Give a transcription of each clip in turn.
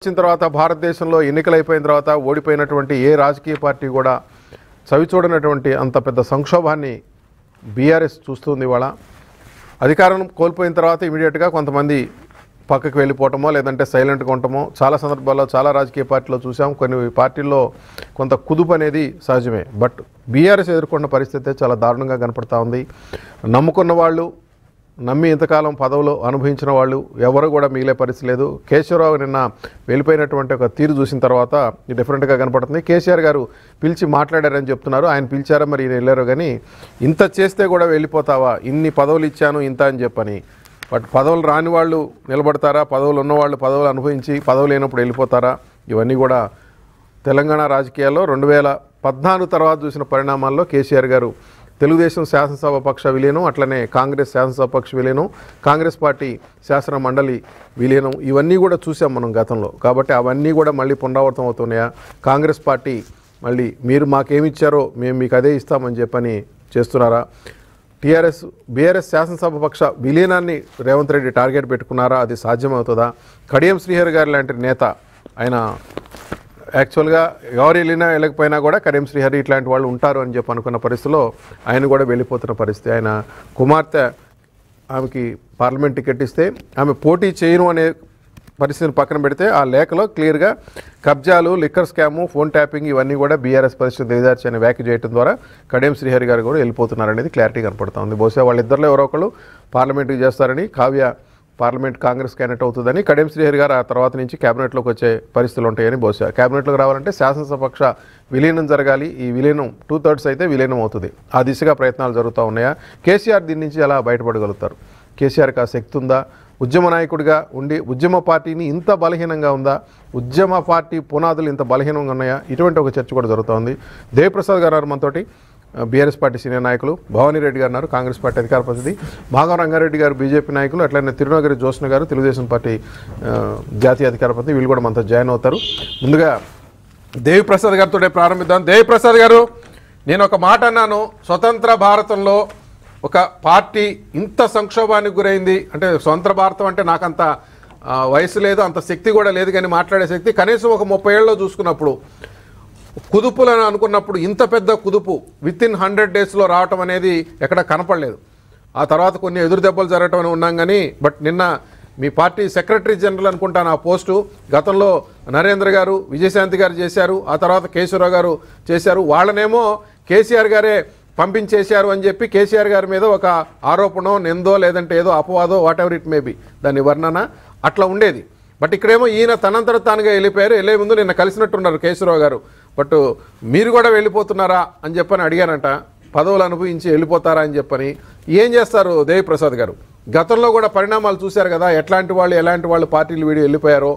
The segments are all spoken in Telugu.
వచ్చిన తర్వాత భారతదేశంలో ఎన్నికలు అయిపోయిన తర్వాత ఓడిపోయినటువంటి ఏ రాజకీయ పార్టీ కూడా చవిచూడనటువంటి అంత పెద్ద సంక్షోభాన్ని బీఆర్ఎస్ చూస్తుంది. ఇవాళ అధికారం కోల్పోయిన తర్వాత ఇమీడియట్గా కొంతమంది పక్కకు వెళ్ళిపోవటమో లేదంటే సైలెంట్గా ఉండటమో చాలా సందర్భాల్లో చాలా రాజకీయ పార్టీలో చూసాం. కొన్ని పార్టీల్లో కొంత కుదుపు అనేది సహజమే. బట్ బీఆర్ఎస్ ఎదుర్కొన్న పరిస్థితి చాలా దారుణంగా కనపడతా ఉంది. నమ్ముకున్న వాళ్ళు, నమ్మి ఇంతకాలం పదవులు అనుభవించిన వాళ్ళు ఎవరు కూడా మిగిలే పరిస్థితి లేదు. కేశవరావు నిన్న వెళ్ళిపోయినటువంటి ఒక తీరు చూసిన తర్వాత డిఫరెంట్గా కనపడుతుంది. కేసీఆర్ గారు పిలిచి మాట్లాడారని చెప్తున్నారు. ఆయన పిలిచారా మరి ఈయన వెళ్ళారు. కానీ ఇంత చేస్తే కూడా వెళ్ళిపోతావా, ఇన్ని పదవులు ఇచ్చాను ఇంత అని చెప్పని. బట్ పదవులు రాని వాళ్ళు నిలబడతారా, పదవులు ఉన్నవాళ్ళు పదవులు అనుభవించి పదవులు లేనప్పుడు వెళ్ళిపోతారా? ఇవన్నీ కూడా తెలంగాణ రాజకీయాల్లో 2014 తర్వాత చూసిన పరిణామాల్లో కేసీఆర్ గారు తెలుగుదేశం శాసనసభ పక్ష విలీనం, అట్లనే కాంగ్రెస్ శాసనసభ పక్ష విలీనం, కాంగ్రెస్ పార్టీ శాసన మండలి విలీనం, ఇవన్నీ కూడా చూసాం మనం గతంలో. కాబట్టి అవన్నీ కూడా మళ్ళీ పునరావృతం అవుతున్నాయా? కాంగ్రెస్ పార్టీ మళ్ళీ మీరు మాకేమిచ్చారో మేము మీకు అదే ఇస్తామని చెప్పని చేస్తున్నారా? బీఆర్ఎస్ శాసనసభ పక్ష విలీనాన్ని రేవంత్ రెడ్డి టార్గెట్ పెట్టుకున్నారా? అది సాధ్యమవుతుందా? కడియం శ్రీహరి గారు లాంటి నేత, ఆయన యాక్చువల్గా ఎవరు వెళ్ళినా వెళ్ళకపోయినా కూడా కడియం శ్రీహరి ఇట్లాంటి వాళ్ళు ఉంటారు అని చెప్పి అనుకున్న పరిస్థితిలో ఆయన కూడా వెళ్ళిపోతున్న పరిస్థితి. ఆయన కుమార్తె, ఆమెకి పార్లమెంట్ టికెట్ ఇస్తే ఆమె పోటీ చేయను అనే పరిస్థితిని పక్కన పెడితే ఆ లేఖలో క్లియర్గా కబ్జాలు, లిక్కర్ స్కాము, ఫోన్ ట్యాపింగ్ ఇవన్నీ కూడా బీఆర్ఎస్ పరిస్థితి దిగజార్చి అని వ్యాఖ్య చేయడం ద్వారా కడియం శ్రీహరి గారు కూడా వెళ్ళిపోతున్నారనేది క్లారిటీ కనపడుతూ ఉంది. బహుశా వాళ్ళిద్దరిలో ఎవరో ఒకళ్ళు పార్లమెంట్కి చేస్తారని, కావ్య పార్లమెంట్ కాంగ్రెస్ క్యాండిడేట్ అవుతుందని, కడియం శ్రీహరి గారు ఆ తర్వాత నుంచి క్యాబినెట్లోకి వచ్చే పరిస్థితులు ఉంటాయని బహుశా. క్యాబినెట్లోకి రావాలంటే శాసనసభ పక్ష విలీనం జరగాలి. ఈ విలీనం 2/3 అయితే విలీనం అవుతుంది. ఆ దిశగా ప్రయత్నాలు జరుగుతూ ఉన్నాయా? కేసీఆర్ దీని నుంచి ఎలా బయటపడగలుగుతారు? కేసీఆర్కి ఆ శక్తి ఉందా? ఉద్యమ నాయకుడిగా ఉండి ఉద్యమ పార్టీని ఇంత బలహీనంగా ఉందా? ఉద్యమ పార్టీ పునాదులు ఇంత బలహీనంగా ఉన్నాయా? ఇటువంటి ఒక చర్చ కూడా జరుగుతోంది. దేవిప్రసాద్ గారు మనతోటి, బీఆర్ఎస్ పార్టీ సీనియర్ నాయకులు. భవానీ రెడ్డి గారు ఉన్నారు, కాంగ్రెస్ పార్టీ అధికార ప్రతినిధి. భాగం రంగారెడ్డి గారు బీజేపీ నాయకులు. అట్లనే తిరునగరి జోష్న గారు తెలుగుదేశం పార్టీ జాతీయ అధికార ప్రతినిధి. వీళ్ళు కూడా మనతో జాయిన్ అవుతారు. ముందుగా దేవిప్రసాద్ గారితో ప్రారంభిద్దాం. దేవిప్రసాద్ గారు, నేను ఒక మాట అన్నాను, స్వతంత్ర భారతంలో ఒక పార్టీ ఇంత సంక్షోభానికి గురైంది అంటే, స్వతంత్ర భారతం అంటే నాకంత వయసు లేదు, అంత శక్తి కూడా లేదు, కానీ మాట్లాడే శక్తి కనీసం ఒక 30 ఏళ్ళలో చూసుకున్నప్పుడు కుదుపులను అనుకున్నప్పుడు ఇంత పెద్ద కుదుపు వితిన్ 100 డేస్లో రావటం అనేది ఎక్కడ కనపడలేదు. ఆ తర్వాత కొన్ని ఎదురు దెబ్బలు జరగటం అని ఉన్నాం. కానీ బట్ నిన్న మీ పార్టీ సెక్రటరీ జనరల్ అనుకుంటాను ఆ పోస్టు, గతంలో నరేంద్ర గారు, విజయశాంతి గారు చేశారు, ఆ తర్వాత కేశవరావు గారు చేశారు. వాళ్ళనేమో కేసీఆర్ గారే పంపించేశారు అని చెప్పి కేసీఆర్ గారి మీద ఒక ఆరోపణో, నిందో, లేదంటే ఏదో అపవాదో, whatever it may be, దాని వర్ణన అట్లా ఉండేది. బట్ ఇక్కడేమో ఈయన తనంతట తానుగా వెళ్ళిపోయారు. వెళ్ళే ముందు నిన్న కలిసినట్టున్నారు కేశవరావు గారు. బట్ మీరు కూడా వెళ్ళిపోతున్నారా అని చెప్పని అడిగారంట. పదవులు అనుభవించి వెళ్ళిపోతారా అని చెప్పని. ఏం చేస్తారు దేవిప్రసాద్ గారు? గతంలో కూడా పరిణామాలు చూశారు కదా, ఎట్లాంటి వాళ్ళు ఎలాంటి వాళ్ళు పార్టీలు వీడి వెళ్ళిపోయారో.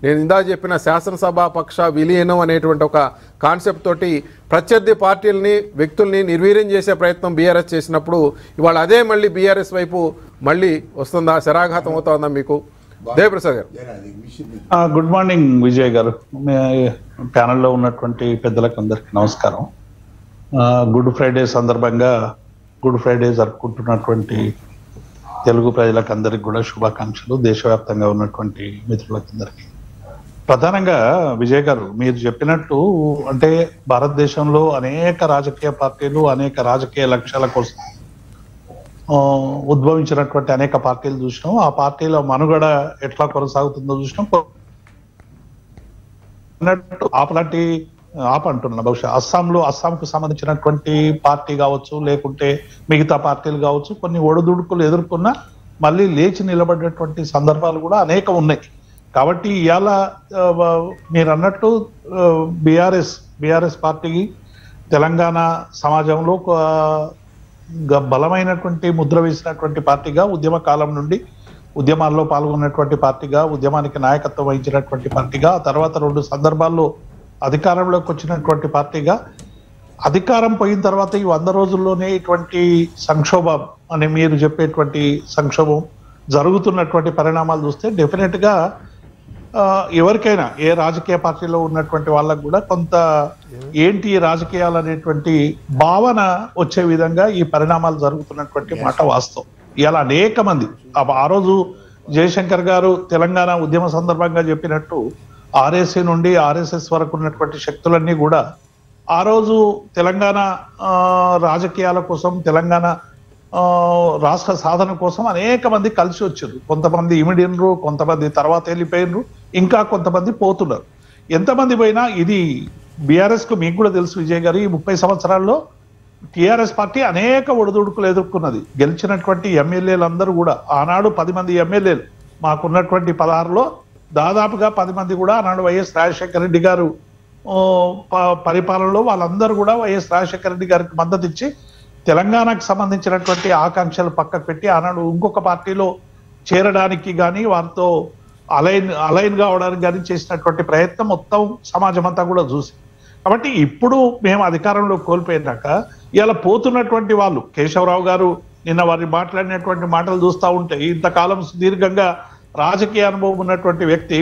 నేను ఇందా చెప్పిన శాసనసభ పక్ష విలీనం అనేటువంటి ఒక కాన్సెప్ట్ తోటి ప్రత్యర్థి పార్టీలని, వ్యక్తుల్ని నిర్వీర్యం చేసే ప్రయత్నం బీఆర్ఎస్ చేసినప్పుడు ఇవాళ అదే మళ్ళీ బీఆర్ఎస్ వైపు మళ్ళీ వస్తుందా? శరాఘాతం అవుతుందా మీకు? దేవిప్రసాద్ గారు. గుడ్ మార్నింగ్ విజయ్ గారు, ప్యానల్లో ఉన్నటువంటి పెద్దలకు అందరికీ నమస్కారం. గుడ్ ఫ్రైడే సందర్భంగా గుడ్ ఫ్రైడే జరుపుకుంటున్నటువంటి తెలుగు ప్రజలకు అందరికి కూడా శుభాకాంక్షలు. దేశవ్యాప్తంగా ఉన్నటువంటి మిత్రులకందరికీ. ప్రధానంగా విజయ్ గారు, మీరు చెప్పినట్టు అంటే భారతదేశంలో అనేక రాజకీయ పార్టీలు అనేక రాజకీయ లక్ష్యాల కోసం ఉద్భవించినటువంటి అనేక పార్టీలు చూసినాం. ఆ పార్టీల మనుగడ ఎట్లా కొనసాగుతుందో చూసినాం. అంటున్నా బహుశా అస్సాంకు సంబంధించినటువంటి పార్టీ కావచ్చు, లేకుంటే మిగతా పార్టీలు కావచ్చు, కొన్ని ఒడిదుడుకులు ఎదుర్కొన్నా మళ్ళీ లేచి నిలబడినటువంటి సందర్భాలు కూడా అనేకం ఉన్నాయి. కాబట్టి ఇవాళ మీరు అన్నట్టు బీఆర్ఎస్ పార్టీకి తెలంగాణ సమాజంలో బలమైనటువంటి ముద్ర వేసినటువంటి పార్టీగా, ఉద్యమ కాలం నుండి ఉద్యమాల్లో పాల్గొన్నటువంటి పార్టీగా, ఉద్యమానికి నాయకత్వం వహించినటువంటి పార్టీగా, ఆ తర్వాత 2 సందర్భాల్లో అధికారంలోకి వచ్చినటువంటి పార్టీగా, అధికారం పోయిన తర్వాత ఈ 100 రోజుల్లోనే ఇటువంటి సంక్షోభం అని మీరు చెప్పేటువంటి సంక్షోభం జరుగుతున్నటువంటి పరిణామాలు చూస్తే డెఫినెట్ గా ఎవరికైనా ఏ రాజకీయ పార్టీలో ఉన్నటువంటి వాళ్ళకు కూడా కొంత ఏంటి రాజకీయాలు అనేటువంటి భావన వచ్చే విధంగా ఈ పరిణామాలు జరుగుతున్నటువంటి మాట వాస్తవం. ఇలా అనేక మంది ఆ రోజు జయశంకర్ గారు తెలంగాణ ఉద్యమ సందర్భంగా చెప్పినట్టు ఆర్ఎస్సీ నుండి ఆర్ఎస్ఎస్ వరకు ఉన్నటువంటి శక్తులన్నీ కూడా ఆ రోజు తెలంగాణ రాజకీయాల కోసం, తెలంగాణ రాష్ట్ర సాధన కోసం అనేక మంది కలిసి వచ్చారు. కొంతమంది ఇమిడినరు, కొంతమంది తర్వాత వెళ్ళిపోయినరు, ఇంకా కొంతమంది పోతున్నారు. ఎంతమంది పోయినా ఇది బీఆర్ఎస్ కు మీకు కూడా తెలుసు విజయ్ గారు, ఈ 30 సంవత్సరాల్లో టీఆర్ఎస్ పార్టీ అనేక ఒడిదుడుకులు ఎదుర్కొన్నది. గెలిచినటువంటి ఎమ్మెల్యేలందరూ కూడా ఆనాడు 10 మంది ఎమ్మెల్యేలు, మాకున్నటువంటి 16లో దాదాపుగా 10 మంది కూడా ఆనాడు వైఎస్ రాజశేఖర రెడ్డి గారు పరిపాలనలో వాళ్ళందరూ కూడా వైఎస్ రాజశేఖర రెడ్డి గారికి మద్దతు ఇచ్చి తెలంగాణకు సంబంధించినటువంటి ఆకాంక్షలు పక్కకు పెట్టి ఆనాడు ఇంకొక పార్టీలో చేరడానికి కానీ వారితో అలైన్ కావడానికి కానీ చేసినటువంటి ప్రయత్నం మొత్తం సమాజం అంతా కూడా చూసి. కాబట్టి ఇప్పుడు మేము అధికారంలో కోల్పోయినాక ఇలా పోతున్నటువంటి వాళ్ళు, కేశవరావు గారు నిన్న వారి మాట్లాడినటువంటి మాటలు చూస్తూ ఉంటే, ఇంతకాలం సుదీర్ఘంగా రాజకీయ అనుభవం ఉన్నటువంటి వ్యక్తి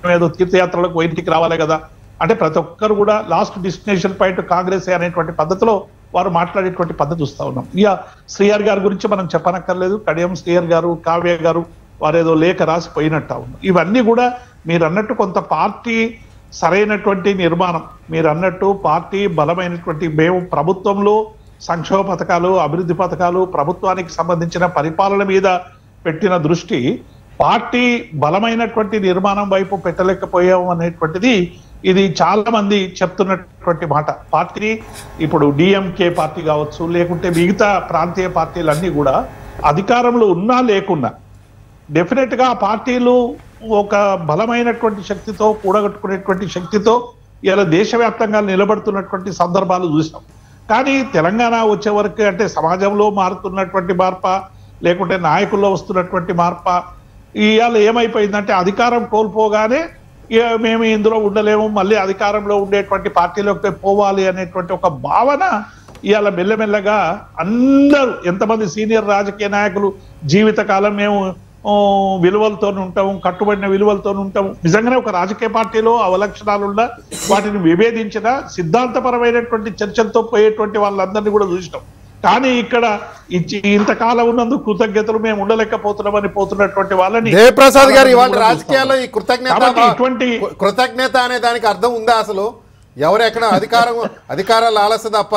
మేమేదో తీర్థయాత్రలకు ఇంటికి రావాలి కదా అంటే ప్రతి ఒక్కరు కూడా లాస్ట్ డెస్టినేషన్ పాయింట్ కాంగ్రెస్ అనేటువంటి పద్ధతిలో వారు మాట్లాడేటువంటి పద్ధతి చూస్తూ ఉన్నాం. ఇక శ్రీహరి గారి గురించి మనం చెప్పనక్కర్లేదు. కడియం శ్రీహరి గారు, కావ్య గారు వారేదో లేఖ రాసిపోయినట్టు ఉన్నాం. ఇవన్నీ కూడా మీరు అన్నట్టు కొంత పార్టీ సరైనటువంటి నిర్మాణం, మీరు అన్నట్టు పార్టీ బలమైనటువంటి, మేము ప్రభుత్వంలో సంక్షేమ పథకాలు, అభివృద్ధి పథకాలు, ప్రభుత్వానికి సంబంధించిన పరిపాలన మీద పెట్టిన దృష్టి పార్టీ బలమైనటువంటి నిర్మాణం వైపు పెట్టలేకపోయాము అనేటువంటిది ఇది చాలా మంది చెప్తున్నటువంటి మాట. పార్టీ ఇప్పుడు డిఎంకే పార్టీ కావచ్చు, లేకుంటే మిగతా ప్రాంతీయ పార్టీలన్నీ కూడా అధికారంలో ఉన్నా లేకున్నా డెఫినెట్ గా పార్టీలు ఒక బలమైనటువంటి శక్తితో, కూడగట్టుకునేటువంటి శక్తితో ఇలా దేశవ్యాప్తంగా నిలబడుతున్నటువంటి సందర్భాలు చూసాం. కానీ తెలంగాణ వచ్చే వరకు అంటే సమాజంలో మారుతున్నటువంటి మార్ప, లేకుంటే నాయకుల్లో వస్తున్నటువంటి మార్ప, ఇవాళ ఏమైపోయిందంటే అధికారం కోల్పోగానే మేము ఇందులో ఉండలేము, మళ్ళీ అధికారంలో ఉండేటువంటి పార్టీలోకి పోవాలి అనేటువంటి ఒక భావన ఇవాళ మెల్లమెల్లగా అందరూ, ఎంతమంది సీనియర్ రాజకీయ నాయకులు జీవితకాలం మేము విలువలతో ఉంటాము, కట్టుబడిన విలువలతో ఉంటాము, నిజంగానే ఒక రాజకీయ పార్టీలో అవలక్షణాలున్న వాటిని విభేదించిన సిద్ధాంతపరమైనటువంటి చర్చలతో పోయేటువంటి వాళ్ళందరినీ కూడా చూసినాం. కానీ ఇక్కడ ఇంతకాలం ఉన్నందుకు కృతజ్ఞతలు మేము ఉండలేకపోతున్నామని పోతున్నటువంటి వాళ్ళని జయప్రసాద్ గారు, ఇవాళ రాజకీయాల్లో ఈ కృతజ్ఞత అనే దానికి అర్థం ఉందా అసలు? ఎవరెక్కడ అధికారాల ఆలస్య తప్ప,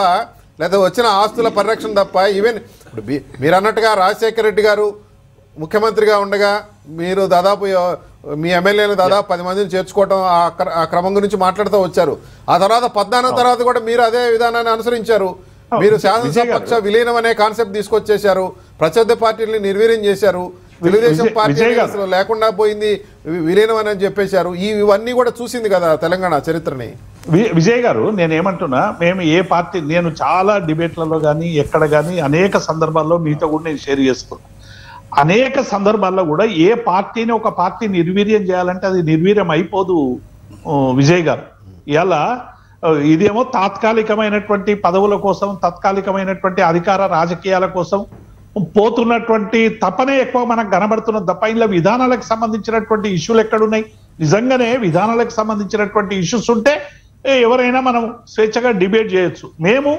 లేదా వచ్చిన ఆస్తుల పరిరక్షణ తప్ప, ఈవెన్ ఇప్పుడు మీరు అన్నట్టుగా రాజశేఖర రెడ్డి గారు ముఖ్యమంత్రిగా ఉండగా మీరు దాదాపు మీ ఎమ్మెల్యేలు దాదాపు 10 మందిని చేర్చుకోవటం, ఆ క్రమం గురించి మాట్లాడుతూ వచ్చారు. ఆ తర్వాత 14 తర్వాత కూడా మీరు అదే విధానాన్ని అనుసరించారు. మీరు శాసనసభ విలీనం అనే కాన్సెప్ట్ తీసుకొచ్చేశారు, ప్రత్యర్థి పార్టీని నిర్వీర్యం చేశారు, తెలుగుదేశం పార్టీ అసలు లేకుండా పోయింది, విలీనం అని చెప్పేశారు. ఇవన్నీ కూడా చూసింది కదా తెలంగాణ చరిత్రని. విజయ్ గారు, నేనేమంటున్నా, మేము ఏ పార్టీ, నేను చాలా డిబేట్లలో కానీ ఎక్కడ కానీ అనేక సందర్భాల్లో మీతో కూడా నేను షేర్ చేసుకున్నాను. అనేక సందర్భాల్లో కూడా ఏ పార్టీని ఒక పార్టీ నిర్వీర్యం చేయాలంటే అది నిర్వీర్యం అయిపోదు విజయ్ గారు. ఇలా ఇదేమో తాత్కాలికమైనటువంటి పదవుల కోసం, తాత్కాలికమైనటువంటి అధికార రాజకీయాల కోసం పోతున్నటువంటి తపనే ఎక్కువ మనకు కనబడుతున్నది తప్ప ఇలా విధానాలకు సంబంధించినటువంటి ఇష్యూలు ఎక్కడున్నాయి? నిజంగానే విధానాలకు సంబంధించినటువంటి ఇష్యూస్ ఉంటే ఎవరైనా మనం స్వేచ్ఛగా డిబేట్ చేయొచ్చు. మేము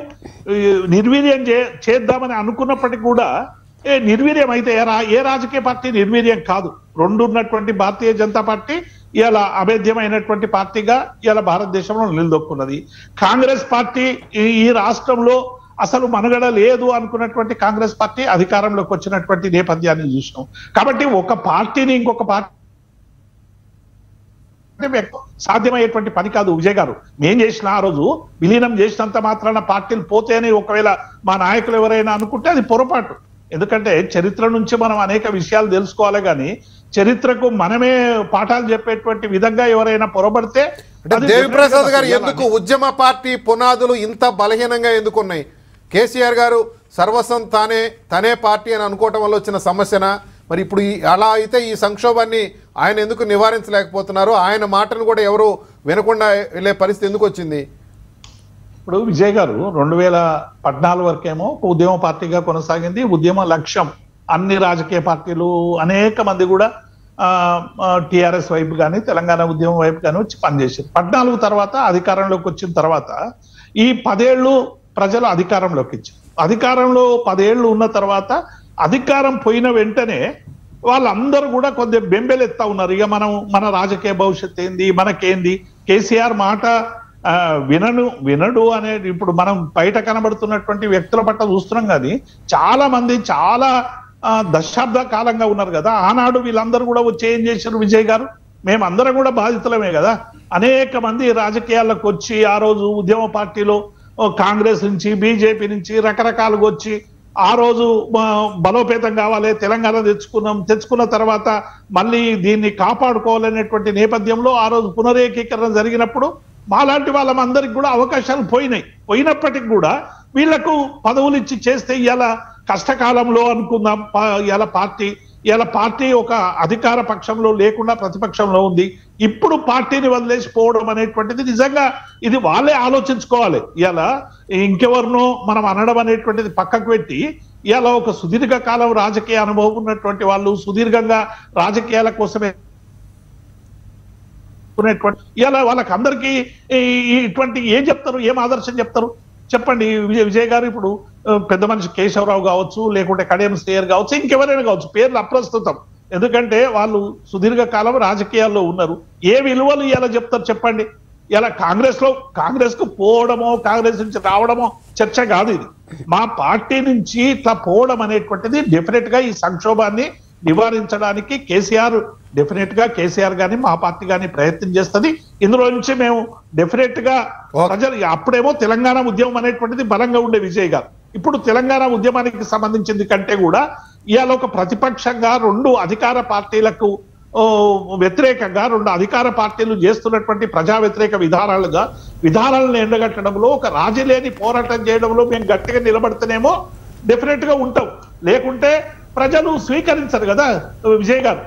నిర్వీర్యం చేద్దామని అనుకున్నప్పటికీ కూడా నిర్వీర్యం అయితే ఏ రాజకీయ పార్టీ నిర్వీర్యం కాదు. రెండు ఉన్నటువంటి భారతీయ జనతా పార్టీ ఇలా అభేద్యమైనటువంటి పార్టీగా ఇలా భారతదేశంలో నిలదొక్కున్నది. కాంగ్రెస్ పార్టీ ఈ రాష్ట్రంలో అసలు మనుగడ లేదు అనుకున్నటువంటి కాంగ్రెస్ పార్టీ అధికారంలోకి వచ్చినటువంటి నేపథ్యాన్ని చూసినాం. కాబట్టి ఒక పార్టీని ఇంకొక పార్టీ సాధ్యమయ్యేటువంటి పని కాదు విజయ్ గారు. మేం చేసిన ఆ రోజు విలీనం చేసినంత మాత్రాన పార్టీలు పోతేనే ఒకవేళ మా నాయకులు ఎవరైనా అనుకుంటే అది పొరపాటు. ఎందుకంటే చరిత్ర నుంచి మనం అనేక విషయాలు తెలుసుకోవాలి, కానీ చరిత్రకు మనమే పాఠాలు చెప్పేటువంటి విధంగా ఎవరైనా పొరబడితే. దేవిప్రసాద్ గారు, ఎందుకు ఉద్యమ పార్టీ పునాదులు ఇంత బలహీనంగా ఎందుకున్నాయి? కేసీఆర్ గారు సర్వస్వం తనే పార్టీ అని అనుకోవటం వల్ల వచ్చిన సమస్యన? మరి ఇప్పుడు అలా అయితే ఈ సంక్షోభాన్ని ఆయన ఎందుకు నివారించలేకపోతున్నారు? ఆయన మాటను కూడా ఎవరు వినకుండా వెళ్ళే పరిస్థితి ఎందుకు వచ్చింది? ఇప్పుడు విజయ్ గారు 2014 వరకేమో ఒక ఉద్యమ పార్టీగా కొనసాగింది. ఉద్యమ లక్ష్యం అన్ని రాజకీయ పార్టీలు అనేక మంది కూడా టిఆర్ఎస్ వైపు కానీ తెలంగాణ ఉద్యమం వైపు కానీ వచ్చి పనిచేశారు. 14 తర్వాత అధికారంలోకి వచ్చిన తర్వాత ఈ 10 ఏళ్ళు ప్రజలు అధికారంలోకి ఇచ్చారు. అధికారంలో 10 ఏళ్ళు ఉన్న తర్వాత అధికారం పోయిన వెంటనే వాళ్ళందరూ కూడా కొద్దిగా బెంబెలెత్తా ఉన్నారు. ఇక మన రాజకీయ భవిష్యత్తు ఏంది, మనకేంది, కేసీఆర్ మాట వినడు అనేది ఇప్పుడు మనం బయట కనబడుతున్నటువంటి వ్యక్తుల పట్ల చూస్తున్నాం. కానీ చాలా మంది చాలా దశాబ్ద కాలంగా ఉన్నారు కదా. ఆనాడు వీళ్ళందరూ కూడా వచ్చి ఏం చేశారు విజయ్ గారు, మేమందరం కూడా బాధితులమే కదా. అనేక మంది రాజకీయాలకు వచ్చి ఆ రోజు ఉద్యమ పార్టీలో కాంగ్రెస్ నుంచి బీజేపీ నుంచి రకరకాలుగా వచ్చి ఆ రోజు బలోపేతం కావాలి, తెలంగాణ తెచ్చుకున్న తర్వాత మళ్ళీ దీన్ని కాపాడుకోవాలనేటువంటి నేపథ్యంలో ఆ రోజు పునరేకీకరణ జరిగినప్పుడు మాలాంటి వాళ్ళందరికి కూడా అవకాశాలు పోయినప్పటికీ కూడా వీళ్లకు పదవులు ఇచ్చి చేస్తే ఇలా కష్టకాలంలో అనుకుందాం. ఇలా పార్టీ ఒక అధికార పక్షంలో లేకుండా ప్రతిపక్షంలో ఉంది. ఇప్పుడు పార్టీని వదిలేసి పోవడం అనేటువంటిది నిజంగా ఇది వాళ్ళే ఆలోచించుకోవాలి. ఇలా ఇంకెవరినో మనం అనడం అనేటువంటిది పక్కకు పెట్టి ఇలా ఒక సుదీర్ఘ కాలం రాజకీయ అనుభవం ఉన్నటువంటి వాళ్ళు సుదీర్ఘంగా రాజకీయాల కోసమే ఇలా వాళ్ళకి అందరికీ ఇటువంటి ఏం చెప్తారు, ఏం ఆదర్శం చెప్తారు చెప్పండి విజయ్ గారు. ఇప్పుడు పెద్ద మనిషి కేశవరావు కావచ్చు, లేకుంటే కడియం శ్రేయర్ కావచ్చు, ఇంకెవరైనా కావచ్చు, పేర్లు అప్రస్తుతం. ఎందుకంటే వాళ్ళు సుదీర్ఘ కాలం రాజకీయాల్లో ఉన్నారు. ఏ విలువలు ఇలా చెప్తారు చెప్పండి. ఇలా కాంగ్రెస్ కు పోవడమో కాంగ్రెస్ నుంచి రావడమో చర్చ కాదు ఇది. మా పార్టీ నుంచి ఇట్లా పోవడం అనేటువంటిది డెఫినెట్ గా ఈ సంక్షోభాన్ని నివారించడానికి కేసీఆర్ గాని మా పార్టీ గాని ప్రయత్నం చేస్తుంది. ఇందులో నుంచి మేము డెఫినెట్ గా ప్రజలు అప్పుడేమో తెలంగాణ ఉద్యమం అనేటువంటిది బలంగా ఉండే విజయ్ గారు. ఇప్పుడు తెలంగాణ ఉద్యమానికి సంబంధించింది కంటే కూడా ఇవాళ ఒక ప్రతిపక్షంగా రెండు అధికార పార్టీలకు వ్యతిరేకంగా రెండు అధికార పార్టీలు చేస్తున్నటువంటి ప్రజా వ్యతిరేక విధానాలను ఎండగట్టడంలో ఒక రాజీ లేని పోరాటం చేయడంలో మేము గట్టిగా నిలబడితేనేమో డెఫినెట్ గా ఉంటాం. లేకుంటే ప్రజలు స్వీకరించరు కదా విజయ్ గారు.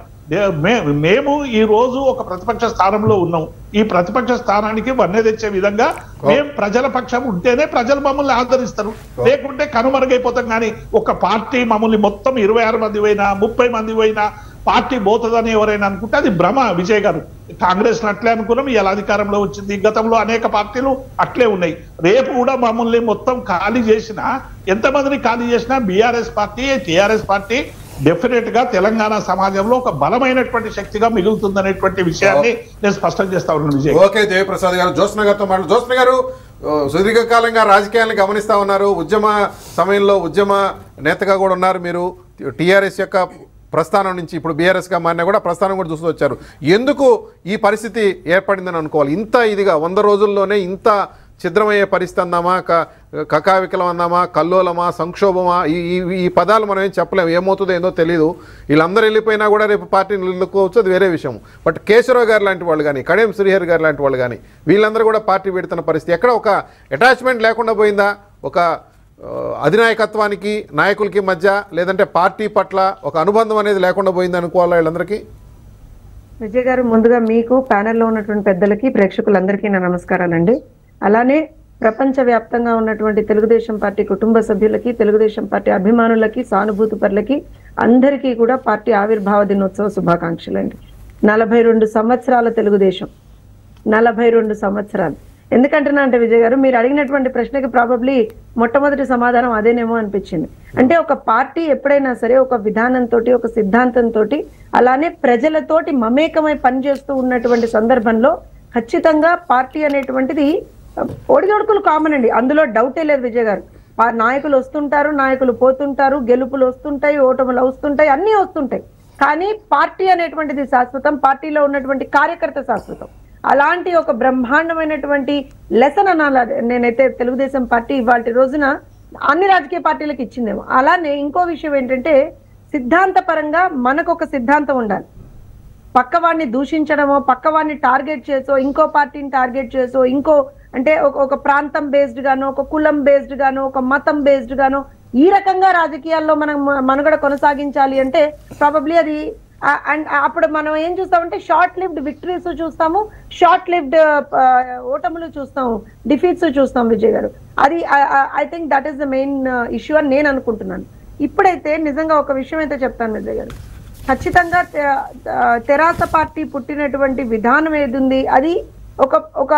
మేము ఈ రోజు ఒక ప్రతిపక్ష స్థానంలో ఉన్నాం. ఈ ప్రతిపక్ష స్థానానికి వన్నె తెచ్చే విధంగా మేము ప్రజల పక్షం ఉంటేనే ప్రజలు మమ్మల్ని ఆదరిస్తారు. లేకుంటే కనుమరుగైపోతాం. కానీ ఒక పార్టీ మమ్మల్ని మొత్తం 26 మంది పోయినా 30 మంది పోయినా పార్టీ పోతుందని ఎవరైనా అనుకుంటే అది భ్రమ విజయ్ గారు. కాంగ్రెస్ అట్లే అనుకున్నాం, ఇలా అధికారంలో వచ్చింది. గతంలో అనేక పార్టీలు అట్లే ఉన్నాయి. రేపు కూడా మమ్మల్ని మొత్తం ఖాళీ చేసినా, ఎంతమందిని ఖాళీ చేసినా BRS party TRS party definite గా తెలంగాణ సమాజంలో ఒక బలమైనటువంటి శక్తిగా మిగులుతుందనేటువంటి విషయాన్ని నేను స్పష్టం చేస్తా ఉన్నాను విజయ్. ఓకే దేవిప్రసాద్ గారు, జ్యోత్స్న గారితో మాట్లాడు. జ్యోత్స్న గారు, సుదీర్ఘకాలంగా రాజకీయాలను గమనిస్తా ఉన్నారు. ఉద్యమ సమయంలో ఉద్యమ నేతగా కూడా ఉన్నారు మీరు. టీఆర్ఎస్ యొక్క ప్రస్థానం నుంచి ఇప్పుడు బీఆర్ఎస్గా మారినా కూడా ప్రస్థానం కూడా చూస్తూ వచ్చారు. ఎందుకు ఈ పరిస్థితి ఏర్పడిందని అనుకోవాలి? ఇంత ఇదిగా 100 రోజుల్లోనే ఇంత ఛిద్రమయ్యే పరిస్థితి అందామా, కకావికలం అందామా, కల్లోలమా, సంక్షోభమా, ఈ పదాలు మనం ఏం చెప్పలేము. ఏమవుతుందో ఏందో తెలియదు. వీళ్ళందరూ వెళ్ళిపోయినా కూడా రేపు పార్టీని నిలుపుకోవచ్చు, అది వేరే విషయం. బట్ కేశవరావు గారు లాంటి వాళ్ళు కానీ, కడియం శ్రీహరి గారు లాంటి వాళ్ళు కానీ, వీళ్ళందరూ కూడా పార్టీ పెడుతున్న పరిస్థితి ఎక్కడ ఒక అటాచ్మెంట్ లేకుండా పోయిందా? ఒక అధినాయకత్వానికి నాయకులకి మధ్య, లేదంటే పార్టీ పట్ల ఒక అనుబంధం అనేది లేకుండా పోయింది అనుకోవాలా వీళ్ళందరికీ? విజయ్ గారు, ముందుగా మీకు ప్యానెల్లో ఉన్నటువంటి పెద్దలకి ప్రేక్షకులందరికీ నా నమస్కారాలండి. అలానే ప్రపంచవ్యాప్తంగా ఉన్నటువంటి తెలుగుదేశం పార్టీ కుటుంబ సభ్యులకి, తెలుగుదేశం పార్టీ అభిమానులకి, సానుభూతి పరులకి అందరికీ కూడా పార్టీ ఆవిర్భావ దినోత్సవ శుభాకాంక్షలు అండి. 42 సంవత్సరాల తెలుగుదేశం, 42 సంవత్సరాలు. ఎందుకంటున్నా అంటే విజయ్ గారు, మీరు అడిగినటువంటి ప్రశ్నకి ప్రాబబ్లీ మొట్టమొదటి సమాధానం అదేనేమో అనిపించింది. అంటే ఒక పార్టీ ఎప్పుడైనా సరే ఒక విధానంతో, ఒక సిద్ధాంతంతో, అలానే ప్రజలతోటి మమేకమై పనిచేస్తూ ఉన్నటువంటి సందర్భంలో ఖచ్చితంగా పార్టీ అనేటువంటిది ఒడిదొడుకులు కామన్ అండి, అందులో డౌటే లేదు విజయ్ గారు. నాయకులు వస్తుంటారు, నాయకులు పోతుంటారు, గెలుపులు వస్తుంటాయి, ఓటములు వస్తుంటాయి, అన్నీ వస్తుంటాయి. కానీ పార్టీ అనేటువంటిది శాశ్వతం, పార్టీలో ఉన్నటువంటి కార్యకర్త శాశ్వతం. అలాంటి ఒక బ్రహ్మాండమైనటువంటి లెసన్ అనాలి నేనైతే తెలుగుదేశం పార్టీ ఇవాళ రోజున అన్ని రాజకీయ పార్టీలకు ఇచ్చిందేమో. అలానే ఇంకో విషయం ఏంటంటే, సిద్ధాంతపరంగా మనకు ఒక సిద్ధాంతం ఉండాలి. పక్కవాడిని దూషించడమో, పక్కవాడిని టార్గెట్ చేసో, ఇంకో పార్టీని టార్గెట్ చేసో, ఇంకో అంటే ఒక ప్రాంతం బేస్డ్ గానో, ఒక కులం బేస్డ్ గానో, ఒక మతం బేస్డ్ గానో ఈ రకంగా రాజకీయాల్లో మనం మనుగడ కొనసాగించాలి అంటే ప్రాబబ్లీ అది అండ్ అప్పుడు మనం ఏం చూస్తామంటే షార్ట్ లివ్డ్ విక్టరీస్ చూస్తాము, షార్ట్ లివ్డ్ ఓటములు చూస్తాము, డిఫీట్స్ చూస్తాం విజయ్ గారు. అది I think that is the main issue అని నేను అనుకుంటున్నాను. ఇప్పుడైతే నిజంగా ఒక విషయం అయితే చెప్తాను విజయ్ గారు, ఖచ్చితంగా తెరాస పార్టీ పుట్టినటువంటి విధానం ఏది ఉంది, అది ఒక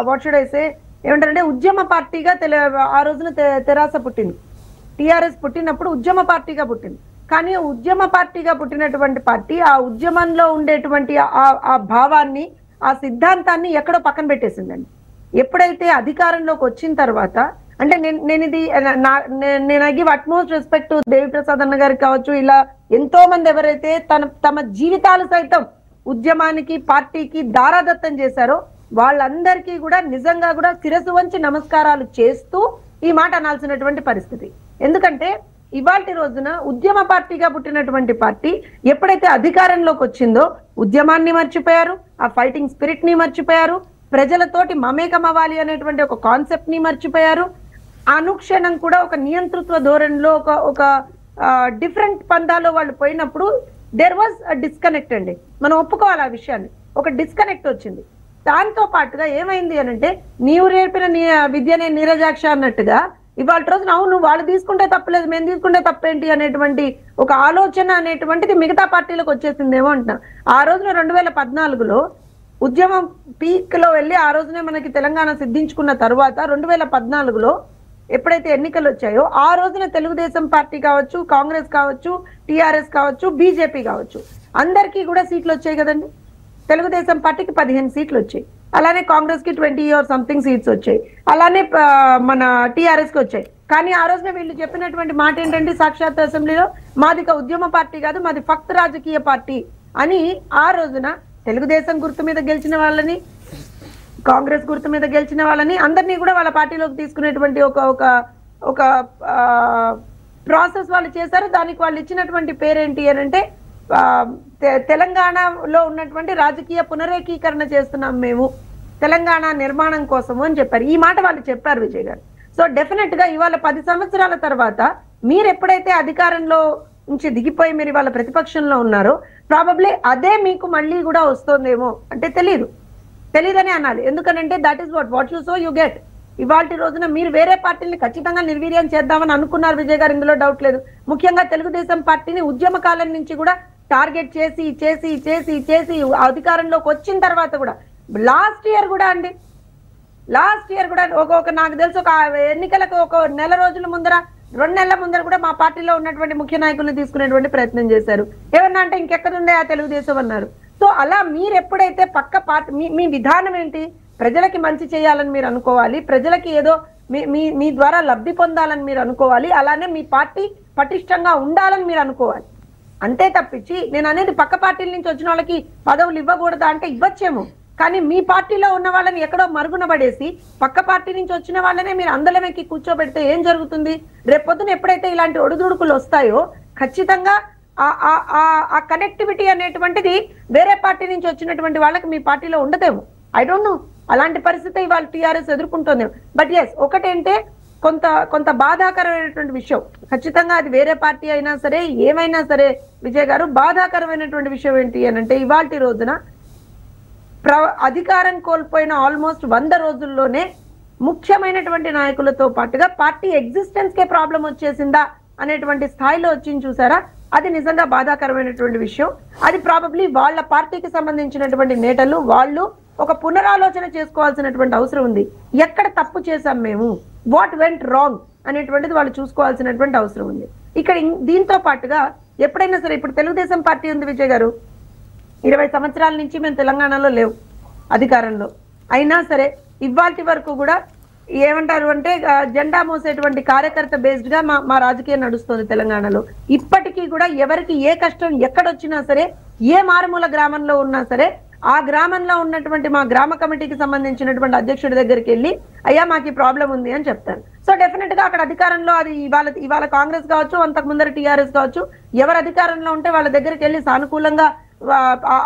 వాట్ షుడ్ ఐ సే ఏమంటారంటే ఉద్యమ పార్టీగా ఆ రోజున తెరాస పుట్టింది. టిఆర్ఎస్ పుట్టినప్పుడు ఉద్యమ పార్టీగా పుట్టింది. కానీ ఉద్యమ పార్టీగా పుట్టినటువంటి పార్టీ ఆ ఉద్యమంలో ఉండేటువంటి ఆ భావాన్ని, ఆ సిద్ధాంతాన్ని ఎక్కడో పక్కన పెట్టేసిందండి. ఎప్పుడైతే అధికారంలోకి వచ్చిన తర్వాత, అంటే నేను give utmost respect to Devi Prasad అన్న గారికి కావచ్చు, ఇలా ఎంతో మంది ఎవరైతే తమ జీవితాలు సైతం ఉద్యమానికి, పార్టీకి దారాదత్తం చేశారో వాళ్ళందరికీ కూడా నిజంగా కూడా శిరసు వంచి నమస్కారాలు చేస్తూ ఈ మాట అనాల్సినటువంటి పరిస్థితి. ఎందుకంటే ఇవాల్టి రోజున ఉద్యమ పార్టీగా పుట్టినటువంటి పార్టీ ఎప్పుడైతే అధికారంలోకి వచ్చిందో ఉద్యమాన్ని మర్చిపోయారు, ఆ ఫైటింగ్ స్పిరిట్ ని మర్చిపోయారు, ప్రజలతోటి మమేకం అవ్వాలి అనేటువంటి ఒక కాన్సెప్ట్ ని మర్చిపోయారు. అనుక్షణం కూడా ఒక నియంతృత్వ ధోరణిలో ఒక డిఫరెంట్ పందాలో వాళ్ళు పోయినప్పుడు దేర్ వాజ్ డిస్కనెక్ట్ అండి. మనం ఒప్పుకోవాలి ఆ విషయాన్ని. ఒక డిస్కనెక్ట్ వచ్చింది. దాంతో పాటుగా ఏమైంది అనంటే, నీవు నేర్పిన విద్యనే నీరజాక్ష అన్నట్టుగా ఇవాళ రోజున అవును వాళ్ళు తీసుకుంటే తప్పలేదు, మేము తీసుకుంటే తప్పేంటి అనేటువంటి ఒక ఆలోచన అనేటువంటిది మిగతా పార్టీలకు వచ్చేసిందేమో అంటున్నా. ఆ రోజున 2014లో ఉద్యమం పీక్ లో వెళ్ళి ఆ రోజునే మనకి తెలంగాణ సిద్ధించుకున్న తర్వాత 2014లో ఎప్పుడైతే ఎన్నికలు వచ్చాయో ఆ రోజున తెలుగుదేశం పార్టీ కావచ్చు, కాంగ్రెస్ కావచ్చు, టిఆర్ఎస్ కావచ్చు, బీజేపీ కావచ్చు, అందరికీ కూడా సీట్లు వచ్చాయి కదండి. తెలుగుదేశం పార్టీకి 15 సీట్లు వచ్చాయి, అలానే కాంగ్రెస్ కి 20 or సంథింగ్ సీట్స్ వచ్చాయి, అలానే మన టిఆర్ఎస్ కి వచ్చాయి. కానీ ఆ రోజున వీళ్ళు చెప్పినటువంటి మాట ఏంటంటే, సాక్షాత్ అసెంబ్లీలో మాది ఉద్యమ పార్టీ కాదు, మాది ఫక్త్ రాజకీయ పార్టీ అని ఆ రోజున తెలుగుదేశం గుర్తు మీద గెలిచిన వాళ్ళని, కాంగ్రెస్ గుర్తు మీద గెలిచిన వాళ్ళని అందరినీ కూడా వాళ్ళ పార్టీలోకి తీసుకునేటువంటి ఒక ప్రాసెస్ వాళ్ళు చేశారు. దానికి వాళ్ళు ఇచ్చినటువంటి పేరేంటి అని అంటే, తెలంగాణలో ఉన్నటువంటి రాజకీయ పునరేకీకరణ చేస్తున్నాం మేము తెలంగాణ నిర్మాణం కోసము అని చెప్పారు. ఈ మాట వాళ్ళు చెప్పారు విజయ్ గారు. సో డెఫినెట్ గా ఇవాళ 10 సంవత్సరాల తర్వాత మీరు ఎప్పుడైతే అధికారంలో నుంచి దిగిపోయి మీరు ఇవాళ ప్రతిపక్షంలో ఉన్నారో ప్రాబబ్లీ అదే మీకు మళ్ళీ కూడా వస్తుందేమో. అంటే తెలీదని అనాలి. ఎందుకనంటే that is what you so you get. ఇవాళ రోజున మీరు వేరే పార్టీని ఖచ్చితంగా నిర్వీర్యం చేద్దామని అనుకున్నారు విజయ్ గారు, ఇందులో డౌట్ లేదు. ముఖ్యంగా తెలుగుదేశం పార్టీని ఉద్యమ కాలం నుంచి కూడా టార్గెట్ చేసి చేసి చేసి చేసి అధికారంలోకి వచ్చిన తర్వాత కూడా లాస్ట్ ఇయర్ కూడా నాకు తెలిసి ఒక ఎన్నికలకు ఒక నెల రోజుల ముందర, 2 నెలల ముందర కూడా మా పార్టీలో ఉన్నటువంటి ముఖ్య నాయకులను తీసుకునేటువంటి ప్రయత్నం చేశారు. ఏమన్నా అంటే ఇంకెక్కడుండే ఆ తెలుగుదేశం అన్నారు. సో అలా మీరు ఎప్పుడైతే పక్క పార్టీ మీ విధానం ఏంటి, ప్రజలకి మంచి చేయాలని మీరు అనుకోవాలి, ప్రజలకి ఏదో మీ ద్వారా లబ్ధి పొందాలని మీరు అనుకోవాలి, అలానే మీ పార్టీ పటిష్టంగా ఉండాలని మీరు అనుకోవాలి. అంతే తప్పించి నేను అనేది పక్క పార్టీల నుంచి వచ్చిన వాళ్ళకి పదవులు ఇవ్వకూడదా అంటే ఇవ్వచ్చేమో, కానీ మీ పార్టీలో ఉన్న వాళ్ళని ఎక్కడో మరుగున పడేసి పక్క పార్టీ నుంచి వచ్చిన వాళ్ళనే మీరు అందలం ఎక్కి కూర్చోబెడితే ఏం జరుగుతుంది? రేపొద్దున ఎప్పుడైతే ఇలాంటి ఒడిదుడుకులు వస్తాయో ఖచ్చితంగా ఆ కనెక్టివిటీ అనేటువంటిది వేరే పార్టీ నుంచి వచ్చినటువంటి వాళ్ళకి మీ పార్టీలో ఉండదేమో. ఐ డోంట్ నో, అలాంటి పరిస్థితి ఇవాళ టీఆర్ఎస్ ఎదుర్కొంటుంది. బట్ ఎస్, ఒకటేంటే కొంత బాధాకరమైనటువంటి విషయం, ఖచ్చితంగా అది వేరే పార్టీ అయినా సరే ఏమైనా సరే విజయ్ గారు, బాధాకరమైనటువంటి విషయం ఏంటి అని అంటే ఇవాల్టి రోజున అధికారం కోల్పోయిన ఆల్మోస్ట్ 100 రోజుల్లోనే ముఖ్యమైనటువంటి నాయకులతో పాటుగా పార్టీ ఎగ్జిస్టెన్స్ కే ప్రాబ్లం వచ్చేసిందా అనేటువంటి స్థాయిలో వచ్చింది చూసారా. అది నిజంగా బాధాకరమైనటువంటి విషయం. అది ప్రాబబ్లీ వాళ్ళ పార్టీకి సంబంధించినటువంటి నేతలు వాళ్ళు ఒక పునరాలోచన చేసుకోవాల్సినటువంటి అవసరం ఉంది. ఎక్కడ తప్పు చేశాం మేము, వాట్ వెంట్ రాంగ్ అనేటువంటిది వాళ్ళు చూసుకోవాల్సినటువంటి అవసరం ఉంది. ఇక్కడ దీంతో పాటుగా ఎప్పుడైనా సరే, ఇప్పుడు తెలుగుదేశం పార్టీ ఉంది విజయ్ గారు, 20 సంవత్సరాల నుంచి మేము తెలంగాణలో లేవు అధికారంలో, అయినా సరే ఇవాల్టి వరకు కూడా ఏమంటారు అంటే జెండా మోసేటువంటి కార్యకర్త బేస్డ్ గా మా రాజకీయం నడుస్తుంది తెలంగాణలో. ఇప్పటికీ కూడా ఎవరికి ఏ కష్టం ఎక్కడొచ్చినా సరే, ఏ మారుమూల గ్రామంలో ఉన్నా సరే, ఆ గ్రామంలో ఉన్నటువంటి మా గ్రామ కమిటీకి సంబంధించినటువంటి అధ్యక్షుడి దగ్గరికి వెళ్ళి అయ్యా మాకు ఈ ప్రాబ్లం ఉంది అని చెప్తారు. సో డెఫినెట్ గా అక్కడ అధికారంలో అది ఇవాళ కాంగ్రెస్ కావచ్చు, అంతకు ముందర టీఆర్ఎస్ కావచ్చు, ఎవరు అధికారంలో ఉంటే వాళ్ళ దగ్గరికి వెళ్ళి సానుకూలంగా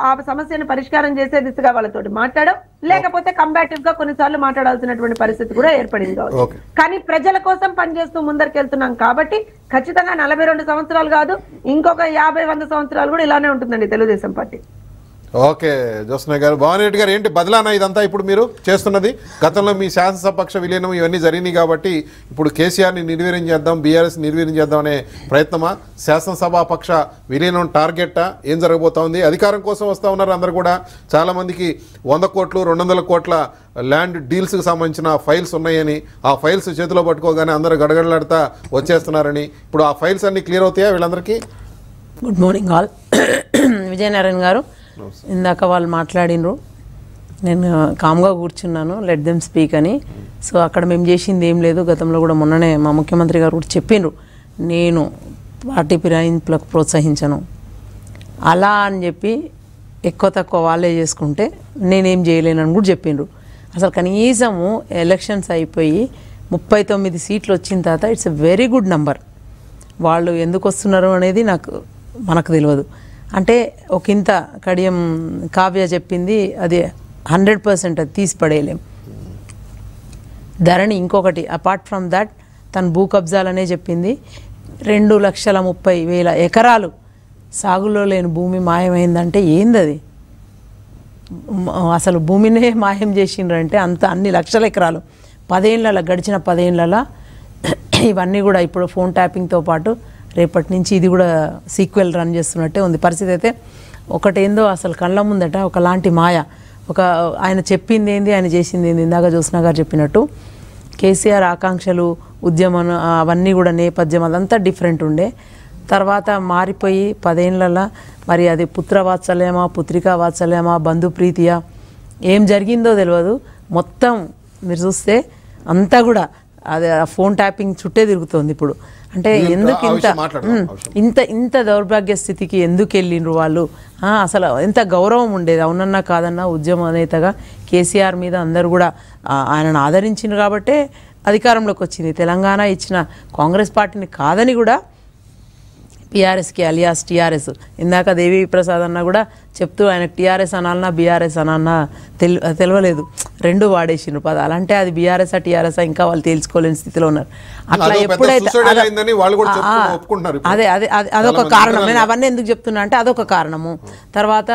ఆ సమస్యను పరిష్కారం చేసే దిశగా వాళ్ళతోటి మాట్లాడడం, లేకపోతే కంబాటివ్ గా కొన్నిసార్లు మాట్లాడాల్సినటువంటి పరిస్థితి కూడా ఏర్పడింది కావచ్చు. కానీ ప్రజల కోసం పనిచేస్తూ ముందరికెళ్తున్నాం కాబట్టి ఖచ్చితంగా 42 సంవత్సరాలు కాదు, ఇంకొక 50-100 సంవత్సరాలు కూడా ఇలానే ఉంటుందండి తెలుగుదేశం పార్టీ. ఓకే జ్యోత్స్న గారు, భవానీరెడ్డి గారు, ఏంటి బదలానా ఇదంతా ఇప్పుడు మీరు చేస్తున్నది? గతంలో మీ శాసనసభ విలీనం ఇవన్నీ జరిగినాయి కాబట్టి ఇప్పుడు కేసీఆర్ని నిర్వీర్యం చేద్దాం, బీఆర్ఎస్ నిర్వీర్యం చేద్దాం అనే ప్రయత్నమా? శాసనసభ పక్ష విలీనం టార్గెట్టా? ఏం జరగబోతా ఉంది? అధికారం కోసం వస్తూ ఉన్నారు అందరు కూడా. చాలామందికి 100 కోట్లు 200 కోట్ల ల్యాండ్ డీల్స్కి సంబంధించిన ఫైల్స్ ఉన్నాయని, ఆ ఫైల్స్ చేతిలో పట్టుకోగానే అందరూ గడగడలాడుతా వచ్చేస్తున్నారని, ఇప్పుడు ఆ ఫైల్స్ అన్నీ క్లియర్ అవుతాయా వీళ్ళందరికీ? Good morning all. విజయనారాయణ గారు, ఇందాక వాళ్ళు మాట్లాడినరు, నేను కామ్గా కూర్చున్నాను, లెట్ దెమ్ స్పీక్ అని. సో అక్కడ మేము చేసింది ఏం లేదు. గతంలో కూడా మొన్ననే మా ముఖ్యమంత్రి గారు కూడా చెప్పిండ్రు, నేను పార్టీ ఫిరాయింపులకు ప్రోత్సహించను అలా అని చెప్పి ఎక్కువ తక్కువ వాళ్ళే చేసుకుంటే నేనేం చేయలేనని కూడా చెప్పిండ్రు. అసలు కనీసము ఎలక్షన్స్ అయిపోయి 39 సీట్లు వచ్చిన తర్వాత it's a very good number. వాళ్ళు ఎందుకు వస్తున్నారు అనేది మనకు తెలియదు. అంటే ఒకంత కడియం కావ్య చెప్పింది అది 100% అది తీసి పడేయలేం. ధరణి ఇంకొకటి అపార్ట్ ఫ్రమ్ దాట్ తను భూ కబ్జాలనే చెప్పింది. 2,30,000 ఎకరాలు సాగులో లేని భూమి మాయమైందంటే ఏంది అది? అసలు భూమినే మాయం చేసిండ్రంటే అన్ని లక్షల ఎకరాలు గడిచిన 10 ఏళ్ళ ఇవన్నీ కూడా ఇప్పుడు ఫోన్ ట్యాపింగ్తో పాటు రేపటి నుంచి ఇది కూడా సీక్వెల్ రన్ చేస్తున్నట్టే ఉంది పరిస్థితి. అయితే ఒకటేందో అసలు కళ్ళ ముందట ఒకలాంటి మాయ, ఆయన చెప్పింది ఏంది, ఆయన చేసింది ఏంది. ఇందాక జ్యోత్స్న గారు చెప్పినట్టు కేసీఆర్ ఆకాంక్షలు, ఉద్యమం అవన్నీ కూడా నేపథ్యం అదంతా డిఫరెంట్ ఉండే. తర్వాత మారిపోయి 10 ఏళ్ళ మరి అది పుత్రవాత్సల్యమా, పుత్రికా వాత్సల్యమా, బంధుప్రీతియా, ఏం జరిగిందో తెలియదు. మొత్తం మీరు చూస్తే అంతా కూడా అది ఫోన్ ట్యాపింగ్ చుట్టే తిరుగుతోంది ఇప్పుడు. అంటే ఎందుకు ఇంత దౌర్భాగ్య స్థితికి ఎందుకు వెళ్ళిండ్రు వాళ్ళు? అసలు ఎంత గౌరవం ఉండేది, అవునన్నా కాదన్నా ఉద్యమ నేతగా కేసీఆర్ మీద అందరూ కూడా ఆయనను ఆదరించిండ్రు కాబట్టే అధికారంలోకి వచ్చింది. తెలంగాణ ఇచ్చిన కాంగ్రెస్ పార్టీని కాదని కూడా పిఆర్ఎస్కి అలియాస్ టీఆర్ఎస్, ఇందాక దేవి ప్రసాద్ అన్న కూడా చెప్తూ ఆయనకు టీఆర్ఎస్ అనాలన్నా బీఆర్ఎస్ అనాలన్నా తెలియలేదు, రెండు వాడేసిండ్రు పదాలు. అంటే అది బీఆర్ఎస్ టీఆర్ఎస్ ఇంకా వాళ్ళు తేల్చుకోలేని స్థితిలో ఉన్నారు. అట్లా ఎప్పుడైతే అదే అదొక కారణం. నేను అవన్నీ ఎందుకు చెప్తున్నా అంటే అదొక కారణము. తర్వాత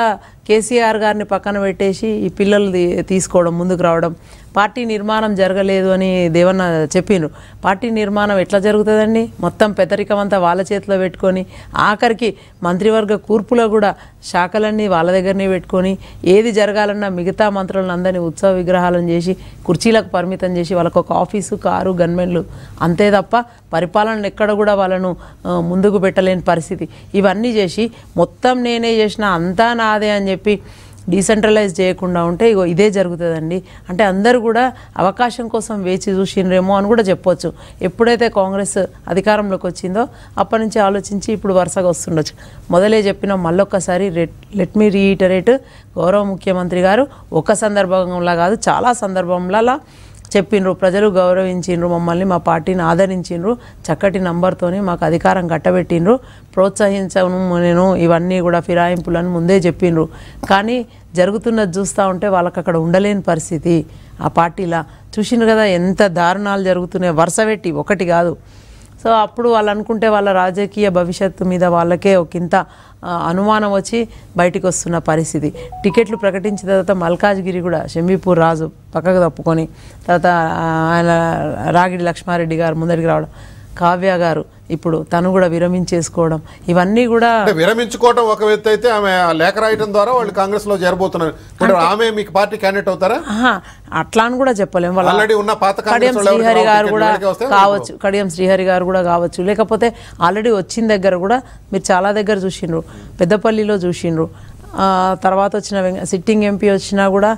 కేసీఆర్ గారిని పక్కన పెట్టేసి ఈ పిల్లలు తీసుకోవడం, ముందుకు రావడం, పార్టీ నిర్మాణం జరగలేదు అని దేవన్న చెప్పిండ్రు. పార్టీ నిర్మాణం ఎట్లా జరుగుతుందండి? మొత్తం పెద్దరికం అంతా వాళ్ళ చేతిలో పెట్టుకొని, ఆఖరికి మంత్రివర్గ కూర్పులో కూడా శాఖలన్నీ వాళ్ళ దగ్గరనే పెట్టుకొని, ఏది జరగాలన్నా మిగతా మంత్రులను అందరినీ ఉత్సవ విగ్రహాలను చేసి కుర్చీలకు పరిమితం చేసి వాళ్ళకు ఒక ఆఫీసు, కారు, గన్మెన్లు అంతే తప్ప పరిపాలనలు ఎక్కడ కూడా వాళ్ళను ముందుకు పెట్టలేని పరిస్థితి. ఇవన్నీ చేసి మొత్తం నేనే చేసిన, అంతా నాదే అని చెప్పి డీసెంట్రలైజ్ చేయకుండా ఉంటే ఇదే జరుగుతుందండి. అంటే అందరూ కూడా అవకాశం కోసం వేచి చూసిండ్రేమో అని కూడా చెప్పొచ్చు. ఎప్పుడైతే కాంగ్రెస్ అధికారంలోకి వచ్చిందో అప్పటి నుంచి ఆలోచించి ఇప్పుడు వరుసగా వస్తుండొచ్చు. మొదలే చెప్పిన మళ్ళొక్కసారి లెట్ మీ రీఇటరేట్, గౌరవ ముఖ్యమంత్రి గారు ఒక సందర్భంలో కాదు చాలా సందర్భంలో చెప్పిండ్రు, ప్రజలు గౌరవించిండ్రు మమ్మల్ని, మా పార్టీని ఆదరించిండ్రు, చక్కటి నంబర్తోనే మాకు అధికారం కట్టబెట్టిండ్రు, ప్రోత్సహించను నేను ఇవన్నీ కూడా ఫిరాయింపులను ముందే చెప్పిండ్రు. కానీ జరుగుతున్నది చూస్తూ ఉంటే వాళ్ళకి అక్కడ ఉండలేని పరిస్థితి ఆ పార్టీలా. చూసిండ్రు కదా ఎంత దారుణాలు జరుగుతున్నాయి వరుస పెట్టి, ఒకటి కాదు. సో అప్పుడు వాళ్ళు అనుకుంటే వాళ్ళ రాజకీయ భవిష్యత్తు మీద వాళ్ళకే ఒకంత అనుమానం వచ్చి బయటికి వస్తున్న పరిస్థితి. టికెట్లు ప్రకటించిన తర్వాత మల్కాజ్గిరి కూడా షంబీపూర్ రాజు పక్కకు తప్పుకొని, తర్వాత ఆయన రాగిడి లక్ష్మారెడ్డి గారు ముందరికి రావడం, కావ్య గారు ఇప్పుడు తను కూడా విరమించేసుకోవడం, ఇవన్నీ కూడా విరమించుకోవడం ఒక వ్యక్తి అయితే ఆమె లేఖ రాయటం ద్వారా వాళ్ళు కాంగ్రెస్ లో చేరబోతున్నారు. ఆమె మీకు పార్టీ క్యాండిడేట్ అవుతారా? అట్లా అని కూడా చెప్పలేము. కడియం శ్రీహరి గారు కూడా కావచ్చు, కడియం శ్రీహరి గారు కూడా కావచ్చు, లేకపోతే ఆల్రెడీ వచ్చిన దగ్గర కూడా మీరు చాలా దగ్గర చూసిండ్రు, పెద్దపల్లిలో చూసిండ్రు. తర్వాత వచ్చిన సిట్టింగ్ ఎంపీ వచ్చినా కూడా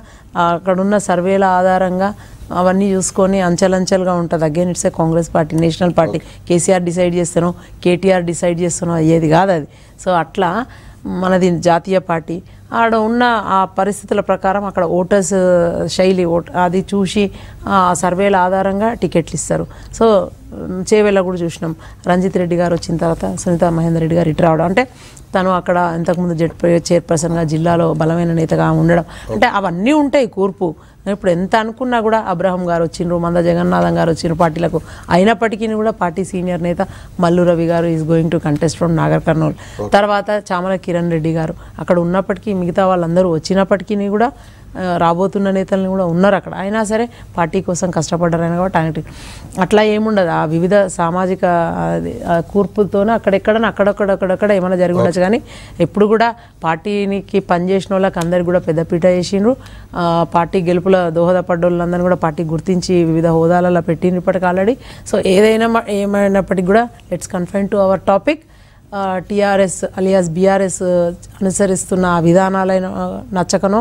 అక్కడున్న సర్వేల ఆధారంగా అవన్నీ చూసుకొని అంచెలంచెలుగా ఉంటుంది. Again it's a Congress party, national party. KCR decide చేస్తానో, కేటీఆర్ డిసైడ్ చేస్తానో అయ్యేది కాదు అది. సో అట్లా మనది జాతీయ పార్టీ. ఆడ ఉన్న ఆ పరిస్థితుల ప్రకారం అక్కడ ఓటర్స్ శైలి అది చూసి ఆ సర్వేల ఆధారంగా టికెట్లు ఇస్తారు. సో చేవేళ్ళ కూడా చూసినాం, రంజిత్ రెడ్డి గారు వచ్చిన తర్వాత సునీత మహేందర్ రెడ్డి గారు ఇటు రావడం, అంటే తను అక్కడ ఇంతకుముందు చైర్పర్సన్గా జిల్లాలో బలమైన నేతగా ఉండడం, అంటే అవన్నీ ఉంటాయి కూర్పు. ఇప్పుడు ఎంత అనుకున్నా కూడా అబ్రహం గారు వచ్చిండ్రు, మంద జగన్నాథం గారు వచ్చిండ్రు పార్టీలకు, అయినప్పటికీ కూడా పార్టీ సీనియర్ నేత మల్లు రవి గారు is going to contest from Nagar Kurnool. తర్వాత చామల కిరణ్ రెడ్డి గారు అక్కడ ఉన్నప్పటికీ, మిగతా వాళ్ళందరూ వచ్చినప్పటికీ కూడా రాబోతున్న నేతలను కూడా ఉన్నారు అక్కడ. అయినా సరే పార్టీ కోసం కష్టపడ్డారైనా కాబట్టి ఆయన అట్లా ఏముండదు. ఆ వివిధ సామాజిక కూర్పులతోనే అక్కడెక్కడ ఏమైనా జరిగి ఉండొచ్చు. కానీ ఎప్పుడు కూడా పార్టీకి పనిచేసిన వాళ్ళకి అందరికి కూడా పెద్దపీట వేసిండ్రు. పార్టీ గెలుపుల దోహదపడ్డ వాళ్ళందరినీ కూడా పార్టీ గుర్తించి వివిధ హోదాలలో పెట్టినప్పటికీ ఆల్రెడీ. సో ఏమైనప్పటికీ కూడా let's confine to our topic. TRS alias BRS అనుసరిస్తున్న ఆ విధానాలైన నచ్చకనో,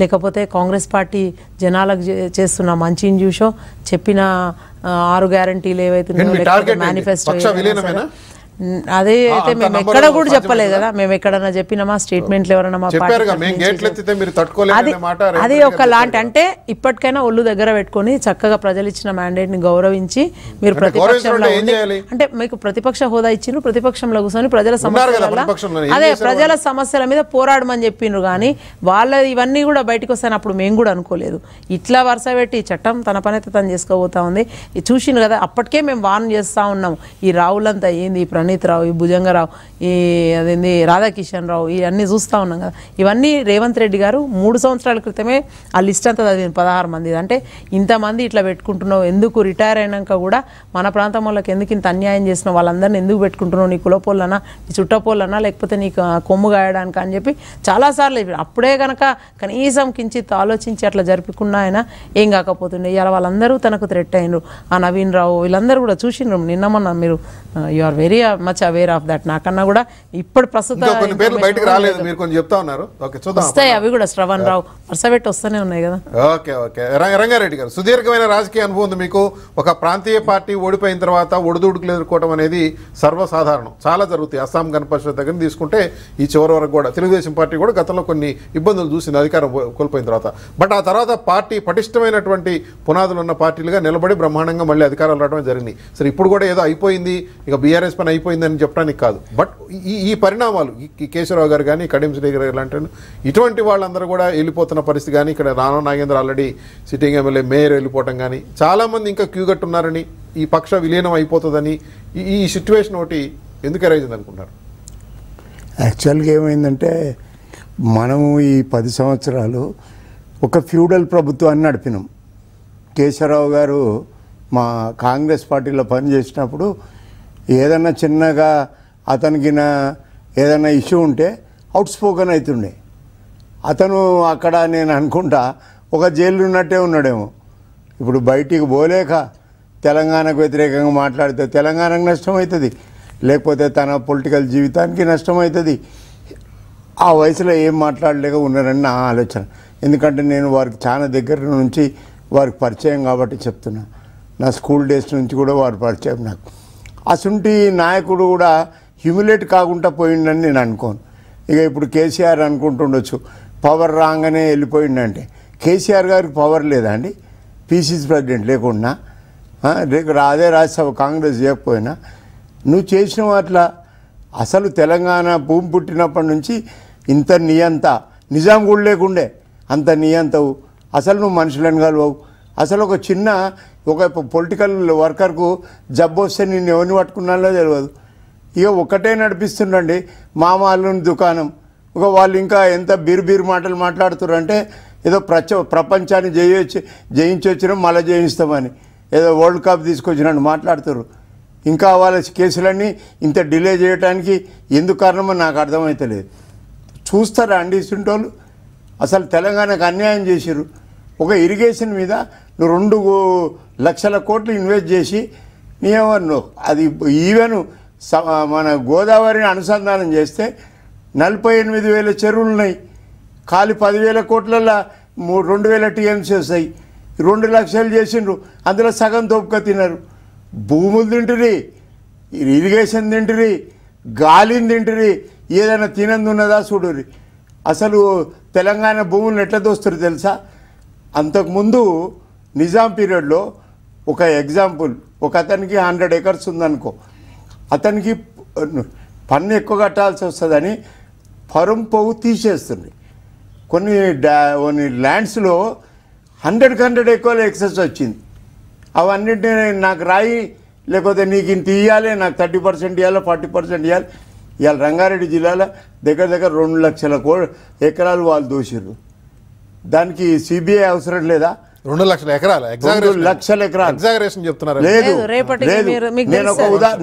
లేకపోతే కాంగ్రెస్ పార్టీ జనాలకు చేస్తున్న మంచిని చూసో, చెప్పిన 6 గ్యారంటీలు ఏవైతే మేనిఫెస్టో, అదే అయితే మేము ఎక్కడ కూడా చెప్పలేదు కదా. మేము ఎక్కడన్నా చెప్పినామా స్టేట్మెంట్లు ఎవరన్నా మా అది ఒక లాంటి అంటే ఇప్పటికైనా ఒళ్ళు దగ్గర పెట్టుకొని చక్కగా ప్రజలు ఇచ్చిన మ్యాండేట్ ని గౌరవించి మీరు ప్రతిపక్షంలో అంటే మీకు ప్రతిపక్ష హోదా ఇచ్చిండ్రు, ప్రతిపక్షంలో కూర్చొని ప్రజల ప్రజల సమస్యల మీద పోరాడమని చెప్పిండ్రు. కానీ వాళ్ళ ఇవన్నీ కూడా బయటకు వస్తాయని అప్పుడు మేము కూడా అనుకోలేదు. ఇట్లా వరుస పెట్టి చట్టం తన పని అయితే తను చేసుకోబోతా ఉంది. చూసిండ్రు కదా, అప్పటికే మేము వార్న్ చేస్తూ ఉన్నాము. ఈ రావులంతా ఏంది, ప్రణీత్ రావు, ఈ భుజంగరావు, ఈ అదేంది రాధాకిషన్ రావు, ఇవన్నీ చూస్తూ ఉన్నాం కదా. ఇవన్నీ రేవంత్ రెడ్డి గారు 3 సంవత్సరాల క్రితమే ఆ లిస్ట్ అంతా చదివిన 16 మంది. అంటే ఇంతమంది ఇట్లా పెట్టుకుంటున్నావు, ఎందుకు రిటైర్ అయినాక కూడా మన ప్రాంతం వాళ్ళకి ఎందుకు ఇంత అన్యాయం చేసినావు, వాళ్ళందరినీ ఎందుకు పెట్టుకుంటున్నావు, నీ కులపోళ్ళనా, నీ చుట్టపోళ్ళనా, లేకపోతే నీకు కొమ్ము గాయడానికి అని చెప్పి చాలాసార్లు అప్పుడే కనుక కనీసం కించిత్ ఆలోచించి అట్లా జరుపుకున్నా ఆయన ఏం కాకపోతుండే. ఇవాళ వాళ్ళందరూ తనకు థ్రెట్ అయినరు. ఆ నవీన్ రావు వీళ్ళందరూ కూడా చూసిండ్రు. నిన్న మొన్న మీరు you are very much aware of that. నాకన్నా కూడా ఇప్పుడు ప్రస్తుతం వస్తాయి అవి కూడా. శ్రవణ్ రావు వరుసపెట్టి వస్తూనే ఉన్నాయి కదా. ఓకే ఓకే రంగారెడ్డి గారు, సుదీర్ఘమైన రాజకీయ అనుభవం ఉంది మీకు. ఒక ప్రాంతీయ పార్టీ ఓడిపోయిన తర్వాత ఒడిదుడుకులు ఎదుర్కోవడం అనేది సర్వసాధారణం, చాలా జరుగుతాయి. అస్సాం గణ పరిషత్ దగ్గర తీసుకుంటే ఈ చివరి వరకు కూడా తెలుగుదేశం పార్టీ కూడా గతంలో కొన్ని ఇబ్బందులు చూసింది అధికారం కోల్పోయిన తర్వాత. బట్ ఆ తర్వాత పార్టీ పటిష్టమైనటువంటి పునాదులు ఉన్న పార్టీలుగా నిలబడి బ్రహ్మాండంగా మళ్ళీ అధికారాలు రావడం జరిగింది. సరే, ఇప్పుడు కూడా ఏదో అయిపోయింది, ఇక బీఆర్ఎస్ పని అయిపోయిందని చెప్పడానికి కాదు. బట్ ఈ పరిణామాలు, ఈ కేశవరావు గారు కానీ, కడియం శ్రీ గారు ఇలాంటి ఇటువంటి వాళ్ళందరూ కూడా వెళ్ళిపోతున్న పరిస్థితి కానీ, ఇక్కడ రానా Nagendra already sitting MLA mayor వెళ్ళిపోవటం కానీ, చాలామంది ఇంకా క్యూ కట్టున్నారని, ఈ పక్ష విలీనం అయిపోతుందని, ఈ సిచ్యువేషన్ ఒకటి ఎందుకు అరైజ్ అనుకుంటారు? యాక్చువల్గా ఏమైందంటే, మనము ఈ 10 సంవత్సరాలు ఒక ఫ్యూడల్ ప్రభుత్వాన్ని నడిపినాం. కేశవరావు గారు మా కాంగ్రెస్ పార్టీలో పనిచేసినప్పుడు ఏదన్నా చిన్నగా అతనికి ఏదైనా ఇష్యూ ఉంటే అవుట్ స్పోకన్ అవుతుండే. అతను అక్కడ నేను అనుకుంటా ఒక జైలు ఉన్నట్టే ఉన్నాడేమో. ఇప్పుడు బయటికి పోలేక తెలంగాణకు వ్యతిరేకంగా మాట్లాడితే తెలంగాణకు నష్టం అవుతుంది, లేకపోతే తన పొలిటికల్ జీవితానికి నష్టం అవుతుంది. ఆ వయసులో ఏం మాట్లాడలేక ఉన్నారని నా ఆలోచన. ఎందుకంటే నేను వారికి చాలా దగ్గర నుంచి వారికి పరిచయం కాబట్టి చెప్తున్నా. నా స్కూల్ డేస్ నుంచి కూడా వారి పరిచయం నాకు. అసుంటి నాయకుడు కూడా హ్యూమిలేట్ కాకుండా పోయిండని నేను అనుకోను. ఇక ఇప్పుడు కేసీఆర్ అనుకుంటుండొచ్చు పవర్ రాగానే వెళ్ళిపోయిండంటే. కేసీఆర్ గారికి పవర్ లేదా అండి? పీసీసీ ప్రెసిడెంట్ లేకుండా అదే రాజ్యసభ కాంగ్రెస్ చేయకపోయినా నువ్వు చేసిన అట్లా. అసలు తెలంగాణ భూమి పుట్టినప్పటి నుంచి ఇంత నియంత నిజాం కూడా లేకుండే, అంత నియంతవు. అసలు నువ్వు మనుషులను కలవవు. అసలు ఒక చిన్న పొలిటికల్ వర్కర్కు జబ్బు వస్తే నేను ఎవరిని పట్టుకున్నాలో తెలియదు. ఇక ఒక్కటే నడిపిస్తుండండి మామాళ్ళని దుకాణం. ఒక వాళ్ళు ఇంకా ఎంత బీరు మాటలు మాట్లాడుతున్నారంటే ఏదో ప్రపంచాన్ని జయించి వచ్చినా మళ్ళీ జయిస్తామని, ఏదో వరల్డ్ కప్ తీసుకొచ్చినట్టు మాట్లాడుతారు. ఇంకా వాళ్ళ కేసులన్నీ ఇంత డిలే చేయడానికి ఎందుకు కారణమో నాకు అర్థమవుతలేదు. చూస్తారా అండి ఇస్తుంటోళ్ళు? అసలు తెలంగాణకు అన్యాయం చేసిర్రు. ఒక ఇరిగేషన్ మీద నువ్వు 2 లక్షల కోట్లు ఇన్వెస్ట్ చేసి నీవన్నావు. అది ఈవెన్ మన గోదావరిని అనుసంధానం చేస్తే 48,000 చెరువులు ఉన్నాయి. ఖాళీ 10,000 కోట్లలో 2,000 టీఎంసీ వస్తాయి. 2 లక్షలు చేసిండ్రు, అందులో సగం తోపుక తిన్నారు. భూములు తింటురి, ఇరిగేషన్ తింటురి, గాలిని తింటురి, ఏదైనా తినంది ఉన్నదా చూడురి. అసలు తెలంగాణ భూములను ఎట్లా దోస్తారు తెలుసా? అంతకుముందు నిజాం పీరియడ్లో ఒక ఎగ్జాంపుల్, ఒక అతనికి 100 acres ఉందనుకో, అతనికి పన్ను ఎక్కువ కట్టాల్సి వస్తుందని పొవ్వు తీసేస్తుంది. కొన్ని ల్యాండ్స్లో 100 ఎక్కువ ఎక్సెస్ వచ్చింది. అవన్నింటినీ నాకు రాయి, లేకపోతే నీకు ఇంత ఇవ్వాలి, నాకు 30% ఇవ్వాలి, 40% ఇవ్వాలి. ఇవాళ రంగారెడ్డి జిల్లాలో దగ్గర 2 లక్షల ఎకరాలు వాళ్ళు దోషిర్రు. దానికి సిబిఐ అవసరం లేదా? 2 లక్షల ఎకరాలు 2 లక్షల ఎకరాలు చెప్తున్నారు. లేదు లేదు.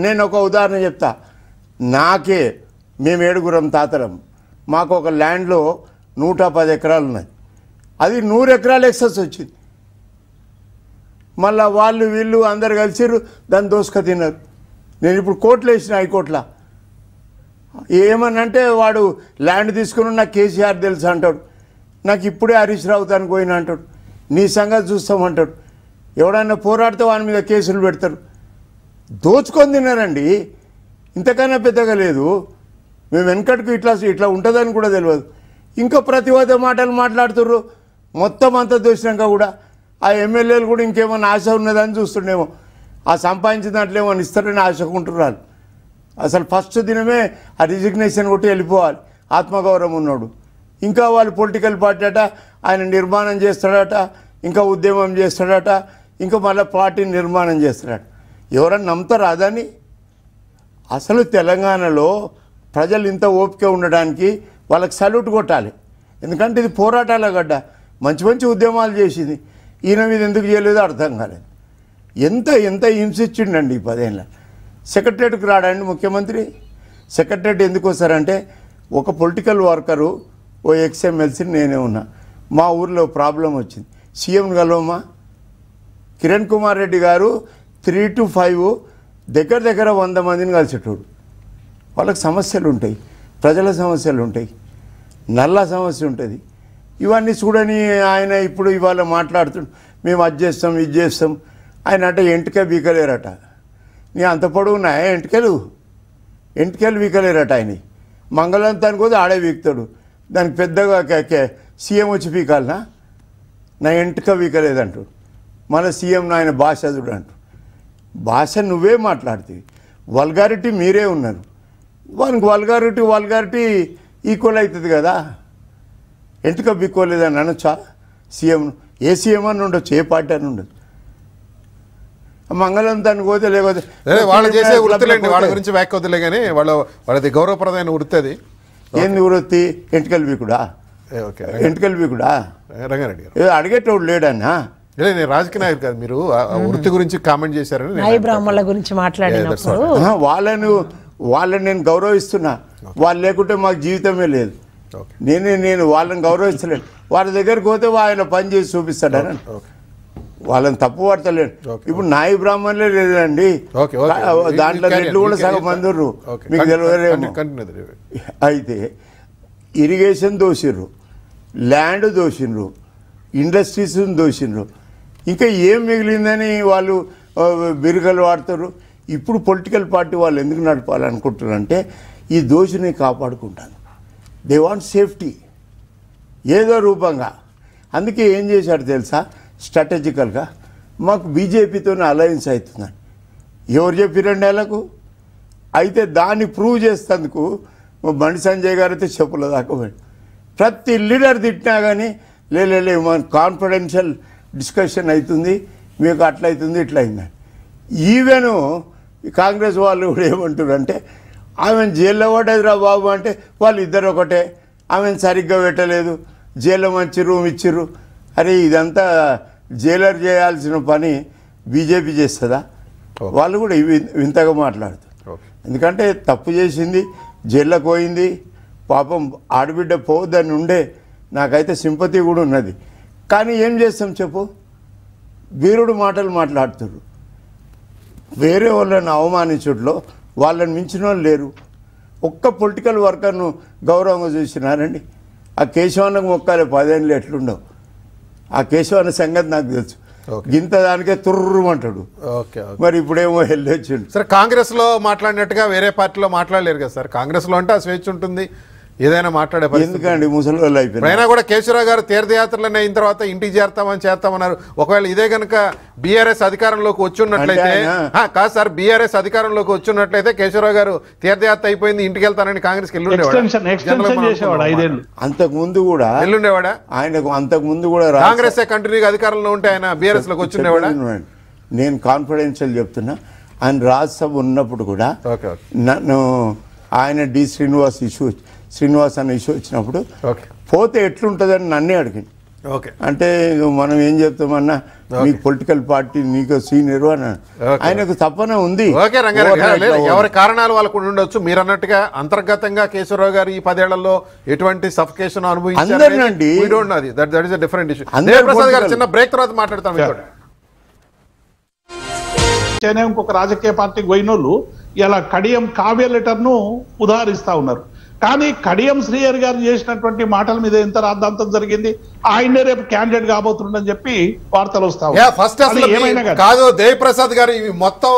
నేను ఒక ఉదాహరణ చెప్తా. నాకే, మేము 7 తాతలం, మాకు ఒక ల్యాండ్లో 110 ఎకరాలు ఉన్నాయి. అది 100 ఎకరాలు ఎక్సెస్ వచ్చింది. మళ్ళీ వాళ్ళు వీళ్ళు అందరు కలిసిర్రు, దాన్ని దోసుక తిన్నారు. నేను ఇప్పుడు కోర్టులో వేసిన, హైకోర్టులో ఏమనంటే వాడు ల్యాండ్ తీసుకుని నాకు కేసీఆర్ తెలుసు అంటాడు, నాకు ఇప్పుడే హరీష్ రావు తనకు పోయినా అంటాడు, నీ సంగతి చూస్తామంటాడు. ఎవడన్నా పోరాడితే వాని మీద కేసులు పెడతారు. దోచుకొని తిన్నారండి, ఇంతకన్నా పెద్దగా లేదు. మేము వెనకటికి ఇట్లా ఉంటుందని కూడా తెలియదు. ఇంకా ప్రతివాద మాటలు మాట్లాడుతుర్రు. మొత్తం అంతా దోసినాక కూడా ఆ ఎమ్మెల్యేలు కూడా ఇంకేమైనా ఆశ ఉన్నదని చూస్తుండేమో, ఆ సంపాదించిన దాంట్లో ఏమైనా ఇస్తారని ఆశకుంటున్నారు. అసలు ఫస్ట్ దినమే ఆ రిజిగ్నేషన్ కొట్టి వెళ్ళిపోవాలి ఆత్మగౌరవం ఉన్నాడు. ఇంకా వాళ్ళు పొలిటికల్ పార్టీ అట, ఆయన నిర్మాణం చేస్తాడట, ఇంకా ఉద్యమం చేస్తాడట, ఇంకా మళ్ళీ పార్టీని నిర్మాణం చేస్తాడట. ఎవరన్నా నమ్ముతారా అదని? అసలు తెలంగాణలో ప్రజలు ఇంత ఓపిక ఉండడానికి వాళ్ళకి సల్యూట్ కొట్టాలి. ఎందుకంటే ఇది పోరాటాల గడ్డ, మంచి మంచి ఉద్యమాలు చేసింది. ఈయన మీద ఎందుకు చేయలేదో అర్థం కాలేదు. ఎంత హింసించిండండి ఈ 10 ఏళ్ళ. సెక్రటరేట్కి రాడండి ముఖ్యమంత్రి. సెక్రటరేట్ ఎందుకు వస్తారంటే, ఒక పొలిటికల్ వర్కరు, ఓ ఎక్స్ఎమ్మెల్సీ నేనే ఉన్నా, మా ఊర్లో ప్రాబ్లం వచ్చింది, సీఎంని కలవమా? కిరణ్ కుమార్ రెడ్డి గారు 3 to 5 దగ్గర 100 మందిని కలిసేటోడు. వాళ్ళకి సమస్యలు ఉంటాయి, ప్రజల సమస్యలు ఉంటాయి, నల్ల సమస్య ఉంటుంది. ఇవన్నీ చూడని ఆయన ఇప్పుడు ఇవాళ మాట్లాడుతుండు, మేము అది చేస్తాం ఇది చేస్తాం. ఆయన అంటే ఎంటిక బీకలేరట. నీ అంత పొడుగున్నాయా ఎంటికలు బీకలేరట. ఆయన మంగళంతానికి పోతే ఆడే బీకుతాడు, దానికి పెద్దగా సీఎం వచ్చి పీకాలనా? నా ఎంటిక బీకలేదంటాడు. మన సీఎం ఆయన భాష చూడు అంటూ. భాష నువ్వే మాట్లాడుతుంది, వల్గారిటీ మీరే ఉన్నారు. వానికి వల్గారిటీ ఈక్వల్ అవుతుంది కదా. ఎంటిక బీక్కోలేదని అనొచ్చా సీఎం? ఏ సీఎం అని ఉండొచ్చు, ఏ పార్టీ అని ఉండొచ్చు. మంగళంతానికి పోతే లేకపోతే వాళ్ళు చేసే వృత్తులేండి, వాళ్ళ గురించి వ్యాఖ్య వద్దులే కానీ వాళ్ళది గౌరవప్రదమైన వృత్తి. అది ఏంది వృత్తి? ఎంటికలు బీకుడా? ఎంటికలు బీకుడా? రంగారెడ్డి గారు అడిగేటోడు లేడన్నా. నేను రాజకీయ నాయకుడు కాదు, మీరు వృత్తి గురించి కామెంట్ చేశారని. నాయ బ్రాహ్మణుల గురించి మాట్లాడినప్పుడు వాళ్ళని నేను గౌరవిస్తున్నా. వాళ్ళు లేకుంటే మాకు జీవితమే లేదు. నేను వాళ్ళని గౌరవిస్తలేను. వాళ్ళ దగ్గరికి పోతే ఆయన పని చేసి చూపిస్తాడని వాళ్ళని తప్పు పడతలేడు. ఇప్పుడు నాయ బ్రాహ్మణులే లేదండి, దాంట్లో రెడ్లు కూడా సగం మంది మీకు తెలియదేమో. అయితే ఇరిగేషన్ దోషిర్రు, ల్యాండ్ దోషిండ్రు, ఇండస్ట్రీస్ దోషిండ్రు. ఇంకా ఏం మిగిలిందని వాళ్ళు బిరుగలు వాడతారు. ఇప్పుడు పొలిటికల్ పార్టీ వాళ్ళు ఎందుకు నడపాలనుకుంటున్నారంటే ఈ దోషిని కాపాడుకుంటాను. దే వాంట్ సేఫ్టీ ఏదో రూపంగా. అందుకే ఏం చేశాడు తెలుసా? స్ట్రాటజికల్గా మాకు బీజేపీతోనే అలయన్స్ అవుతుందని ఎవరు చెప్పిరండి వాళ్ళకు? అయితే దాన్ని ప్రూవ్ చేసేందుకు బండి సంజయ్ గారు అయితే చెప్పుల దాకా పోయాడు. ప్రతి లీడర్ తిట్టినా కానీ లే మన కాన్ఫిడెన్షియల్ డిస్కషన్ అవుతుంది, మీకు అట్లా అవుతుంది ఇట్లా అయిందని. ఈవెన్ కాంగ్రెస్ వాళ్ళు కూడా ఏమంటారు అంటే, ఆమెను జైల్లో పడ్డదిరా బాబు అంటే వాళ్ళు ఇద్దరు ఒకటే, ఆమెను సరిగ్గా పెట్టలేదు, జైల్లో మంచి రూమ్ ఇచ్చిర్రు. అరే ఇదంతా జైలర్ చేయాల్సిన పని బీజేపీ చేస్తుందా? వాళ్ళు కూడా వింతగా మాట్లాడుతారు. ఎందుకంటే తప్పు చేసింది, జైల్లోకి పోయింది, పాపం ఆడబిడ్డ పోవద్దని ఉండే. నాకైతే సింపతి కూడా ఉన్నది. కానీ ఏం చేస్తాం చెప్పు? వీరుడు మాటలు మాట్లాడుతారు. వేరే వాళ్ళని అవమానించడంలో వాళ్ళని మించిన వాళ్ళు లేరు. ఒక్క పొలిటికల్ వర్కర్ను గౌరవంగా చూసినారండి. ఆ కేశవానికి మొక్కాలే 10 ఏళ్ళు ఎట్లుండవు. ఆ కేశవాన సంగతి నాకు తెలుసు. గింత దానికే తుర్రుమంటాడు. మరి ఇప్పుడేమో వెళ్ళొచ్చిండు. సరే, కాంగ్రెస్లో మాట్లాడినట్టుగా వేరే పార్టీలో మాట్లాడలేరు కదా సార్. కాంగ్రెస్లో అంటే ఆ స్వేచ్ఛ ఉంటుంది, ఏదైనా మాట్లాడే. ఎందుకండి ముసలి వాళ్ళు అయిపోయినా అయినా కూడా కేశవరావు గారు తీర్థయాత్రలన్నీ అయిన తర్వాత ఇంటికి చేస్తామన్నారు. ఒకవేళ ఇదే కనుక బీఆర్ఎస్ అధికారంలోకి వచ్చున్నట్లయితే, కాదు సార్, బీఆర్ఎస్ అధికారంలోకి వచ్చున్నట్లయితే కేశవరావు గారు తీర్థయాత్ర అయిపోయింది ఇంటికి వెళ్తానని కాంగ్రెస్కి అంతకు ముందు కూడా వెళ్ళుండేవాడా? ఆయనకు అంతకు ముందు కూడా కాంగ్రెస్ కంటిన్యూగా అధికారంలో ఉంటే ఆయన బీఆర్ఎస్ లోకి వచ్చుండేవాడా? నేను కాన్ఫిడెన్షియల్ చెప్తున్నా. ఆయన రాజ్యసభ ఉన్నప్పుడు కూడా నన్ను ఆయన డి శ్రీనివాస్ అనే ఇష్యూ వచ్చినప్పుడు పోతే ఎట్లుంటుందని నన్నే అడిగింది. అంటే మనం ఏం చెప్తామన్నా, మీకు పొలిటికల్ పార్టీ నీకు సీనియర్ అని. ఆయనకు తప్పనే ఉంది. ఎవరి కారణాలు వాళ్ళకు ఉండొచ్చు. మీరు అన్నట్టుగా అంతర్గతంగా కేశవరావు గారు ఈ 10 ఏళ్లలో ఎటువంటి సఫికేషన్ అనుభవించారు, డిఫరెంట్ ఇష్యూ. చిన్న బ్రేక్ తర్వాత మాట్లాడతాం. ఇంకొక రాజకీయ పార్టీకి పోయినోళ్ళు ఇలా కడియం కావ్య లెటర్ను ఉదాహరిస్తా ఉన్నారు. కానీ కడియం శ్రీహరి గారు చేసినటువంటి మాటల మీద ఎంత రాద్ధాంతం జరిగింది. ఆయనే రేపు క్యాండిడేట్ కాబోతుండని చెప్పి వార్తలు వస్తా ఫస్ట్ అసలు కాదు దేవిప్రసాద్ గారు ఇవి మొత్తం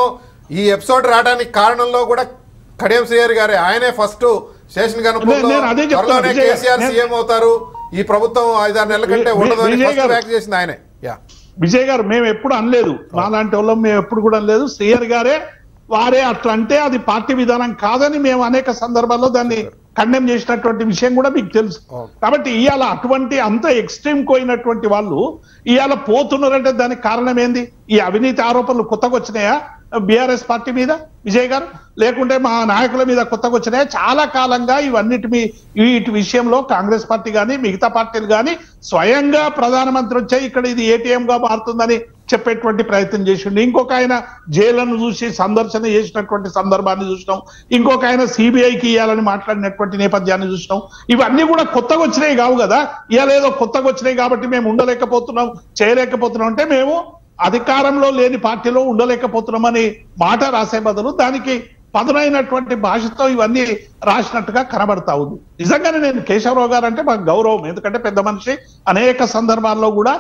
ఈ ఎపిసోడ్ రావడానికి కారణంలో కూడా కడియం శ్రీహరి గారే. ఆయనే ఫస్ట్ స్టేషన్ కనుక కేసీఆర్ సీఎం అవుతారు, ఈ ప్రభుత్వం 5-6 నెలల కంటే ఉండదు చేసింది ఆయనే. విజయ్ గారు మేము ఎప్పుడు అనలేదు, మాలాంటి వాళ్ళం మేము ఎప్పుడు కూడా అనలేదు. శ్రీహరి గారే వారే అట్లా అంటే అది పార్టీ విధానం కాదని మేము అనేక సందర్భాల్లో దాన్ని కండెమ్ చేసినటువంటి విషయం కూడా మీకు తెలుసు. కాబట్టి ఇవాళ అటువంటి అంత ఎక్స్ట్రీమ్ పోయినటువంటి వాళ్ళు ఇవాళ పోతున్నారంటే దానికి కారణం ఏంది? ఈ అవినీతి ఆరోపణలు కొత్తగా వచ్చినాయా బీఆర్ఎస్ పార్టీ మీద విజయ్ గారు, లేకుంటే మా నాయకుల మీద కొత్తగా వచ్చినాయా? చాలా కాలంగా వీటి విషయంలో కాంగ్రెస్ పార్టీ కానీ మిగతా పార్టీలు కానీ స్వయంగా ప్రధానమంత్రి వచ్చే ఇక్కడ ఇది ఏటీఎం గా మారుతుందని చెప్పేటువంటి ప్రయత్నం చేసిండు. ఇంకొక ఆయన జైళ్లను చూసి సందర్శన చేసినటువంటి సందర్భాన్ని చూసినాం. ఇంకొక ఆయన సిబిఐకి ఇవ్వాలని మాట్లాడినటువంటి నేపథ్యాన్ని చూసినాం. ఇవన్నీ కూడా కొత్తగా వచ్చినాయి కావు కదా. ఇవాళ ఏదో కొత్తగా వచ్చినాయి కాబట్టి మేము ఉండలేకపోతున్నాం చేయలేకపోతున్నాం అంటే మేము అధికారంలో లేని పార్టీలో ఉండలేకపోతున్నామని మాట రాసే బదులు దానికి పదునైనటువంటి భాషతో ఇవన్నీ రాసినట్టుగా కనబడతా ఉంది. నిజంగానే నేను కేశవరావు గారు అంటే మాకు గౌరవం, ఎందుకంటే పెద్ద మనిషి, అనేక సందర్భాల్లో కూడా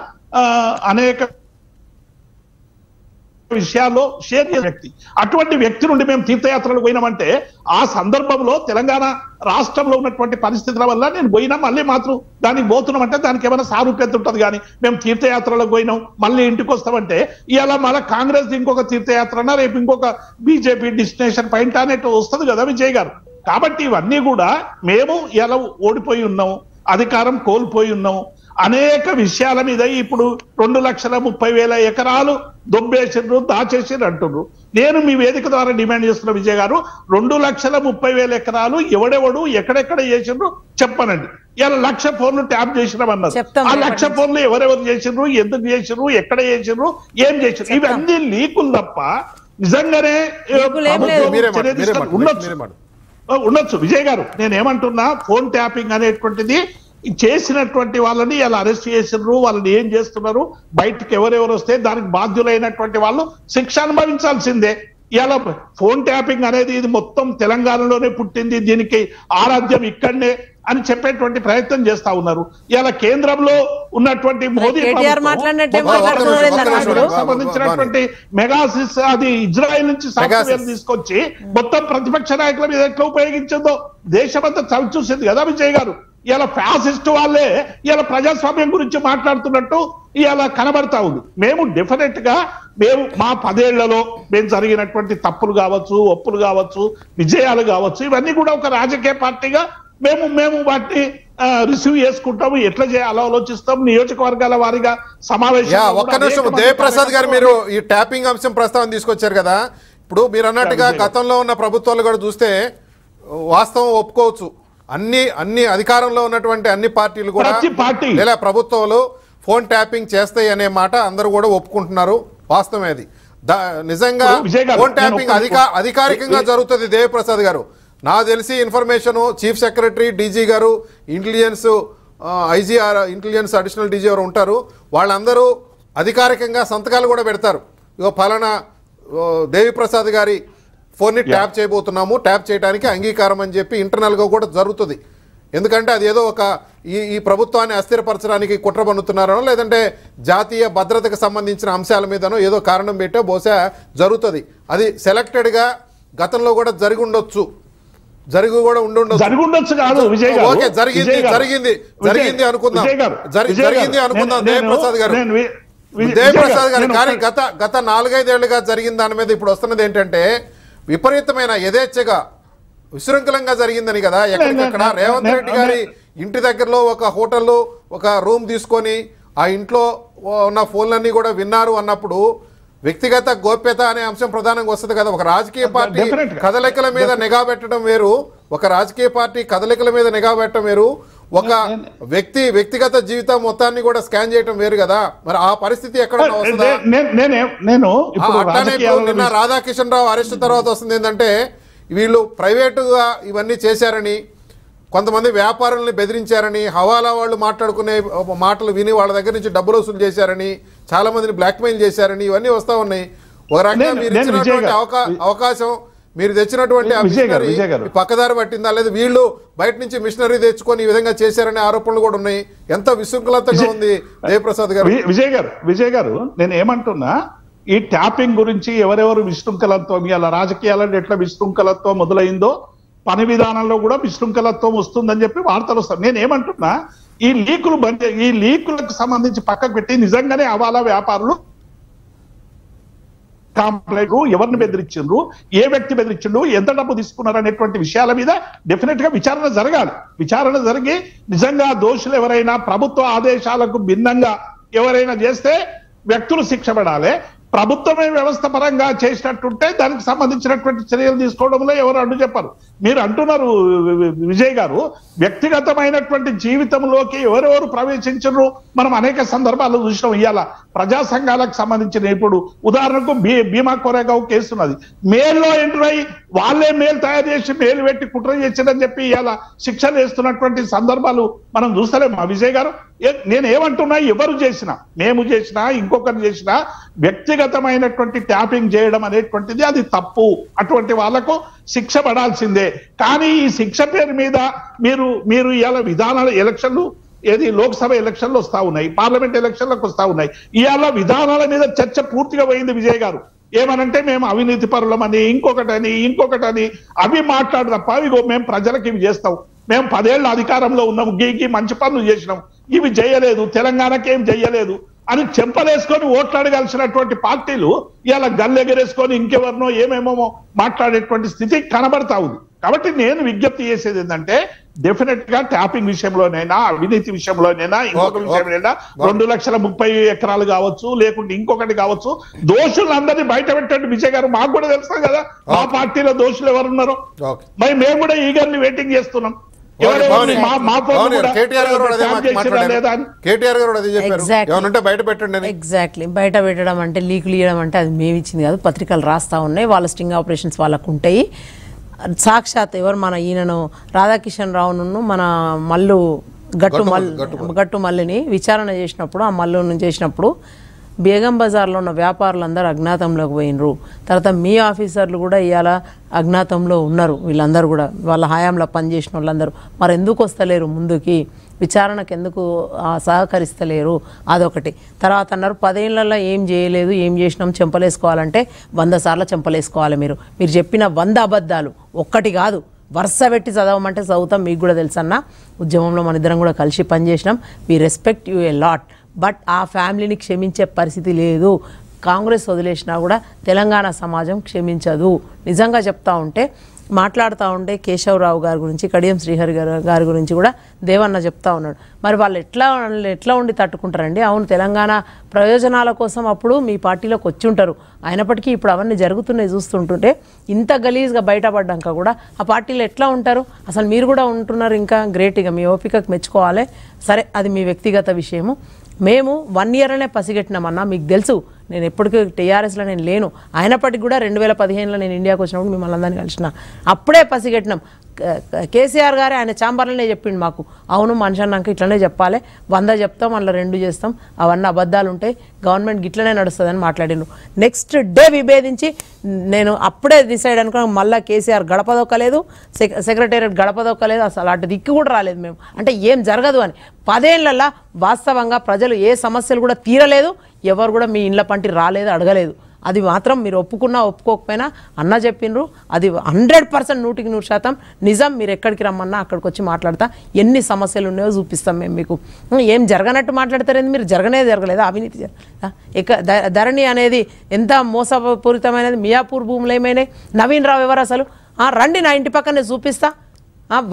అనేక విషయాల్లో షేర్ చేసే వ్యక్తి. అటువంటి వ్యక్తి నుండి మేము తీర్థయాత్రలు పోయినామంటే ఆ సందర్భంలో తెలంగాణ రాష్ట్రంలో ఉన్నటువంటి పరిస్థితుల వల్ల నేను పోయినా మళ్ళీ మాత్రం దానికి పోతున్నామంటే దానికి ఏమైనా సారూప్యత ఉంటుంది. కానీ మేము తీర్థయాత్రలకు పోయినాం మళ్ళీ ఇంటికి వస్తామంటే ఇలా మళ్ళీ కాంగ్రెస్ ఇంకొక తీర్థయాత్రనా రేపు ఇంకొక బీజేపీ డెస్టినేషన్ పాయింట్ అనేట్టు వస్తుంది కదా విజయ్ గారు. కాబట్టి ఇవన్నీ కూడా మేము ఎలా ఓడిపోయి ఉన్నాం, అధికారం కోల్పోయి ఉన్నాం, అనేక విషయాల మీద ఇప్పుడు 2,30,000 ఎకరాలు దొబ్బేసిండ్రు దాచేసిండ్రు అంటున్నారు. నేను మీ వేదిక ద్వారా డిమాండ్ చేస్తున్న విజయ్ గారు 2,30,000 ఎకరాలు ఎవడెవడు ఎక్కడెక్కడ చేసిండ్రు చెప్పనండి. ఇలా 1,00,000 ఫోన్లు ట్యాప్ చేసినామన్నారు. ఆ 1,00,000 ఫోన్లు ఎవరెవరు చేసిండ్రు, ఎందుకు చేసిండ్రు, ఎక్కడ చేసిండ్రు, ఏం చేసిండ్రు, ఇవన్నీ లీకులు తప్ప నిజంగానే ఉండొచ్చు. విజయ్ గారు నేనేమంటున్నా, ఫోన్ ట్యాపింగ్ అనేటువంటిది చేసినటువంటి వాళ్ళని ఇలా అరెస్ట్ చేసినారు, వాళ్ళని ఏం చేస్తున్నారు, బయటకు ఎవరెవరు వస్తే దానికి బాధ్యులైనటువంటి వాళ్ళు శిక్ష అనుభవించాల్సిందే. ఇలా ఫోన్ ట్యాపింగ్ అనేది ఇది మొత్తం తెలంగాణలోనే పుట్టింది, దీనికి ఆరాధ్యం ఇక్కడనే అని చెప్పేటువంటి ప్రయత్నం చేస్తా ఉన్నారు. ఇలా కేంద్రంలో ఉన్నటువంటి మోదీ సంబంధించినటువంటి మెగాసిస్ అది ఇజ్రాయెల్ నుంచి సాఫ్ట్వేర్ తీసుకొచ్చి మొత్తం ప్రతిపక్ష నాయకుల మీద ఎట్లా ఉపయోగించిందో దేశమంతా చవి చూసింది కదా విజయ్ గారు. ఇలా ఫ్యాసిస్ట్ వాళ్ళే ఇలా ప్రజాస్వామ్యం గురించి మాట్లాడుతున్నట్టు ఇలా కనబడతా ఉంది. మేము డెఫినెట్ గా మా 10 ఏళ్లలో మేము జరిగినటువంటి తప్పులు కావచ్చు, ఒప్పులు కావచ్చు, విజయాలు కావచ్చు, ఇవన్నీ కూడా ఒక రాజకీయ పార్టీగా మేము వాటిని రిసీవ్ చేసుకుంటాము, ఎట్లా చేయాలో ఆలోచిస్తాం. నియోజకవర్గాల వారిగా సమావేశం. ఒక్క నిమిషం దేవప్రసాద్ గారు, మీరు ఈ ట్యాపింగ్ అంశం ప్రస్తావన తీసుకొచ్చారు కదా. ఇప్పుడు మీరు అన్నట్టుగా గతంలో ఉన్న ప్రభుత్వాలు కూడా చూస్తే వాస్తవం ఒప్పుకోవచ్చు, అన్ని అధికారంలో ఉన్నటువంటి అన్ని పార్టీలు కూడా లేదా ప్రభుత్వాలు ఫోన్ ట్యాపింగ్ చేస్తాయి అనే మాట అందరూ కూడా ఒప్పుకుంటున్నారు. వాస్తవమే అది. నిజంగా ఫోన్ ట్యాపింగ్ అధికారికంగా జరుగుతుంది. దేవప్రసాద్ గారు, నాకు తెలిసి ఇన్ఫర్మేషన్ చీఫ్ సెక్రటరీ, డీజీ గారు, intelligence IGR, intelligence additional DG గారు ఉంటారు, వాళ్ళందరూ అధికారికంగా సంతకాలు కూడా పెడతారు. ఇగో ఫలానా దేవిప్రసాద్ గారి ఫోన్ని ట్యాప్ చేయబోతున్నాము, ట్యాప్ చేయడానికి అంగీకారం అని చెప్పి ఇంటర్నల్గా కూడా జరుగుతుంది. ఎందుకంటే అది ఏదో ఒక ఈ ప్రభుత్వాన్ని అస్థిరపరచడానికి కుట్ర పన్నుతున్నారనో లేదంటే జాతీయ భద్రతకు సంబంధించిన అంశాల మీదనో ఏదో కారణం పెట్టో బహుశా జరుగుతుంది. అది సెలెక్టెడ్గా గతంలో కూడా జరిగి ఉండొచ్చు ఓకే, జరిగింది అనుకుందాం దేవప్రసాద్ గారు. కానీ గత 4-5 ఏళ్లుగా జరిగిన దాని మీద ఇప్పుడు వస్తున్నది ఏంటంటే విపరీతమైన యథేచ్ఛగా విశృంఖలంగా జరిగిందని కదా. ఎక్కడికక్కడ రేవంత్ రెడ్డి గారి ఇంటి దగ్గరలో ఒక హోటల్లో ఒక రూమ్ తీసుకొని ఆ ఇంట్లో ఉన్న ఫోన్లన్నీ కూడా విన్నారు అన్నప్పుడు వ్యక్తిగత గోప్యత అనే అంశం ప్రధానంగా వస్తుంది కదా. ఒక రాజకీయ పార్టీ కదలికల మీద నిఘా పెట్టడం వేరు, ఒక వ్యక్తిగత జీవితం మొత్తాన్ని కూడా స్కాన్ చేయడం వేరు కదా. మరి ఆ పరిస్థితి ఎక్కడ వస్తుందా? నిన్న రాధాకిషన్ రావు అరెస్ట్ తర్వాత వస్తుంది ఏంటంటే వీళ్ళు ప్రైవేటుగా ఇవన్నీ చేశారని, కొంతమంది వ్యాపారుల్ని బెదిరించారని, హవాలా వాళ్ళు మాట్లాడుకునే మాటలు విని వాళ్ళ దగ్గర నుంచి డబ్బులు వసూలు చేశారని, చాలా మందిని బ్లాక్మెయిల్ చేశారని ఇవన్నీ వస్తూ ఉన్నాయి. ఒక రకంగా మీరు ఇచ్చినటువంటి అవకాశం మీరు తెచ్చినటువంటి ఆ విజయ్ గారు, మిషనరీ విజయ్ గారు. పక్కదారి పట్టిందా లేదా వీళ్ళు బయట నుంచి మిషనరీ తెచ్చుకొని ఈ విధంగా చేశారనే ఆరోపణలు కూడా ఉన్నాయి. ఎంత విశృంఖలతంగా ఉంది దేవప్రసాద్ గారు. విజయ్ గారు నేను ఏమంటున్నా, ఈ ట్యాపింగ్ గురించి ఎవరెవరు విశృంఖలత్వం, ఇలా రాజకీయాలలో ఎట్లా విశృంఖలత్వం మొదలైందో పని విధానంలో కూడా విశృంఖలత్వం వస్తుందని చెప్పి వార్తలు వస్తాయి. నేను ఏమంటున్నా, ఈ లీకులకు సంబంధించి పక్కకు పెట్టి నిజంగానే హవాలా వ్యాపారులు కాంప్లైంట్ ఎవరిని బెదిరించిండ్రు, ఏ వ్యక్తి బెదిరించిండు, ఎంత డబ్బు తీసుకున్నారు అనేటువంటి విషయాల మీద డెఫినెట్ గా విచారణ జరగాలి. విచారణ జరిగి నిజంగా దోషులు ఎవరైనా ప్రభుత్వ ఆదేశాలకు భిన్నంగా ఎవరైనా చేస్తే వ్యక్తులు శిక్ష పడాలి. ప్రభుత్వమే వ్యవస్థ పరంగా చేసినట్టుంటే దానికి సంబంధించినటువంటి చర్యలు తీసుకోవడంలో ఎవరు అడ్డు చెప్పరు. మీరు అంటున్నారు విజయ్ గారు, వ్యక్తిగతమైనటువంటి జీవితంలోకి ఎవరెవరు ప్రవేశించరు మనం అనేక సందర్భాల్లో చూసినాం. ఇవాళ ప్రజా సంఘాలకు సంబంధించిన ఇప్పుడు ఉదాహరణకు భీమా కోరేగావ్ కేసు ఉన్నది. మేల్లో ఎంటర్ అయ్యి వాళ్ళే మేలు తయారు చేసి మేలు పెట్టి కుట్ర చేసిందని చెప్పి ఇవాళ శిక్షలు వేస్తున్నటువంటి సందర్భాలు మనం చూస్తలేము. విజయ్ గారు, నేను ఏమంటున్నా, ఎవరు చేసినా, మేము చేసినా ఇంకొకరు చేసినా వ్యక్తిగతమైనటువంటి ట్యాపింగ్ చేయడం అనేటువంటిది అది తప్పు. అటువంటి వాళ్లకు శిక్ష పడాల్సిందే. కానీ ఈ శిక్ష పేరు మీద మీరు ఇవాళ విధానాల ఎలక్షన్లు ఏది లోక్సభ ఎలక్షన్లు వస్తా ఉన్నాయి, పార్లమెంట్ ఎలక్షన్లకు వస్తా ఉన్నాయి. ఇవాళ విధానాల మీద చర్చ పూర్తిగా పోయింది విజయ్ గారు. ఏమనంటే మేము అవినీతి పరులమని ఇంకొకటని అవి మాట్లాడు తప్ప, ఇగో మేము ప్రజలకు ఇవి చేస్తాం, మేము 10 ఏళ్ళ అధికారంలో ఉన్నాం, గీకి మంచి పనులు చేసినాం, ఇవి చేయలేదు, తెలంగాణకి ఏం చెయ్యలేదు అని చెంపలేసుకొని ఓట్లాడగలిసినటువంటి పార్టీలు ఇలా గల్లెగరేసుకొని ఇంకెవరినో ఏమేమో మాట్లాడేటువంటి స్థితి కనబడతా ఉంది. కాబట్టి నేను విజ్ఞప్తి చేసేది ఏంటంటే, డెఫినెట్ గా ట్యాపింగ్ విషయంలోనైనా, అవినీతి విషయంలోనైనా, ఇంకొక విషయంలోనైనా 2,30,000 ఎకరాలు కావచ్చు, లేకుంటే ఇంకొకటి కావచ్చు, దోషులందరినీ బయట పెట్టండి విజయ్ గారు. మాకు కూడా తెలుసు కదా మా పార్టీలో దోషులు ఎవరున్నారో. మరి మేము కూడా ఈగర్లీ వెయిటింగ్ చేస్తున్నాం. ఎగ్జాక్ట్లీ, బయట పెట్టడం అంటే లీకులు ఇవ్వడం అంటే అది మేము ఇచ్చింది కాదు, పత్రికలు రాస్తా ఉన్నాయి, వాళ్ళ స్టింగ్ ఆపరేషన్స్ వాళ్ళకు ఉంటాయి. సాక్షాత్ ఎవరు మన ఈయనను రాధాకిషన్ రావును మన మల్లు గట్టు మల్లుని విచారణ చేసినప్పుడు, ఆ మల్లును చేసినప్పుడు బేగం బజార్లో ఉన్న వ్యాపారులందరూ అజ్ఞాతంలోకి పోయినరు. తర్వాత మీ ఆఫీసర్లు కూడా ఇవాళ అజ్ఞాతంలో ఉన్నారు. వీళ్ళందరూ కూడా వాళ్ళ హయాంలో పనిచేసిన వాళ్ళందరూ మరి ఎందుకు వస్తలేరు ముందుకి, విచారణకు ఎందుకు సహకరిస్తలేరు, అదొకటి. తర్వాత అన్నారు 10 ఏళ్లలో ఏం చేయలేదు, ఏం చేసినాం, చెంపలేసుకోవాలంటే 100 సార్లు చెంపలేసుకోవాలి. మీరు చెప్పిన 100 అబద్ధాలు ఒక్కటి కాదు, వరుస పెట్టి చదవమంటే చదువుతాం. మీకు కూడా తెలుసన్నా, ఉద్యమంలో మన ఇద్దరం కూడా కలిసి పనిచేసినాం. We respect you a lot. But ఆ ఫ్యామిలీని క్షమించే పరిస్థితి లేదు. కాంగ్రెస్ వదిలేసినా కూడా తెలంగాణ సమాజం క్షమించదు. నిజంగా మాట్లాడుతూ ఉంటే కేశవరావు గారి గురించి, కడియం శ్రీహరి గారి గురించి కూడా దేవన్న చెప్తా ఉన్నాడు. మరి వాళ్ళు ఎట్లా ఉండి తట్టుకుంటారండి? అవును, తెలంగాణ ప్రయోజనాల కోసం అప్పుడు మీ పార్టీలోకి వచ్చి ఉంటారు. అయినప్పటికీ ఇప్పుడు అవన్నీ జరుగుతున్నాయి చూస్తుంటుంటే, ఇంత గలీజ్గా బయటపడ్డాక కూడా ఆ పార్టీలో ఎట్లా ఉంటారు? అసలు మీరు కూడా ఉంటున్నారు, ఇంకా గ్రేట్గా మీ ఓపికకు మెచ్చుకోవాలి. సరే, అది మీ వ్యక్తిగత విషయము. మేము 1 ఇయర్లోనే పసిగట్టినామన్నా, మీకు తెలుసు. నేను ఎప్పటికీ టీఆర్ఎస్లో నేను లేను, అయినప్పటికీ కూడా 2015లో నేను ఇండియాకి వచ్చినప్పుడు మిమ్మల్ని అందరినీ కలిసిన, అప్పుడే పసిగట్టినాం. కేసీఆర్ గారే ఆయన ఛాంబర్లోనే చెప్పిండు మాకు, అవును మనిషి అన్నాక ఇట్లనే చెప్పాలి, 100 చెప్తాం అలా 2 చేస్తాం, అవన్నీ అబద్ధాలు ఉంటాయి, గవర్నమెంట్ గిట్లనే నడుస్తుందని మాట్లాడిండు. నెక్స్ట్ డే విభేదించి నేను అప్పుడే డిసైడ్ అనుకున్నాను, మళ్ళీ కేసీఆర్ గడపదొక్కలేదు, సెక్రటేరియట్ గడపదొక్కలేదు, అసలు అటు దిక్కు కూడా రాలేదు మేము. అంటే ఏం జరగదు అని 10 ఏళ్లలో వాస్తవంగా ప్రజలు ఏ సమస్యలు కూడా తీరలేదు, ఎవరు కూడా మీ ఇండ్ల పంటి రాలేదు, అడగలేదు. అది మాత్రం మీరు ఒప్పుకున్నా ఒప్పుకోకపోయినా అన్న చెప్పిండ్రు, అది 100% 100% నిజం. మీరు ఎక్కడికి రమ్మన్నా అక్కడికి వచ్చి మాట్లాడతా, ఎన్ని సమస్యలు ఉన్నాయో చూపిస్తాం మేము మీకు. ఏం జరగనట్టు మాట్లాడతారేంది? మీరు జరగలేదా? అవినీతి ధరణి అనేది ఎంత మోసపూరితమైనది. మియాపూర్ భూములు ఏమైనాయి? నవీన్ రావు ఎవరు అసలు? రండి, నా ఇంటి పక్కనే చూపిస్తా.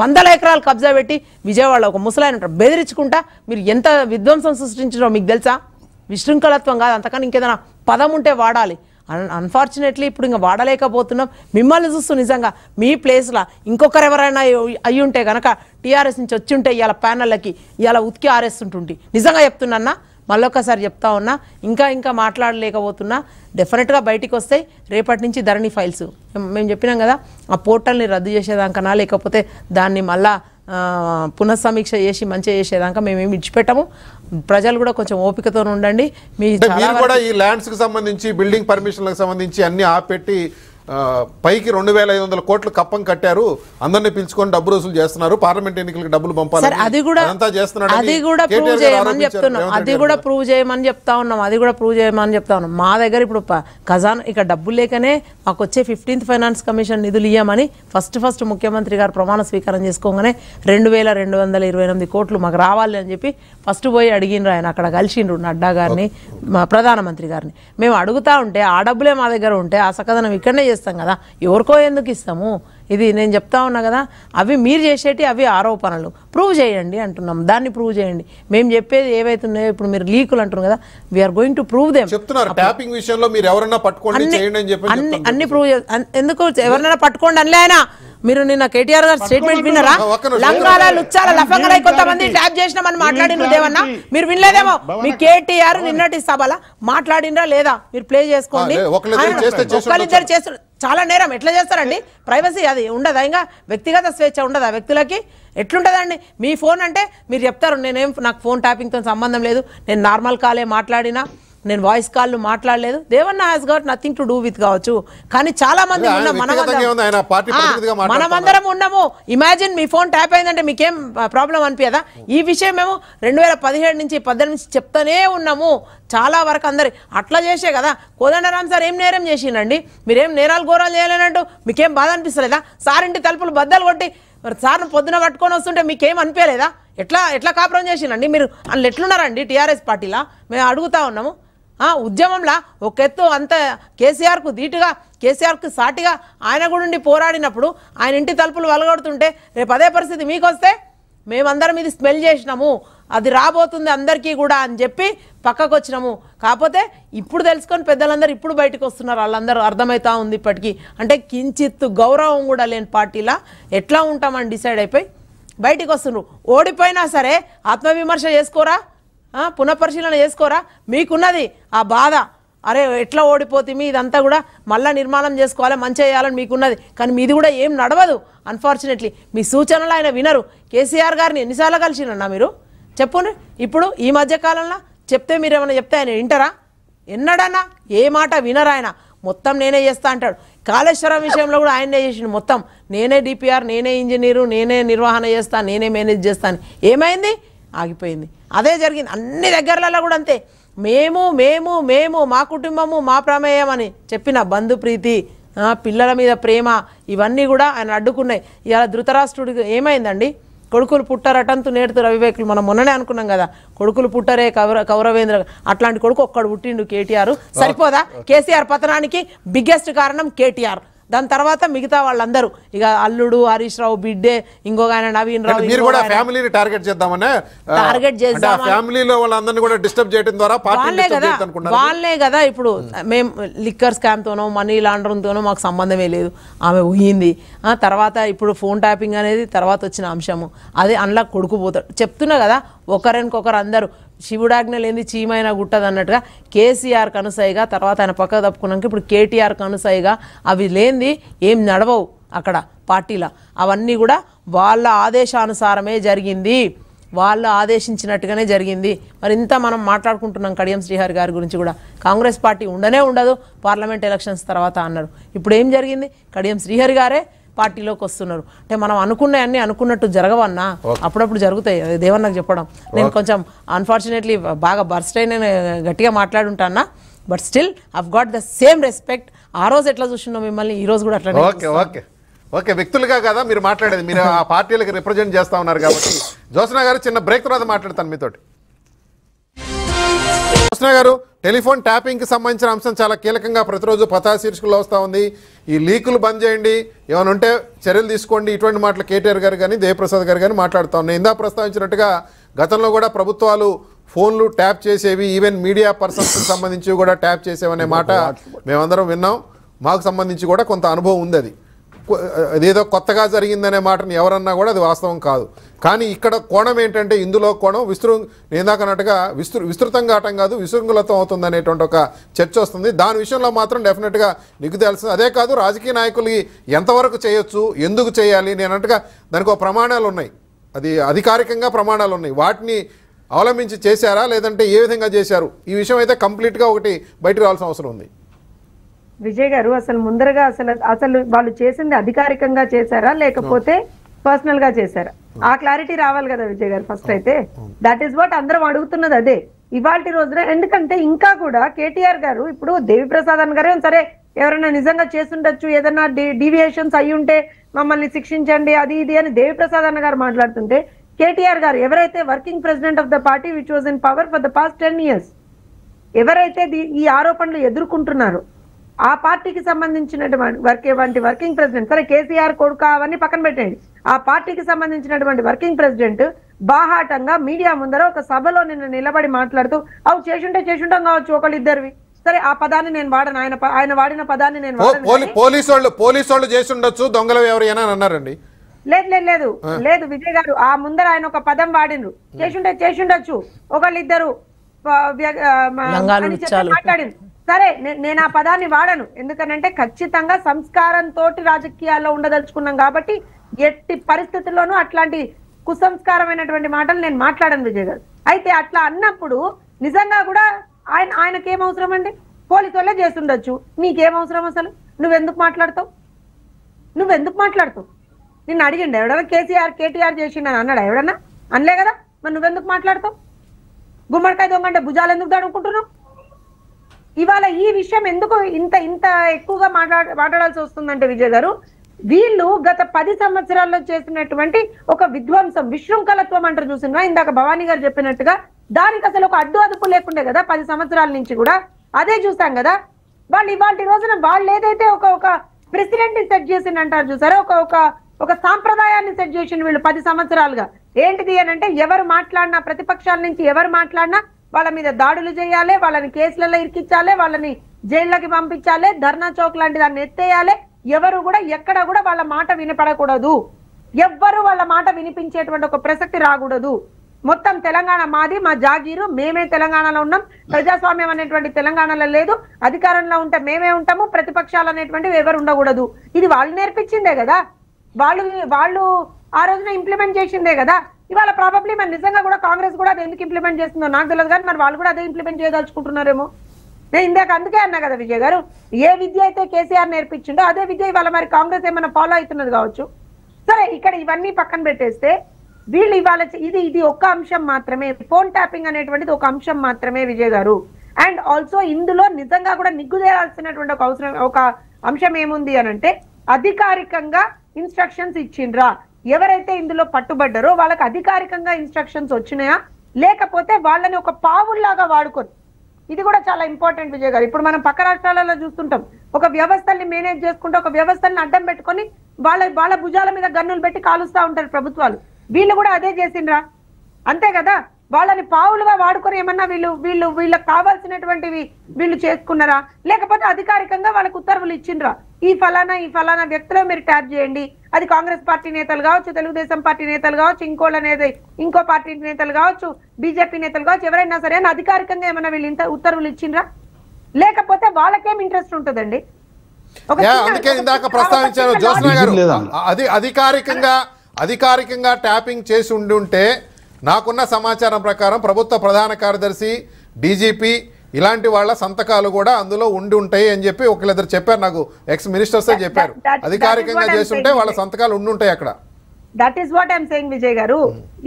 100 ఎకరాలు కబ్జా పెట్టి విజయవాడలో ఒక ముసలాయన ఉంటారు, బెదిరించుకుంటా మీరు ఎంత విధ్వంసం సృష్టించారో మీకు తెలుసా? విశృంఖలత్వం కాదు, అంతకని ఇంకేదైనా పదం ఉంటే వాడాలి. అన్ఫార్చునేట్లీ ఇప్పుడు ఇంకా వాడలేకపోతున్నాం. మిమ్మల్ని చూస్తూ నిజంగా మీ ప్లేస్లో ఇంకొకరు ఎవరైనా అయ్యి ఉంటే కనుక, టీఆర్ఎస్ నుంచి వచ్చి ఉంటే ఇవాళ ప్యానళ్ళకి ఇవాళ ఉతికి ఆరేస్తుంటుంది. నిజంగా చెప్తున్నా, మళ్ళొక్కసారి చెప్తా ఉన్నా, ఇంకా మాట్లాడలేకపోతున్నా. డెఫినెట్గా బయటికి వస్తాయి రేపటి నుంచి ధరణి ఫైల్స్. మేము చెప్పినాం కదా, ఆ పోర్టల్ని రద్దు చేసేదాకనా, లేకపోతే దాన్ని మళ్ళా పునఃసమీక్ష చేసి మంచిగా చేసేదాకా మేమేమి ఇచ్చిపెట్టము. ప్రజలు కూడా కొంచెం ఓపికతో ఉండండి. మీరు కూడా ఈ ల్యాండ్స్ కి సంబంధించి, బిల్డింగ్ పర్మిషన్లకు సంబంధించి అన్ని ఆపెట్టి పైకి 2,500 కోట్లు కప్పం కట్టారు, అందరినీ పిలుచుకొని డబ్బు వసూలు చేస్తున్నారు, పార్లమెంట్ ఎన్నికలకు డబ్బులు పంపాలి, అది కూడా ప్రూవ్ చేయమని చెప్తున్నాం, అది కూడా ప్రూవ్ చేయమని చెప్తా ఉన్నాం. మా దగ్గర ఇప్పుడు ఖజానా ఇక డబ్బులు లేకనే మాకు వచ్చే 15th ఫైనాన్స్ కమిషన్ నిధులు ఇవ్వమని ఫస్ట్ ముఖ్యమంత్రి గారు ప్రమాణ స్వీకారం చేసుకోగానే 2,228 కోట్లు మాకు రావాలి అని చెప్పి ఫస్ట్ పోయి అడిగినరు. ఆయన అక్కడ కలిసిండ్రు నడ్డా గారిని, మా ప్రధానమంత్రి గారిని. మేము అడుగుతా ఉంటే ఆ డబ్బులే మా దగ్గర ఉంటే ఆ సకదనం ఇక్కడనే చేస్తాం కదా, ఎవరికో ఎందుకు ఇస్తాము? ఇది నేను చెప్తా ఉన్నా కదా, అవి మీరు చేసేటి అవి ఆరోపణలు, ప్రూవ్ చేయండి అంటున్నాం. దాన్ని ప్రూవ్ చేయండి. మేము చెప్పేది ఏవైతున్నాయో ఇప్పుడు మీరు లీకులు అంటున్నారు కదా, we are going to prove them. చెప్తున్నారు ట్యాపింగ్ విషయంలో మీరు ఎవరన్నా పట్టుకోండి చేయండి అని చెప్పి అన్ని ప్రూవ్ ఎందుకు ఎవరినైనా పట్టుకోండి అనలే ఆయన. మీరు నిన్న కేటీఆర్ గారు స్టేట్మెంట్ విన్నారా? లంగాల లుచ్చాల లఫంగలై కొంతమంది ట్యాప్ చేసినామని మాట్లాడిన దేవన్నా, మీరు వినలేదేమో. మీ కేటీఆర్ నిన్నటి సభల మాట్లాడినరా లేదా? మీరు ప్లే చేసుకోండి. ఒక్కరిద్దరు చేస్తారు చాలా నేరం. ఎట్లా చేస్తారండి? ప్రైవసీ అది ఉండదా? ఇంకా వ్యక్తిగత స్వేచ్ఛ ఉండదా వ్యక్తులకి? ఎట్లుంటుందండి? మీ ఫోన్ అంటే మీరు చెప్తారు నాకు ఫోన్ ట్యాపింగ్తో సంబంధం లేదు, నేను నార్మల్ కాలే మాట్లాడినా, నేను వాయిస్ కాల్ మాట్లాడలేదు. Devanna has got nothing to do with కావచ్చు. కానీ చాలా మంది ఉన్నాం, మనమందరం ఉన్నాము. ఇమాజిన్ మీ ఫోన్ ట్యాప్ అయిందంటే మీకేం ప్రాబ్లం అనిపించదా? ఈ విషయం మేము 2017 నుంచి 18 నుంచి చెప్తానే ఉన్నాము. చాలా వరకు అందరు అట్లా చేసే కదా. కోదండరాం సార్ ఏం నేరం చేసిండండి? మీరేం నేరాలు ఘోరాలు చేయలేనట్టు మీకేం బాధ అనిపిస్తలేదా? సార్ ఇంటి తలుపులు బద్దలు కొట్టి సార్ను పొద్దున పట్టుకొని వస్తుంటే మీకేం అనిపించలేదా? ఎట్లా కాపురం చేసిండండి మీరు? అందులో ఎట్లున్నారండి టీఆర్ఎస్ పార్టీలా? మేము అడుగుతా ఉన్నాము. ఉద్యమంలో ఒక ఎత్తు అంత కేసీఆర్కు ధీటుగా, కేసీఆర్కు సాటిగా ఆయన కూడా ఉండి పోరాడినప్పుడు ఆయన ఇంటి తలుపులు వలగొడుతుంటే రేపు అదే పరిస్థితి మీకు వస్తే మేమందరం ఇది స్మెల్ చేసినాము, అది రాబోతుంది అందరికీ కూడా అని చెప్పి పక్కకు వచ్చినాము. కాకపోతే ఇప్పుడు తెలుసుకొని పెద్దలందరూ ఇప్పుడు బయటకు వస్తున్నారు. వాళ్ళందరూ అర్థమవుతా ఉంది ఇప్పటికీ. అంటే కించిత్తు గౌరవం కూడా లేని పార్టీలా ఎట్లా ఉంటామని డిసైడ్ అయిపోయి బయటికి వస్తున్నారు. ఓడిపోయినా సరే ఆత్మవిమర్శ చేసుకోరా, పునఃపరిశీలన చేసుకోరా? మీకున్నది ఆ బాధ, అరే ఎట్లా ఓడిపోతుంది, ఇదంతా కూడా మళ్ళీ నిర్మాణం చేసుకోవాలి, మంచి చేయాలని మీకున్నది. కానీ మీది కూడా ఏం నడవదు అన్ఫార్చునేట్లీ. మీ సూచనలు ఆయన వినరు. కేసీఆర్ గారిని ఎన్నిసార్లు కలిసినన్నా మీరు చెప్పండి? ఇప్పుడు ఈ మధ్యకాలంలో చెప్తే మీరు ఏమైనా చెప్తే ఆయన వింటారా? ఎన్నడన్నా ఏ మాట వినరు ఆయన. మొత్తం నేనే చేస్తా అంటాడు. కాళేశ్వరం విషయంలో కూడా ఆయనే చేసిండు. మొత్తం నేనే డిపిఆర్, నేనే ఇంజనీరు, నేనే నిర్వహణ చేస్తా, నేనే మేనేజ్ చేస్తాను. ఏమైంది? ఆగిపోయింది. అదే జరిగింది అన్ని దగ్గరలలో కూడా అంతే. మేము మేము మేము మా కుటుంబము మా ప్రమేయం అని చెప్పిన బంధుప్రీతి, పిల్లల మీద ప్రేమ, ఇవన్నీ కూడా ఆయన అడ్డుకున్నాయి. ఇలా ధృతరాష్ట్రుడికి ఏమైందండి? కొడుకులు పుట్టారటంతు నేడుతూ రవివేకులు. మనం మొన్ననే అనుకున్నాం కదా, కొడుకులు పుట్టరే కౌరవేంద్ర. అట్లాంటి కొడుకు ఒక్కడు పుట్టిండు కేటీఆర్. సరిపోదా? కేసీఆర్ పతనానికి బిగ్గెస్ట్ కారణం కేటీఆర్. దాని తర్వాత మిగతా వాళ్ళందరూ ఇక అల్లుడు, హరీష్ రావు బిడ్డే, ఇంకొక ఆయన నవీన్ రావు. మీరు కూడా ఫ్యామిలీని టార్గెట్ చేద్దామనే ఫ్యామిలీలో వాళ్ళందరినీ కూడా డిస్టర్బ్ చేయడం ద్వారా వాళ్ళే కదా. ఇప్పుడు మేము లిక్కర్ స్కామ్ తోనో మనీ లాండరింగ్ తోనో మాకు సంబంధమే లేదు. ఆమె ఊహింది. తర్వాత ఇప్పుడు ఫోన్ ట్యాపింగ్ అనేది తర్వాత వచ్చిన అంశము. అదే అందులో కొడుకు పోతాడు. చెప్తున్నా కదా, ఒకరికొకరు అందరూ శివుడాజ్ఞ లేని చీమైన గుట్టదు అన్నట్టుగా కేసీఆర్ కనుసైగా, తర్వాత ఆయన పక్కకు తప్పుకున్నాక ఇప్పుడు కేటీఆర్ కనుసైగా అవి లేనిది ఏం నడవవు అక్కడ పార్టీలో. అవన్నీ కూడా వాళ్ళ ఆదేశానుసారమే జరిగింది, వాళ్ళు ఆదేశించినట్టుగానే జరిగింది. మరి ఇంత మనం మాట్లాడుకుంటున్నాం కడియం శ్రీహరి గారి గురించి కూడా. కాంగ్రెస్ పార్టీ ఉండనే ఉండదు పార్లమెంట్ ఎలక్షన్స్ తర్వాత అన్నారు. ఇప్పుడు ఏం జరిగింది? కడియం శ్రీహరి గారే పార్టీలోకి వస్తున్నారు. అంటే మనం అనుకున్నాయన్నీ అనుకున్నట్టు జరగవన్నా, అప్పుడప్పుడు జరుగుతాయి. దేవన్నకు చెప్పడం నేను కొంచెం అన్ఫార్చునేట్లీ బాగా బర్స్ట్ అయిన గట్టిగా మాట్లాడుంటానా, but still I've got the same respect. ఆ రోజు ఎట్లా చూస్తున్నాం మిమ్మల్ని, ఈ రోజు కూడా అట్లా. ఓకే వ్యక్తులుగా కదా మీరు మాట్లాడేది, మీరు ఆ పార్టీలకు రిప్రజెంట్ చేస్తా ఉన్నారు కాబట్టి. జ్యోత్స్న గారు చిన్న బ్రేక్ తర్వాత మాట్లాడతాను మీతోటి. జ్యోత్స్న గారు, టెలిఫోన్ ట్యాపింగ్కి సంబంధించిన అంశం చాలా కీలకంగా ప్రతిరోజు పతా శీర్షికల్లో వస్తూ ఉంది. ఈ లీకులు బంద్ చేయండి, ఏమైనా ఉంటే చర్యలు తీసుకోండి, ఇటువంటి మాటలు కేటీఆర్ గారు కానీ దేవప్రసాద్ గారు కానీ మాట్లాడుతూ ఉన్నాయి. ఇందా ప్రస్తావించినట్టుగా గతంలో కూడా ప్రభుత్వాలు ఫోన్లు ట్యాప్ చేసేవి, ఈవెన్ మీడియా పర్సన్స్కి సంబంధించి కూడా ట్యాప్ చేసేవనే మాట మేమందరం విన్నాం. మాకు సంబంధించి కూడా కొంత అనుభవం ఉంది. అదేదో కొత్తగా జరిగిందనే మాటని ఎవరన్నా కూడా అది వాస్తవం కాదు. కానీ ఇక్కడ కోణం ఏంటంటే, ఇందులో కోణం నేందాకన్నట్టుగా విస్తృతంగా ఆటం కాదు, విశృంఖలతం అవుతుంది అనేటువంటి ఒక చర్చ వస్తుంది. దాని విషయంలో మాత్రం డెఫినెట్గా నీకు తెలిసింది. అదే కాదు, రాజకీయ నాయకులు ఎంతవరకు చేయొచ్చు, ఎందుకు చేయాలి, నేను అన్నట్టుగా దానికి ఒక ప్రమాణాలు ఉన్నాయి, అది అధికారికంగా ప్రమాణాలు ఉన్నాయి. వాటిని అవలంబించి చేశారా లేదంటే ఏ విధంగా చేశారు, ఈ విషయం అయితే కంప్లీట్గా ఒకటి బయటకు రావాల్సిన అవసరం ఉంది. విజయ్ గారు అసలు ముందరగా అసలు వాళ్ళు చేసింది అధికారికంగా చేశారా లేకపోతే పర్సనల్ గా చేశారా? ఆ క్లారిటీ రావాలి కదా విజయ్ గారు ఫస్ట్ అయితే. దట్ ఈస్ వాట్ అందరం అడుగుతున్నది అదే ఇవాళ రోజున. ఎందుకంటే ఇంకా కూడా కేటీఆర్ గారు ఇప్పుడు దేవిప్రసాద్ అన్న గారే సరే ఎవరైనా నిజంగా చేస్తుండొచ్చు, ఏదైనా డీవియేషన్స్ అయి ఉంటే మమ్మల్ని శిక్షించండి అది ఇది అని దేవిప్రసాద్ అన్న గారు మాట్లాడుతుంటే, కేటీఆర్ గారు ఎవరైతే working president of the party which was in power for the past 10 years, ఎవరైతే ఈ ఆరోపణలు ఎదుర్కొంటున్నారో ఆ పార్టీకి సంబంధించినటువంటి వర్కింగ్ ప్రెసిడెంట్, సరే కేసీఆర్ కొడుకు అవన్నీ పక్కన పెట్టండి, ఆ పార్టీకి సంబంధించినటువంటి వర్కింగ్ ప్రెసిడెంట్ బాహాటంగా మీడియా ముందర ఒక సభలో నిన్న నిలబడి మాట్లాడుతూ అవు చేసుంటాం కావచ్చు ఒకళ్ళిద్దరివి, సరే ఆ పదాన్ని నేను వాడను, ఆయన వాడిన పదాన్ని నేను వాడను. పోలీసు వాళ్ళు చేసి ఉండొచ్చు, దొంగలు ఎవరైనా అన్నారండి. లేదు విజయ్ గారు, ఆ ముందర ఆయన ఒక పదం వాడినరు, చేసుండొచ్చు ఒకళ్ళిద్దరు మాట్లాడింది. సరే నేను ఆ పదాన్ని వాడను, ఎందుకనంటే ఖచ్చితంగా సంస్కారంతో రాజకీయాల్లో ఉండదలుచుకున్నాం కాబట్టి ఎట్టి పరిస్థితుల్లోనూ అట్లాంటి కుసంస్కారమైనటువంటి మాటలు నేను మాట్లాడను విజయ్ గారు. అయితే అట్లా అన్నప్పుడు నిజంగా కూడా ఆయనకేం అవసరం అండి? పోలీసు వాళ్ళే చేస్తుండొచ్చు, నీకేం అవసరం? అసలు నువ్వెందుకు మాట్లాడతావు? నిన్ను అడిగిండు ఎవడన్నా కేటీఆర్ చేసిండని అన్నాడా ఎవడన్నా? అనలే కదా, మరి నువ్వెందుకు మాట్లాడతావు? గుమ్మడికాయ దొంగంటే భుజాలు ఎందుకు దడుకుంటున్నావు? ఇవాళ ఈ విషయం ఎందుకు ఇంత ఎక్కువగా మాట్లాడాల్సి వస్తుందంటే విజయ్ గారు, వీళ్ళు గత 10 సంవత్సరాల్లో చేసినటువంటి ఒక విధ్వంసం, విశృంఖలత్వం అంటారు చూసినా, ఇందాక భవానీ గారు చెప్పినట్టుగా దానికి అసలు ఒక అడ్డు లేకుండే కదా 10 సంవత్సరాల నుంచి కూడా అదే చూసాం కదా. వాళ్ళు ఇవాళ రోజున వాళ్ళు ఏదైతే ఒక ప్రెసిడెంట్ ని సెట్ చేసింది అంటారు చూసారా, ఒక సాంప్రదాయాన్ని సెట్ చేసింది వీళ్ళు 10 సంవత్సరాలుగా. ఏంటిది అని అంటే, ఎవరు మాట్లాడినా, ప్రతిపక్షాల నుంచి ఎవరు మాట్లాడినా వాళ్ళ మీద దాడులు చేయాలి, వాళ్ళని కేసులలో ఇరికించాలి, వాళ్ళని జైల్లోకి పంపించాలి, ధర్నా చౌక్ లాంటి దాన్ని ఎత్తేయాలి. ఎవరు కూడా ఎక్కడ కూడా వాళ్ళ మాట వినపడకూడదు, ఎవ్వరు వాళ్ళ మాట వినిపించేటువంటి ఒక ప్రసక్తి రాకూడదు. మొత్తం తెలంగాణ మాది, మా జాగీరు, మేమే తెలంగాణలో ఉన్నాం, ప్రజాస్వామ్యం అనేటువంటి తెలంగాణలో లేదు, అధికారంలో ఉంటే మేమే ఉంటాము, ప్రతిపక్షాలు అనేటువంటివి ఎవరు ఉండకూడదు. ఇది వాళ్ళు నేర్పించిందే కదా, వాళ్ళు ఆ రోజున ఇంప్లిమెంట్ చేసిందే కదా. ఇవాళ ప్రాబబ్లీ మరి నిజంగా కూడా కాంగ్రెస్ కూడా అది ఎందుకు ఇంప్లిమెంట్ చేస్తుందో నాకు తెలియదు, కానీ మరి వాళ్ళు కూడా అదే ఇంప్లిమెంట్ చేయదలుచుకుంటున్నారేమో. నేను ఇందాక అందుకే అన్నా కదా విజయ్ గారు, ఏ విద్య అయితే కేసీఆర్ నేర్పించిండో అదే విద్య ఇవాళ మరి కాంగ్రెస్ ఏమైనా ఫాలో అవుతున్నది కావచ్చు. సరే ఇక్కడ ఇవన్నీ పక్కన పెట్టేస్తే వీళ్ళు ఇవాళ ఇది ఒక అంశం మాత్రమే, ఫోన్ ట్యాపింగ్ అనేటువంటిది ఒక అంశం మాత్రమే విజయ్ గారు. అండ్ ఆల్సో ఇందులో నిజంగా కూడా నిగ్గుదేయాల్సినటువంటి ఒక అంశం ఏముంది అని అంటే, అధికారికంగా ఇన్స్ట్రక్షన్స్ ఇచ్చిండ్రా, ఎవరైతే ఇందులో పట్టుబడ్డారో వాళ్ళకి అధికారికంగా ఇన్స్ట్రక్షన్స్ వచ్చినాయా, లేకపోతే వాళ్ళని ఒక పావుల్లాగా వాడుకొని, ఇది కూడా చాలా ఇంపార్టెంట్ విజయ్ గారు. ఇప్పుడు మనం పక్క రాష్ట్రాలలో చూస్తుంటాం, ఒక వ్యవస్థల్ని మేనేజ్ చేసుకుంటే ఒక వ్యవస్థల్ని అడ్డం పెట్టుకొని వాళ్ళ భుజాల మీద గన్నులు పెట్టి కాలుస్తూ ఉంటారు ప్రభుత్వాలు. వీళ్ళు కూడా అదే చేసిండ్రా, అంతే కదా. వాళ్ళని పావులుగా వాడుకొని ఏమన్నా వీళ్ళకి కావాల్సినటువంటివి వీళ్ళు చేసుకున్నారా, లేకపోతే అధికారికంగా వాళ్ళకి ఉత్తర్వులు ఇచ్చిండ్రా, ఈ ఫలానా వ్యక్తులు మీరు ట్యాప్ చేయండి, అది కాంగ్రెస్ పార్టీ నేతలు కావచ్చు, తెలుగుదేశం పార్టీ నేతలు కావచ్చు, ఇంకో పార్టీ నేతలు కావచ్చు, బీజేపీ నేతలు కావచ్చు, ఎవరైనా సరే అని అధికారికంగా ఏమన్నా వీళ్ళు ఇంత ఉత్తర్వులు ఇచ్చిండ్రా? లేకపోతే వాళ్ళకేం ఇంట్రెస్ట్ ఉంటుందండి? అందుకే ఇందాక ప్రస్తావించారు జ్యోత్స్న గారు, అధికారికంగా ట్యాపింగ్ చేసి ఉంటే నాకున్న సమాచారం ప్రకారం ప్రభుత్వ ప్రధాన కార్యదర్శి, డీజీపీ ఇలాంటి వాళ్ళ సంతకాలు కూడా అందులో ఉంటాయి అని చెప్పి ఒకళ్ళిద్దరు చెప్పారు నాకు, ఎక్స్ మినిస్టర్సే చెప్పారు. అధికారికంగా చేస్తుంటే వాళ్ళ సంతకాలు ఉంటాయి అక్కడ. That is what I'm saying Vijay గారు.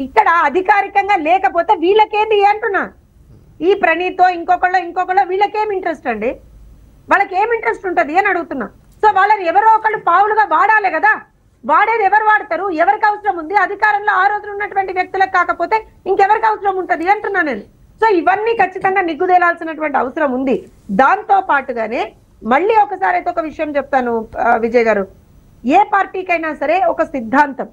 ఇక్కడ అధికారికంగా లేకపోతే వీళ్ళకేంటి అంటున్నా, ఈ ప్రణీతో ఇంకొకళ్ళ వీళ్ళకేం ఇంట్రెస్ట్ అండి? వాళ్ళకి ఏం ఇంట్రెస్ట్ ఉంటుంది అని అడుగుతున్నా. సో వాళ్ళని ఎవరో ఒకళ్ళు పావులుగా వాడాలి కదా. వాడేది ఎవరు వాడతారు, ఎవరికి అవసరం ఉంది? అధికారంలో ఆ రోజున ఉన్నటువంటి వ్యక్తులకు కాకపోతే ఇంకెవరికి అవసరం ఉంటుంది అంటున్నా నేను. సో ఇవన్నీ ఖచ్చితంగా నిగ్గుదేలాల్సినటువంటి అవసరం ఉంది. దాంతో పాటుగానే మళ్ళీ ఒకసారి అయితే ఒక విషయం చెప్తాను విజయ్ గారు, ఏ పార్టీకైనా సరే ఒక సిద్ధాంతం,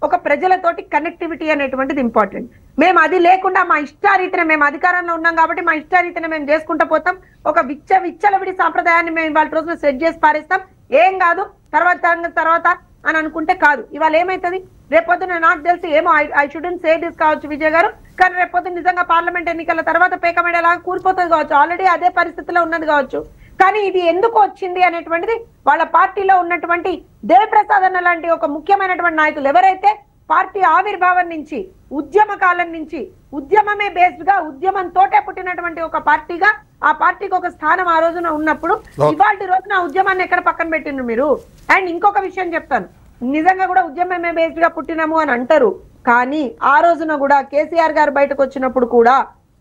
ఒక ప్రజలతోటి కనెక్టివిటీ అనేటువంటిది ఇంపార్టెంట్. మేము అది లేకుండా మా ఇష్టారీతిన, మేము అధికారంలో ఉన్నాం కాబట్టి మా ఇష్టారీతిన మేము చేసుకుంటూ పోతాం, ఒక విచ్చలవిడి సాంప్రదాయాన్ని మేము ఇవాళ రోజున సెట్ చేసి పారేస్తాం, ఏం కాదు తర్వాత అని అనుకుంటే కాదు. ఇవాళ ఏమైతుంది, రేపొద్దున నాకు తెలిసి ఏమో ఐ షుడెంట్ సే దిస్ కావచ్చు విజయ్ గారు, కానీ రేపొద్దున నిజంగా పార్లమెంట్ ఎన్నికల తర్వాత పేకమేడలాగా కూలిపోతుంది కావచ్చు, ఆల్రెడీ అదే పరిస్థితిలో ఉన్నది కావచ్చు. కానీ ఇది ఎందుకు వచ్చింది అనేటువంటిది వాళ్ళ పార్టీలో ఉన్నటువంటి దేవిప్రసాద్ అన్న లాంటి ఒక ముఖ్యమైనటువంటి నాయకులు ఎవరైతే పార్టీ ఆవిర్భావం నుంచి, ఉద్యమ కాలం నుంచి, ఉద్యమమే బేస్డ్ గా, ఉద్యమంతోటే పుట్టినటువంటి ఒక పార్టీగా ఆ పార్టీకి ఒక స్థానం ఆ రోజున ఉన్నప్పుడు ఇవాళ రోజున ఆ ఉద్యమాన్ని ఎక్కడ పక్కన పెట్టిండ్రు మీరు? అండ్ ఇంకొక విషయం చెప్తాను, నిజంగా కూడా ఉద్యమమే బేస్డ్ గా పుట్టినాము అని అంటారు, కానీ ఆ రోజున కూడా కేసీఆర్ గారు బయటకు వచ్చినప్పుడు కూడా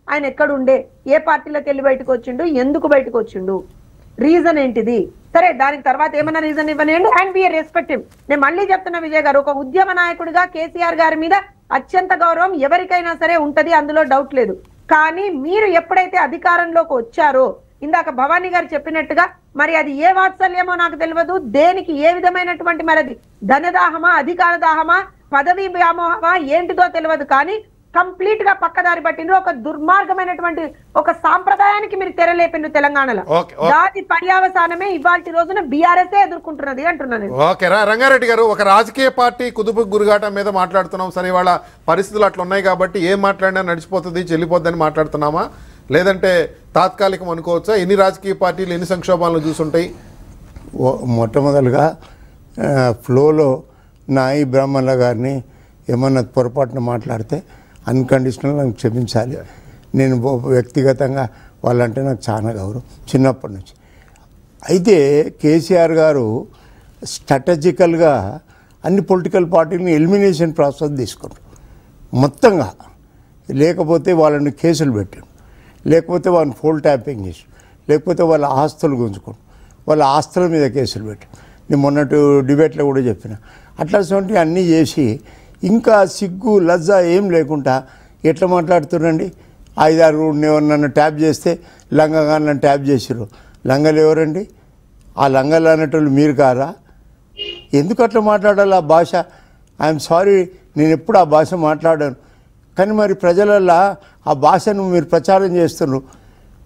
ఆయన ఎక్కడుండే, ఏ పార్టీలోకి వెళ్ళి బయటకు వచ్చిండు, ఎందుకు బయటకు వచ్చిండు, రీజన్ ఏంటిది? సరే దానికి తర్వాత ఏమైనా రీజన్ ఇవ్వనియండి అండ్ వి రెస్పెక్ట్ హిమ్. నేను మళ్ళీ చెప్తున్నా విజయ్ గారు, ఒక ఉద్యమ నాయకుడిగా కేసీఆర్ గారి మీద అత్యంత గౌరవం ఎవరికైనా సరే ఉంటది, అందులో డౌట్ లేదు. కానీ మీరు ఎప్పుడైతే అధికారంలోకి వచ్చారో, ఇందాక భవానీ గారు చెప్పినట్టుగా మరి అది ఏ వాత్సల్యమో నాకు తెలియదు, దేనికి ఏ విధమైనటువంటి మరి అది ధనదాహమా, అధికార దాహమా, పదవి వ్యామోహమా ఏంటిదో తెలియదు, కానీ కంప్లీట్ గా పక్కదారి పట్టిండ్రు. ఒక దుర్మార్గమైనటువంటి ఒక సాంప్రదాయానికి మీరు తెరలేపిండ్రు తెలంగాణలో. దాని పర్యావసానమే ఇవాళ రోజున బీఆర్ఎస్ ఎదుర్కొంటున్నది అంటున్నాను. ఓకే రంగారెడ్డి గారు, ఒక రాజకీయ పార్టీ కుదుపు గురుగాట మీద మాట్లాడుతున్నాం. సరే వాళ్ళ పరిస్థితులు అట్లా ఉన్నాయి కాబట్టి ఏం మాట్లాడినా నడిచిపోతుంది, చెల్లిపోద్దని మాట్లాడుతున్నామా, లేదంటే తాత్కాలికం అనుకోవచ్చా? ఎన్ని రాజకీయ పార్టీలు ఎన్ని సంక్షోభాలను చూసుంటాయి? మొట్టమొదలుగా ఫ్లోలో నాయి బ్రాహ్మణుల గారిని ఏమన్నా పొరపాటున మాట్లాడితే అన్కండిషనల్ నాకు క్షమించాలి. నేను వ్యక్తిగతంగా వాళ్ళంటే నాకు చాలా గౌరవం చిన్నప్పటి నుంచి. అయితే కేసీఆర్ గారు స్ట్రాటజికల్గా అన్ని పొలిటికల్ పార్టీలను ఎలిమినేషన్ ప్రాసెస్ తీసుకుంటారు మొత్తంగా. లేకపోతే వాళ్ళని కేసులు పెట్టాడు, లేకపోతే వాళ్ళని ఫోల్ ట్యాపింగ్ చేసి, లేకపోతే వాళ్ళ ఆస్తులు గుంజుకోండి, వాళ్ళ ఆస్తుల మీద కేసులు పెట్టాడు. నేను మొన్నటి డిబేట్లో కూడా చెప్పిన అట్లాంటివి అన్నీ చేసి ఇంకా సిగ్గు లజ్జ ఏం లేకుండా ఎట్లా మాట్లాడుతున్నారండి? 5-6 నన్ను ట్యాప్ చేస్తే లంగగా నన్ను ట్యాప్ చేసిర్రు. లంగలు ఎవరండి? ఆ లంగలు అనేటోళ్ళు మీరు కారా? ఎందుకు అట్లా మాట్లాడాలి ఆ భాష? ఐఎమ్ సారీ, నేను ఎప్పుడు ఆ భాష మాట్లాడాను, కానీ మరి ప్రజలల్లో ఆ భాషను మీరు ప్రచారం చేస్తున్నారు.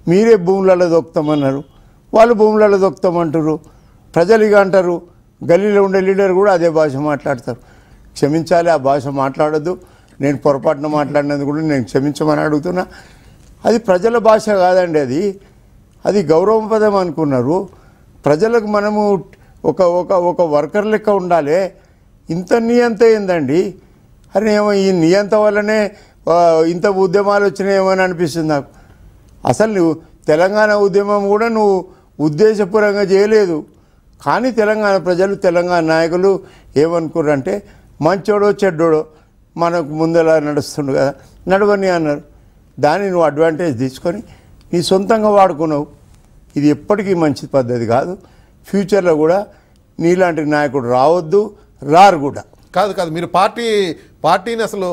మీరే భూములలో దొక్కుతామన్నారు, వాళ్ళు భూములలో దొక్కుతామంటారు, ప్రజలు ఇక అంటారు. గల్లీలో ఉండే లీడర్ కూడా అదే భాష మాట్లాడతారు. క్షమించాలి, ఆ భాష మాట్లాడద్దు. నేను పొరపాటున మాట్లాడినందుకు కూడా నేను క్షమించమని అడుగుతున్నా. అది ప్రజల భాష కాదండి, అది గౌరవపదం అనుకున్నారు. ప్రజలకు మనము ఒక ఒక ఒక వర్కర్ లెక్క ఉండాలి. ఇంత నియంత ఏందండి? అరే ఏమో ఈ నియంత వల్లనే ఇంత ఉద్యమాలు వచ్చినాయేమో అని అనిపిస్తుంది నాకు. అసలు నువ్వు తెలంగాణ ఉద్యమం కూడా నువ్వు ఉద్దేశపూర్వకంగా చేయలేదు, కానీ తెలంగాణ ప్రజలు తెలంగాణ నాయకులు ఏమనుకున్నారంటే మంచోడో చెడ్డోడో మనకు ముందలా నడుస్తుండు కదా, నడవని అన్నారు. దాన్ని నువ్వు అడ్వాంటేజ్ తీసుకొని నీ సొంతంగా వాడుకున్నావు. ఇది ఎప్పటికీ మంచి పద్ధతి కాదు. ఫ్యూచర్లో కూడా నీలాంటి నాయకుడు రావద్దు, రారు కూడా. కాదు మీరు పార్టీని అసలు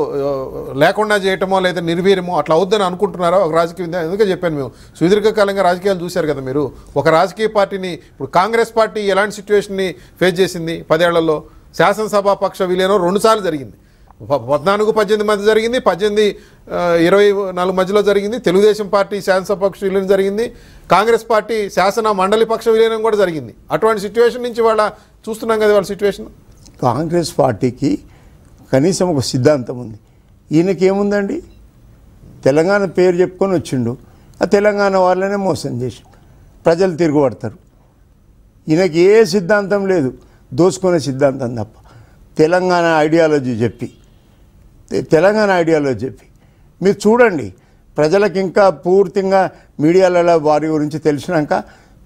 లేకుండా చేయటమో లేదా నిర్వీర్యమో అట్లా అవుద్దని అనుకుంటున్నారా ఒక రాజకీయ? ఎందుకే చెప్పాను, మేము సుదీర్ఘకాలంగా రాజకీయాలు చూశారు కదా మీరు. ఒక రాజకీయ పార్టీని, ఇప్పుడు కాంగ్రెస్ పార్టీ ఎలాంటి సిచ్యువేషన్ని ఫేస్ చేసింది 10 ఏళ్లలో? శాసనసభా పక్ష విలీనం 2 సార్లు జరిగింది. 14-18 మధ్య జరిగింది, 18-24 మధ్యలో జరిగింది. తెలుగుదేశం పార్టీ శాసనసభ పక్ష విలీనం జరిగింది, కాంగ్రెస్ పార్టీ శాసన మండలి పక్ష విలీనం కూడా జరిగింది. అటువంటి సిచ్యువేషన్ నుంచి వాళ్ళ చూస్తున్నాం కదా వాళ్ళ సిచ్యువేషన్. కాంగ్రెస్ పార్టీకి కనీసం ఒక సిద్ధాంతం ఉంది. ఈయనకేముందండి? తెలంగాణ పేరు చెప్పుకొని వచ్చిండు, ఆ తెలంగాణ వాళ్ళనే మోసం చేసి ప్రజలు తిరుగుబడతారు. ఈయనకి ఏ సిద్ధాంతం లేదు, దోసుకునే సిద్ధాంతం తప్ప. తెలంగాణ ఐడియాలజీ చెప్పి మీరు చూడండి, ప్రజలకు ఇంకా పూర్తిగా మీడియాలలో వారి గురించి తెలిసినాక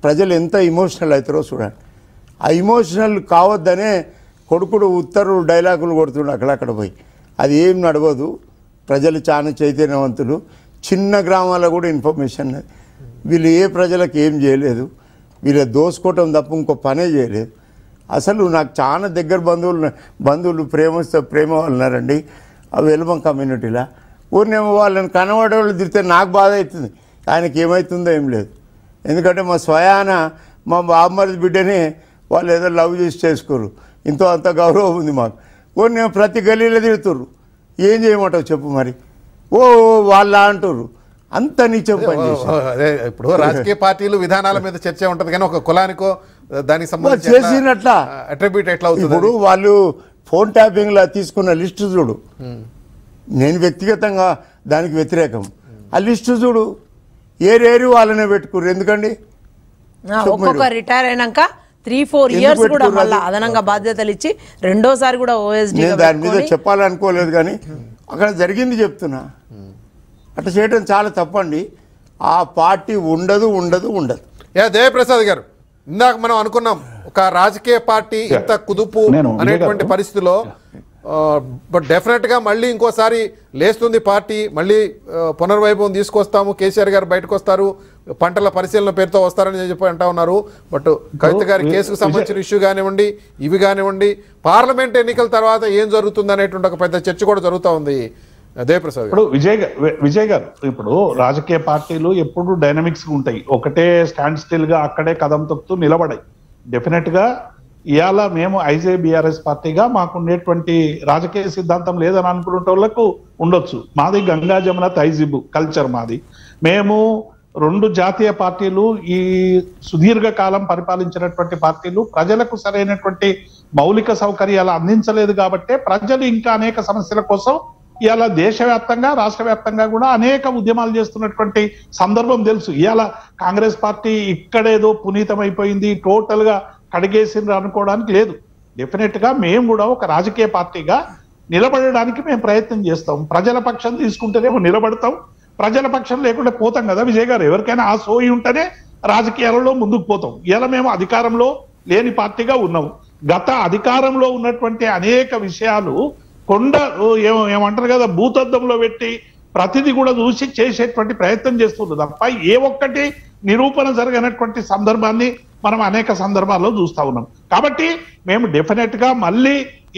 ప్రజలు ఎంత ఇమోషనల్ అవుతారో చూడండి. ఆ ఇమోషనల్ కావద్దనే కొడుకుడు ఉత్తర్వులు డైలాగులు కొడుతుండు అక్కడక్కడ పోయి. అది ఏం నడవదు. ప్రజలు చాలా చైతన్యవంతులు. చిన్న గ్రామాల్లో కూడా ఇన్ఫర్మేషన్ లేదు. వీళ్ళు ఏ ప్రజలకు ఏం చేయలేదు, వీళ్ళు దోసుకోవటం తప్ప ఇంకో పనే చేయలేదు. అసలు నాకు చాలా దగ్గర బంధువులు ప్రేమ వాళ్ళు ఉన్నారండి ఆ వెలుమ కమ్యూనిటీలో. ఊరినేమో వాళ్ళని కనబడే వాళ్ళు తిరిగితే నాకు బాధ అవుతుంది, ఆయనకి ఏమవుతుందో ఏం లేదు. ఎందుకంటే మా స్వయాన మా బామ్మరి బిడ్డనే వాళ్ళు ఏదో లవ్ చేసి చేసుకోరు, ఇంతో అంత గౌరవం ఉంది మాకు. ఊరినేమో ప్రతి గల్లీలో తిరుగుతుర్రు, ఏం చేయమంటావు చెప్పు మరి? ఓ వాళ్ళ అంటుర్రు, అంత నీచం పని అదే. ఇప్పుడు రాజకీయ పార్టీలు విధానాల మీద చర్చ ఉంటుంది, కానీ ఒక కులానికో దానికి సంబంధించి చేసినట్లా అట్రిబ్యూట్ ఎట్లా అవుతుంది? ఇప్పుడు వాళ్ళు ఫోన్ ట్యాపింగ్లా తీసుకున్న లిస్టు చూడు. నేను వ్యక్తిగతంగా దానికి వ్యతిరేకం. ఆ లిస్టు చూడు, ఏరేరు వాళ్ళనే పెట్టుకుర్రు. ఎందుకండి? ఒక్కొక్క రిటైర్ అయినాక 3-4 ఇయర్స్ కూడా మళ్ళీ అదనంగా బాధ్యతలు ఇచ్చి రెండోసారి కూడా ఓఎస్డీ. నేను దాని మీద చెప్పాలనుకోలేదు, కానీ అక్కడ జరిగింది చెప్తున్నా. అట్లా చేయడం చాలా తప్పండి. ఆ పార్టీ ఉండదు ఉండదు ఉండదు. దేవప్రసాద్ గారు, ఇందాక మనం అనుకున్నాం ఒక రాజకీయ పార్టీ ఇంత కుదుపు అనేటువంటి పరిస్థితిలో, బట్ డెఫినెట్గా మళ్ళీ ఇంకోసారి లేస్తుంది పార్టీ, మళ్ళీ పునర్వైభవం తీసుకొస్తాము, కేసీఆర్ గారు బయటకు వస్తారు, పంటల పరిశీలన పేరుతో వస్తారని చెప్పి అంటా ఉన్నారు. బట్ కవిత గారి కేసుకు సంబంధించిన ఇష్యూ కానివ్వండి, ఇవి కానివ్వండి, పార్లమెంట్ ఎన్నికల తర్వాత ఏం జరుగుతుంది అనేటువంటి ఒక పెద్ద చర్చ కూడా జరుగుతూ ఉంది. దేవప్రసాద్ ఇప్పుడు విజయ్ గారు, ఇప్పుడు రాజకీయ పార్టీలు ఎప్పుడు డైనమిక్స్ ఉంటాయి, ఒకటే స్టాండ్ స్టిల్ గా అక్కడే కదం తొక్కుతూ నిలబడాయి. డెఫినెట్ గా ఇవాళ మేము బీఆర్ఎస్ పార్టీగా మాకు ఉండేటువంటి రాజకీయ సిద్ధాంతం లేదని అనుకునే వాళ్ళకు ఉండొచ్చు. మాది గంగా జమున తైజిబు కల్చర్ మాది. మేము 2 జాతీయ పార్టీలు ఈ సుదీర్ఘ కాలం పరిపాలించినటువంటి పార్టీలు ప్రజలకు సరైనటువంటి మౌలిక సౌకర్యాలు అందించలేదు కాబట్టే ప్రజలు ఇంకా అనేక సమస్యల కోసం ఇవాళ దేశవ్యాప్తంగా రాష్ట్ర వ్యాప్తంగా కూడా అనేక ఉద్యమాలు చేస్తున్నటువంటి సందర్భం తెలుసు. ఇవాళ కాంగ్రెస్ పార్టీ ఇక్కడేదో పునీతమైపోయింది, టోటల్ గా కడిగేసిండ్రు అనుకోవడానికి లేదు. డెఫినెట్ గా మేము కూడా ఒక రాజకీయ పార్టీగా నిలబడడానికి మేము ప్రయత్నం చేస్తాం. ప్రజల పక్షం తీసుకుంటేనేమో నిలబడతాం, ప్రజల పక్షం లేకుండా పోతాం కదా విజయ్ గారు. ఎవరికైనా ఆ సోయి ఉంటేనే రాజకీయాలలో ముందుకు పోతాం. ఇలా మేము అధికారంలో లేని పార్టీగా ఉన్నాం. గత అధికారంలో ఉన్నటువంటి అనేక విషయాలు ఏమంటారు కదా, భూతద్దంలో పెట్టి ప్రతిదీ కూడా చూసి చేసేటువంటి ప్రయత్నం చేస్తుంది తప్ప ఏ ఒక్కటి నిరూపణ జరగనటువంటి సందర్భాన్ని మనం అనేక సందర్భాల్లో చూస్తా ఉన్నాం. కాబట్టి మేము డెఫినెట్ గా మళ్ళీ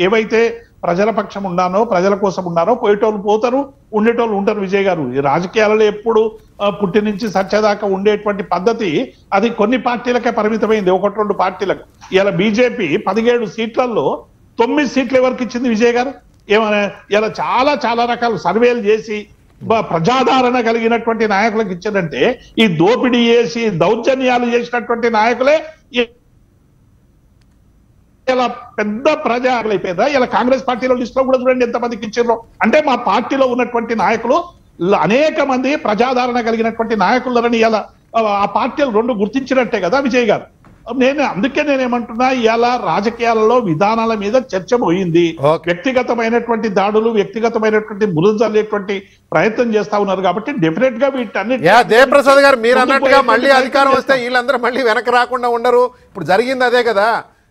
ఏవైతే ప్రజల పక్షం ఉన్నానో, ప్రజల కోసం ఉన్నారో, పోయేటోళ్ళు పోతారు, ఉండేటోళ్ళు ఉంటారు. విజయ్ గారు, ఈ రాజకీయాలలో ఎప్పుడు పుట్టి నుంచి సత్యదాకా ఉండేటువంటి పద్ధతి అది కొన్ని పార్టీలకే పరిమితమైంది, 1-2 పార్టీలకు. ఇలా బీజేపీ 17 సీట్లలో 9 సీట్లు ఎవరికి ఇచ్చింది విజయ్ గారు? ఏమైనా ఇలా చాలా చాలా రకాల సర్వేలు చేసి ప్రజాదరణ కలిగినటువంటి నాయకులకు ఇచ్చిందంటే, ఈ దోపిడీ చేసి దౌర్జన్యాలు చేసినటువంటి నాయకులే ఇలా పెద్ద ప్రజలు అయిపోయిందా? ఇలా కాంగ్రెస్ పార్టీలో లిస్ట్ లో కూడా చూడండి ఎంతమందికి ఇచ్చారో. అంటే మా పార్టీలో ఉన్నటువంటి నాయకులు అనేక మంది ప్రజాదరణ కలిగినటువంటి నాయకులని ఇలా ఆ పార్టీలు 2 గుర్తించినట్టే కదా విజయ్ గారు. అందుకే నేనేమంటున్నా, ఇలా రాజకీయాలలో విధానాల మీద చర్చ పోయింది. వ్యక్తిగతమైనటువంటి దాడులు, వ్యక్తిగతమైనటువంటి బురదలేటువంటి ప్రయత్నం చేస్తా ఉన్నారు. కాబట్టి డెఫినెట్ గా వీటన్ని దేవప్రసాద్ గారు మీరు అన్నట్టుగా మళ్ళీ అధికారం వస్తే వీళ్ళందరూ మళ్ళీ వెనక రాకుండా ఉండరు. ఇప్పుడు జరిగింది అదే కదా,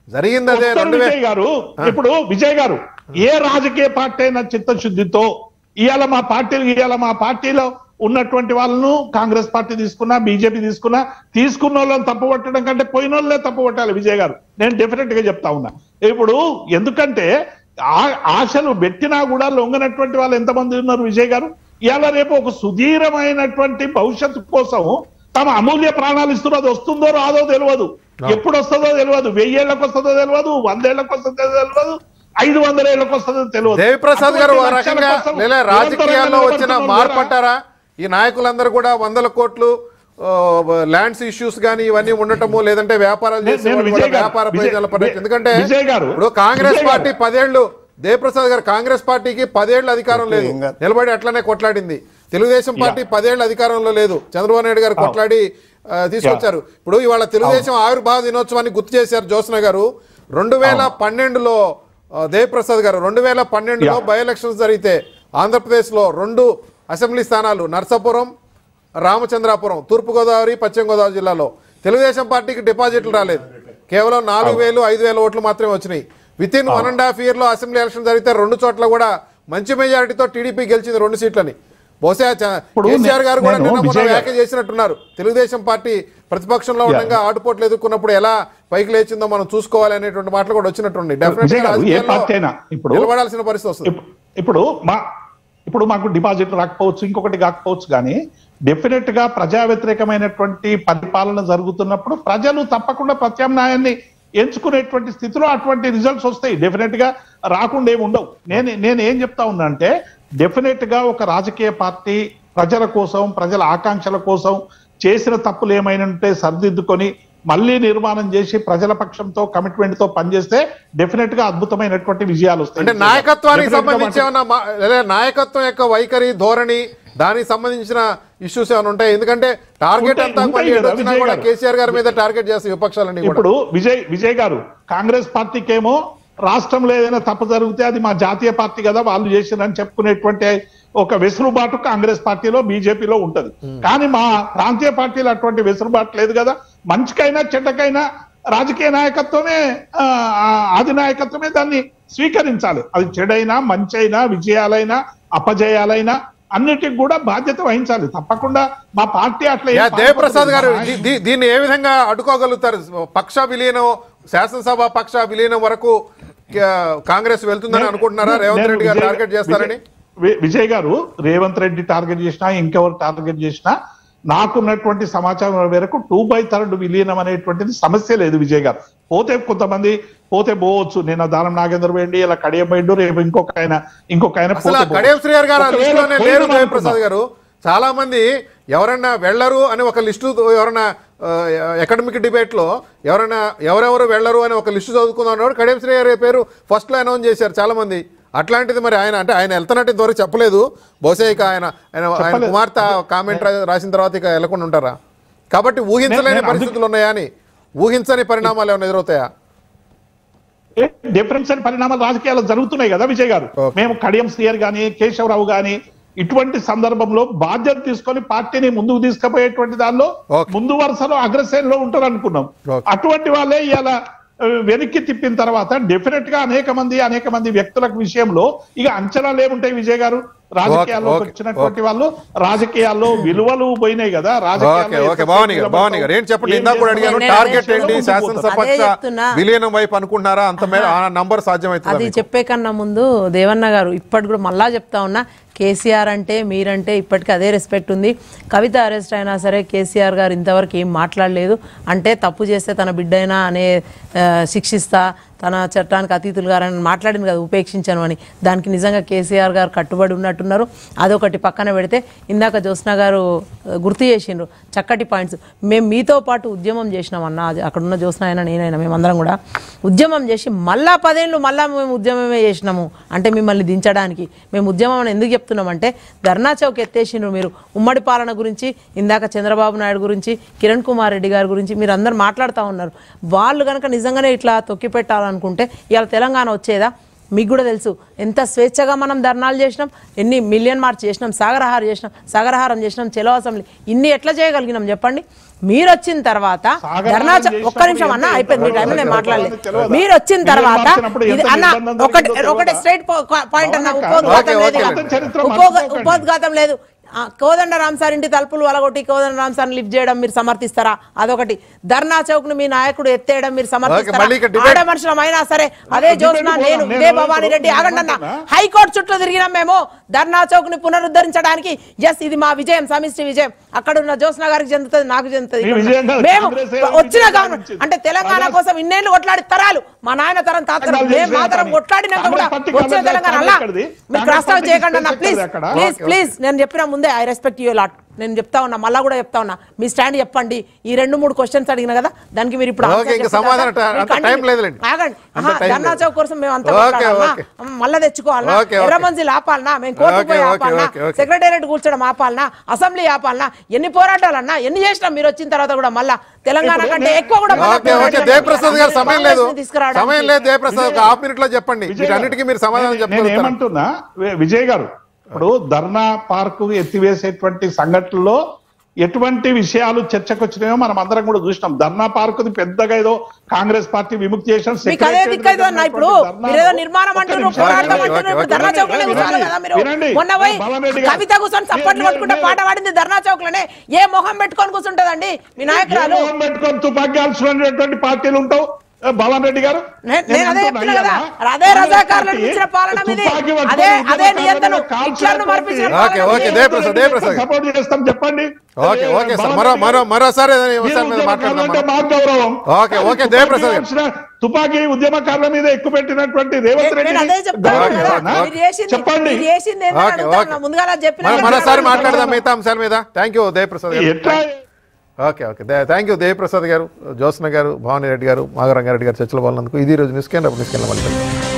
జరిగింది అదే. విజయ్ గారు, ఇప్పుడు విజయ్ గారు, ఏ రాజకీయ పార్టీ అయినా చిత్తశుద్ధితో ఇవాళ మా పార్టీలో ఉన్నటువంటి వాళ్ళను కాంగ్రెస్ పార్టీ తీసుకున్నా, బీజేపీ తీసుకున్న వాళ్ళని తప్పుపట్టడం కంటే పోయిన వాళ్ళే తప్పుపట్టాలి విజయ్ గారు. నేను డెఫినెట్ గా చెప్తా ఉన్నా. ఇప్పుడు ఎందుకంటే ఆశలు పెట్టినా కూడా లొంగనటువంటి వాళ్ళు ఎంతమంది ఉన్నారు విజయ్ గారు. ఇవాళ రేపు ఒక సుదీర్ఘమైనటువంటి భవిష్యత్తు కోసం తమ అమూల్య ప్రాణాలు ఇస్తున్నారు. అది వస్తుందో రాదో తెలియదు, ఎప్పుడు వస్తుందో తెలియదు, 1000 ఏళ్లకు వస్తుందో తెలియదు, 100 ఏళ్లకు వస్తుందో తెలియదు, 500 ఏళ్లకు వస్తుందో తెలియదు. దేవప్రసాద్ గారు రాజకీయాల్లో వచ్చిన మార్పు అంటారా? ఈ నాయకులందరూ కూడా 100 కోట్లు ల్యాండ్స్ ఇష్యూస్ కానీ ఇవన్నీ ఉండటము, లేదంటే వ్యాపారాలు చేసే వ్యాపార ప్రయోజనాల పరిస్థితి. ఎందుకంటే ఇప్పుడు కాంగ్రెస్ పార్టీ 10 ఏళ్ళు, దేవప్రసాద్ గారు, కాంగ్రెస్ పార్టీకి 10 ఏళ్ళు అధికారం లేదు, నిలబడి అట్లనే కొట్లాడింది. తెలుగుదేశం పార్టీ 10 ఏళ్ళు అధికారంలో లేదు, చంద్రబాబు నాయుడు గారు కొట్లాడి తీసుకొచ్చారు. ఇప్పుడు ఇవాళ తెలుగుదేశం ఆవిర్భావ దినోత్సవాన్ని గుర్తు చేశారు జ్యోత్స్న గారు. 2012లో దేవప్రసాద్ గారు 2012లో బై ఎలక్షన్స్ జరిగితే ఆంధ్రప్రదేశ్లో 2 అసెంబ్లీ స్థానాలు, నర్సాపురం, రామచంద్రాపురం, తూర్పుగోదావరి, పశ్చిమ గోదావరి జిల్లాలో తెలుగుదేశం పార్టీకి డిపాజిట్లు రాలేదు. కేవలం 4000, 5000 ఓట్లు మాత్రమే వచ్చినాయి. వితిన్ 1.5 ఇయర్లో అసెంబ్లీ ఎలక్షన్ జరిగితే 2 చోట్ల కూడా మంచి మెజారిటీతో టీడీపీ గెలిచింది 2 సీట్లని. బహుశా కేసీఆర్ గారు కూడా నిన్న మొన్న వ్యాఖ్య చేసినట్టున్నారు, తెలుగుదేశం పార్టీ ప్రతిపక్షంలో ఉండగా ఆటుపోట్లు ఎదుర్కొన్నప్పుడు ఎలా పైకి లేచిందో మనం చూసుకోవాలి అనేటువంటి మాటలు కూడా వచ్చినట్టుంది. నిలబడాల్సిన పరిస్థితి వస్తుంది. ఇప్పుడు మాకు డిపాజిట్ రాకపోవచ్చు, ఇంకొకటి కాకపోవచ్చు, కానీ డెఫినెట్ గా ప్రజా వ్యతిరేకమైనటువంటి పరిపాలన జరుగుతున్నప్పుడు ప్రజలు తప్పకుండా ప్రత్యామ్నాయాన్ని ఎంచుకునేటువంటి స్థితిలో అటువంటి రిజల్ట్స్ వస్తాయి. డెఫినెట్ గా రాకుండా ఏమి ఉండవు. నేను ఏం చెప్తా ఉన్నా అంటే, డెఫినెట్ గా ఒక రాజకీయ పార్టీ ప్రజల కోసం, ప్రజల ఆకాంక్షల కోసం చేసిన తప్పులు ఏమైనా ఉంటే సరిదిద్దుకొని మళ్ళీ నిర్మాణం చేసి ప్రజల పక్షంతో కమిట్మెంట్ తో పనిచేస్తే డెఫినెట్ గా అద్భుతమైనటువంటి విజయాలు వస్తాయి. అంటే నాయకత్వానికి సంబంధించి ఏమన్నా, నాయకత్వం యొక్క వైఖరి, ధోరణి, దానికి సంబంధించిన ఇష్యూస్ ఏమైనా ఉంటాయి? ఎందుకంటే టార్గెట్ అంతా కేసీఆర్ గారి మీద టార్గెట్ చేస్తే విపక్షాలని. ఇప్పుడు విజయ్ గారు, కాంగ్రెస్ పార్టీకేమో రాష్ట్రంలో ఏదైనా తప్పు జరిగితే అది మా జాతీయ పార్టీ కదా వాళ్ళు చేసిరని చెప్పుకునేటువంటి ఒక వెసులుబాటు కాంగ్రెస్ పార్టీలో బీజేపీలో ఉంటది. కానీ మా ప్రాంతీయ పార్టీలో అటువంటి వెసులుబాటు లేదు కదా. మంచికైనా చెడ్డకైనా రాజకీయ నాయకత్వమే అధినాయకత్వమే దాన్ని స్వీకరించాలి. అది చెడైనా మంచైనా విజయాలైనా అపజయాలైనా అన్నిటికి కూడా బాధ్యత వహించాలి. తప్పకుండా మా పార్టీ అట్లా దేవప్రసాద్ గారు దీన్ని ఏ విధంగా అడ్డుకోగలుగుతారు? పక్ష విలీనం, శాసనసభ పక్ష విలీనం వరకు కాంగ్రెస్ వెళ్తుందని అనుకుంటున్నారా? రేవంత్ రెడ్డి గారు టార్గెట్ చేస్తారని? విజయ్ గారు రేవంత్ రెడ్డి టార్గెట్ చేసినా ఇంకెవరు టార్గెట్ చేసినా నాకున్నటువంటి సమాచారం మేరకు 2/3 విలీనం అనేటువంటిది సమస్య లేదు విజయ్ గారు. పోతే కొంతమంది పోతే పోవచ్చు. నేను దానం నాగేంద్ర పోయింది, ఇలా కడియం పోయిండు, రేపు ఇంకొక ఆయన కడియం శ్రీహర్ గారు లేరు. జయప్రసాద్ గారు చాలా మంది ఎవరన్నా వెళ్ళరు అని ఒక లిస్టు, ఎవరన్నా అకాడమిక్ డిబేట్ లో ఎవరెవరు వెళ్ళరు అని ఒక లిస్టు చదువుకుందాం కడియం శ్రీహర్ పేరు ఫస్ట్ లో అనౌన్స్ చేశారు చాలా మంది. అట్లాంటిది మరి ఆయన వెళ్తున్నట్టు ఇంతవరకు చెప్పలేదు. బహుశా ఇక ఆయన కుమార్తె కామెంట్ రాసిన తర్వాత ఇక వెళ్లకుండా ఉంటారా? కాబట్టి ఊహించలేని పరిస్థితులు ఉన్నాయా అని, ఊహించని పరిణామాలు ఏమైనా ఎదురవుతాయా? డిఫరెన్స్ అని పరిణామాలు రాజకీయాలు జరుగుతున్నాయి కదా విజయ్ గారు. మేము కడియం శ్రీహర్ గాని కేశవరావు గాని ఇటువంటి సందర్భంలో బాధ్యత తీసుకొని పార్టీని ముందుకు తీసుకుపోయేటువంటి దానిలో ముందు వరుసలో అగ్రశ్రేణిలో ఉంటారు అనుకున్నాం. అటువంటి వాళ్ళే ఇలా వెనక్కి తిప్పిన తర్వాత డెఫినెట్ గా అనేక మంది వ్యక్తులకు విషయంలో ఇక అంచనాలు ఏముంటాయి విజయ్ గారు? రాజకీయాల్లో వచ్చినటువంటి వాళ్ళు రాజకీయాల్లో విలువలు పోయినాయి కదా. విలీనం వైపు అనుకుంటున్నారా? అంత నంబర్ సాధ్యమైతే అది చెప్పే కన్నా ముందు దేవన్న గారు ఇప్పటి కూడా మళ్ళా చెప్తా ఉన్నా, కేసీఆర్ అంటే మీరంటే ఇప్పటికీ అదే రెస్పెక్ట్ ఉంది. కవిత అరెస్ట్ అయినా సరే కేసీఆర్ గారు ఇంతవరకు ఏం మాట్లాడలేదు. అంటే తప్పు చేస్తే తన బిడ్డైనా అనే శిక్షిస్తా, తన చట్టానికి అతీతులు గారని మాట్లాడింది కదా, ఉపేక్షించను అని. దానికి నిజంగా కేసీఆర్ గారు కట్టుబడి ఉన్నట్టున్నారు. అదొకటి పక్కన పెడితే ఇందాక జ్యోత్స్న గారు గుర్తు చేసిండ్రు చక్కటి పాయింట్స్. మేము మీతో పాటు ఉద్యమం చేసినామన్నా, అక్కడున్న జ్యోత్స్న అయినా నేనైనా మేమందరం కూడా ఉద్యమం చేసి మళ్ళా 10 ఏళ్ళు మళ్ళా మేము ఉద్యమమే చేసినాము. అంటే మిమ్మల్ని దించడానికి మేము ఉద్యమం అని ఎందుకు చెప్తున్నామంటే, ధర్నా చౌక్ ఎత్తేసిండ్రు మీరు. ఉమ్మడి పాలన గురించి ఇందాక చంద్రబాబు నాయుడు గురించి, కిరణ్ కుమార్ రెడ్డి గారి గురించి మీరు అందరు మాట్లాడుతూ ఉన్నారు. వాళ్ళు కనుక నిజంగానే ఇట్లా తొక్కి పెట్టాలనుకుంటే ఇవాళ తెలంగాణ వచ్చేదా? మీకు కూడా తెలుసు ఎంత స్వేచ్ఛగా మనం ధర్నాలు చేసినాం, ఎన్ని మిలియన్ మార్చ్ చేసినాం, సాగరహారం చేసినాం, చెలో అసెంబ్లీ, ఇన్ని ఎట్లా చేయగలిగినాం చెప్పండి? మీరు వచ్చిన తర్వాత ధర్నా ఒక్క నిమిషం అన్న అయిపోయింది, మీ టైంలో నేను మాట్లాడలేదు. మీరు వచ్చిన తర్వాత అన్న ఒకటి స్ట్రైట్ పాయింట్ అన్న, ఉపోద్ఘాతం లేదు. కోదండరామ్ సార్ ఇంటి తలుపులు వలగొట్టి కోదండరామ్ సార్ లిఫ్ట్ చేయడం మీరు సమర్థిస్తారా? అదొకటి. ధర్నా చౌక్ ను మీ నాయకుడు ఎత్తేయడం మీరు సమర్థిస్తారా? ఆడ మనుషులమైనా సరే అదే జ్యోత్స్న, నేను ఇదే భవానీ రెడ్డి ఆగండి అన్న, హైకోర్టు చుట్టూ తిరిగినాం మేము ధర్నా చౌక్ ని పునరుద్ధరించడానికి. ఎస్, ఇది మా విజయం, సమిష్టి విజయం. అక్కడ ఉన్న జ్యోత్స్న గారికి చెందుతుంది, నాకు చెందుతుంది. మేము వచ్చిన గవర్నమెంట్ అంటే తెలంగాణ కోసం ఇన్నేళ్లు కొట్లాడి తరాలు, మా నాయన తరం తాతరం, మేము మాత్రం కొట్లాడినాక కూడా వచ్చిన తెలంగాణ అలా మీరు ప్రస్తావన చేయకండి అన్న, ప్లీజ్ ప్లీజ్ ప్లీజ్. నేను చెప్పిన ముందే ఐ రెస్పెక్ట్ యూ లాట్. నేను చెప్తా ఉన్నా, మళ్ళా కూడా చెప్తా ఉన్నా, మీ స్టాండ్ చెప్పండి. ఈ 2-3 క్వశ్చన్స్ అడిగిన కదా, దానికి మీరు ఇప్పుడు ధర్నా చౌక్ కోసం మేము అంతా మళ్ళా తెచ్చుకోవాలన్నా, ఎర్రమంజిల్ ఆపాలన్నా, మేము కోర్టుకు పోయి ఆపాలన్నా, సెక్రటేరియట్ కూర్చోడం ఆపాలన్నా, అసెంబ్లీ ఆపాలన్నా, ఎన్ని పోరాటాలన్నా ఎన్ని చేసినాం మీరు వచ్చిన తర్వాత కూడా మళ్ళా తెలంగాణ కంటే ఎక్కువ కూడా ఏమంటున్నా విజయ్ గారు, ఇప్పుడు ధర్నా పార్కు ఎత్తివేసేటువంటి సంఘటనలో ఎటువంటి విషయాలు చర్చకు వచ్చినాయో మనం అందరం కూడా చూసినాం. ధర్నా పార్కు పెద్దగా ఏదో కాంగ్రెస్ పార్టీ విముక్తి చేసిన పాట పాడింది ధర్నా చౌక్ లోనే. ఏ మొహం పెట్టుకొని కూర్చుంటదండి మీ నాయకురాలు? పెట్టుకొని తుపాకీ కాల్చుకునేటువంటి పార్టీలు ఉంటావు భవన్ రెడ్డి గారు. అదే రజాకారులను ఇచ్చిన పాలన మీది, అదే నియంత్రణ సపోర్ట్ చేస్తాం చెప్పండి. తుపాకీ ఉద్యమకారుల మీద ఎక్కువ పెట్టినటువంటి రేవంత్ రెడ్డి చెప్పండి. మరోసారి మాట్లాడదాం మిగతా అంశాల మీద. థ్యాంక్ యూ దేవప్రసాద్ గారు. ఓకే థ్యాంక్ యూ దేవప్రసాద్ గారు, జ్యోత్స్న గారు, భవానీ రెడ్డి గారు, మాఘరంగారెడ్డి గారు చర్చలో పాల్గొన్నందుకు. ఇది రోజు న్యూస్ కేంద్రం.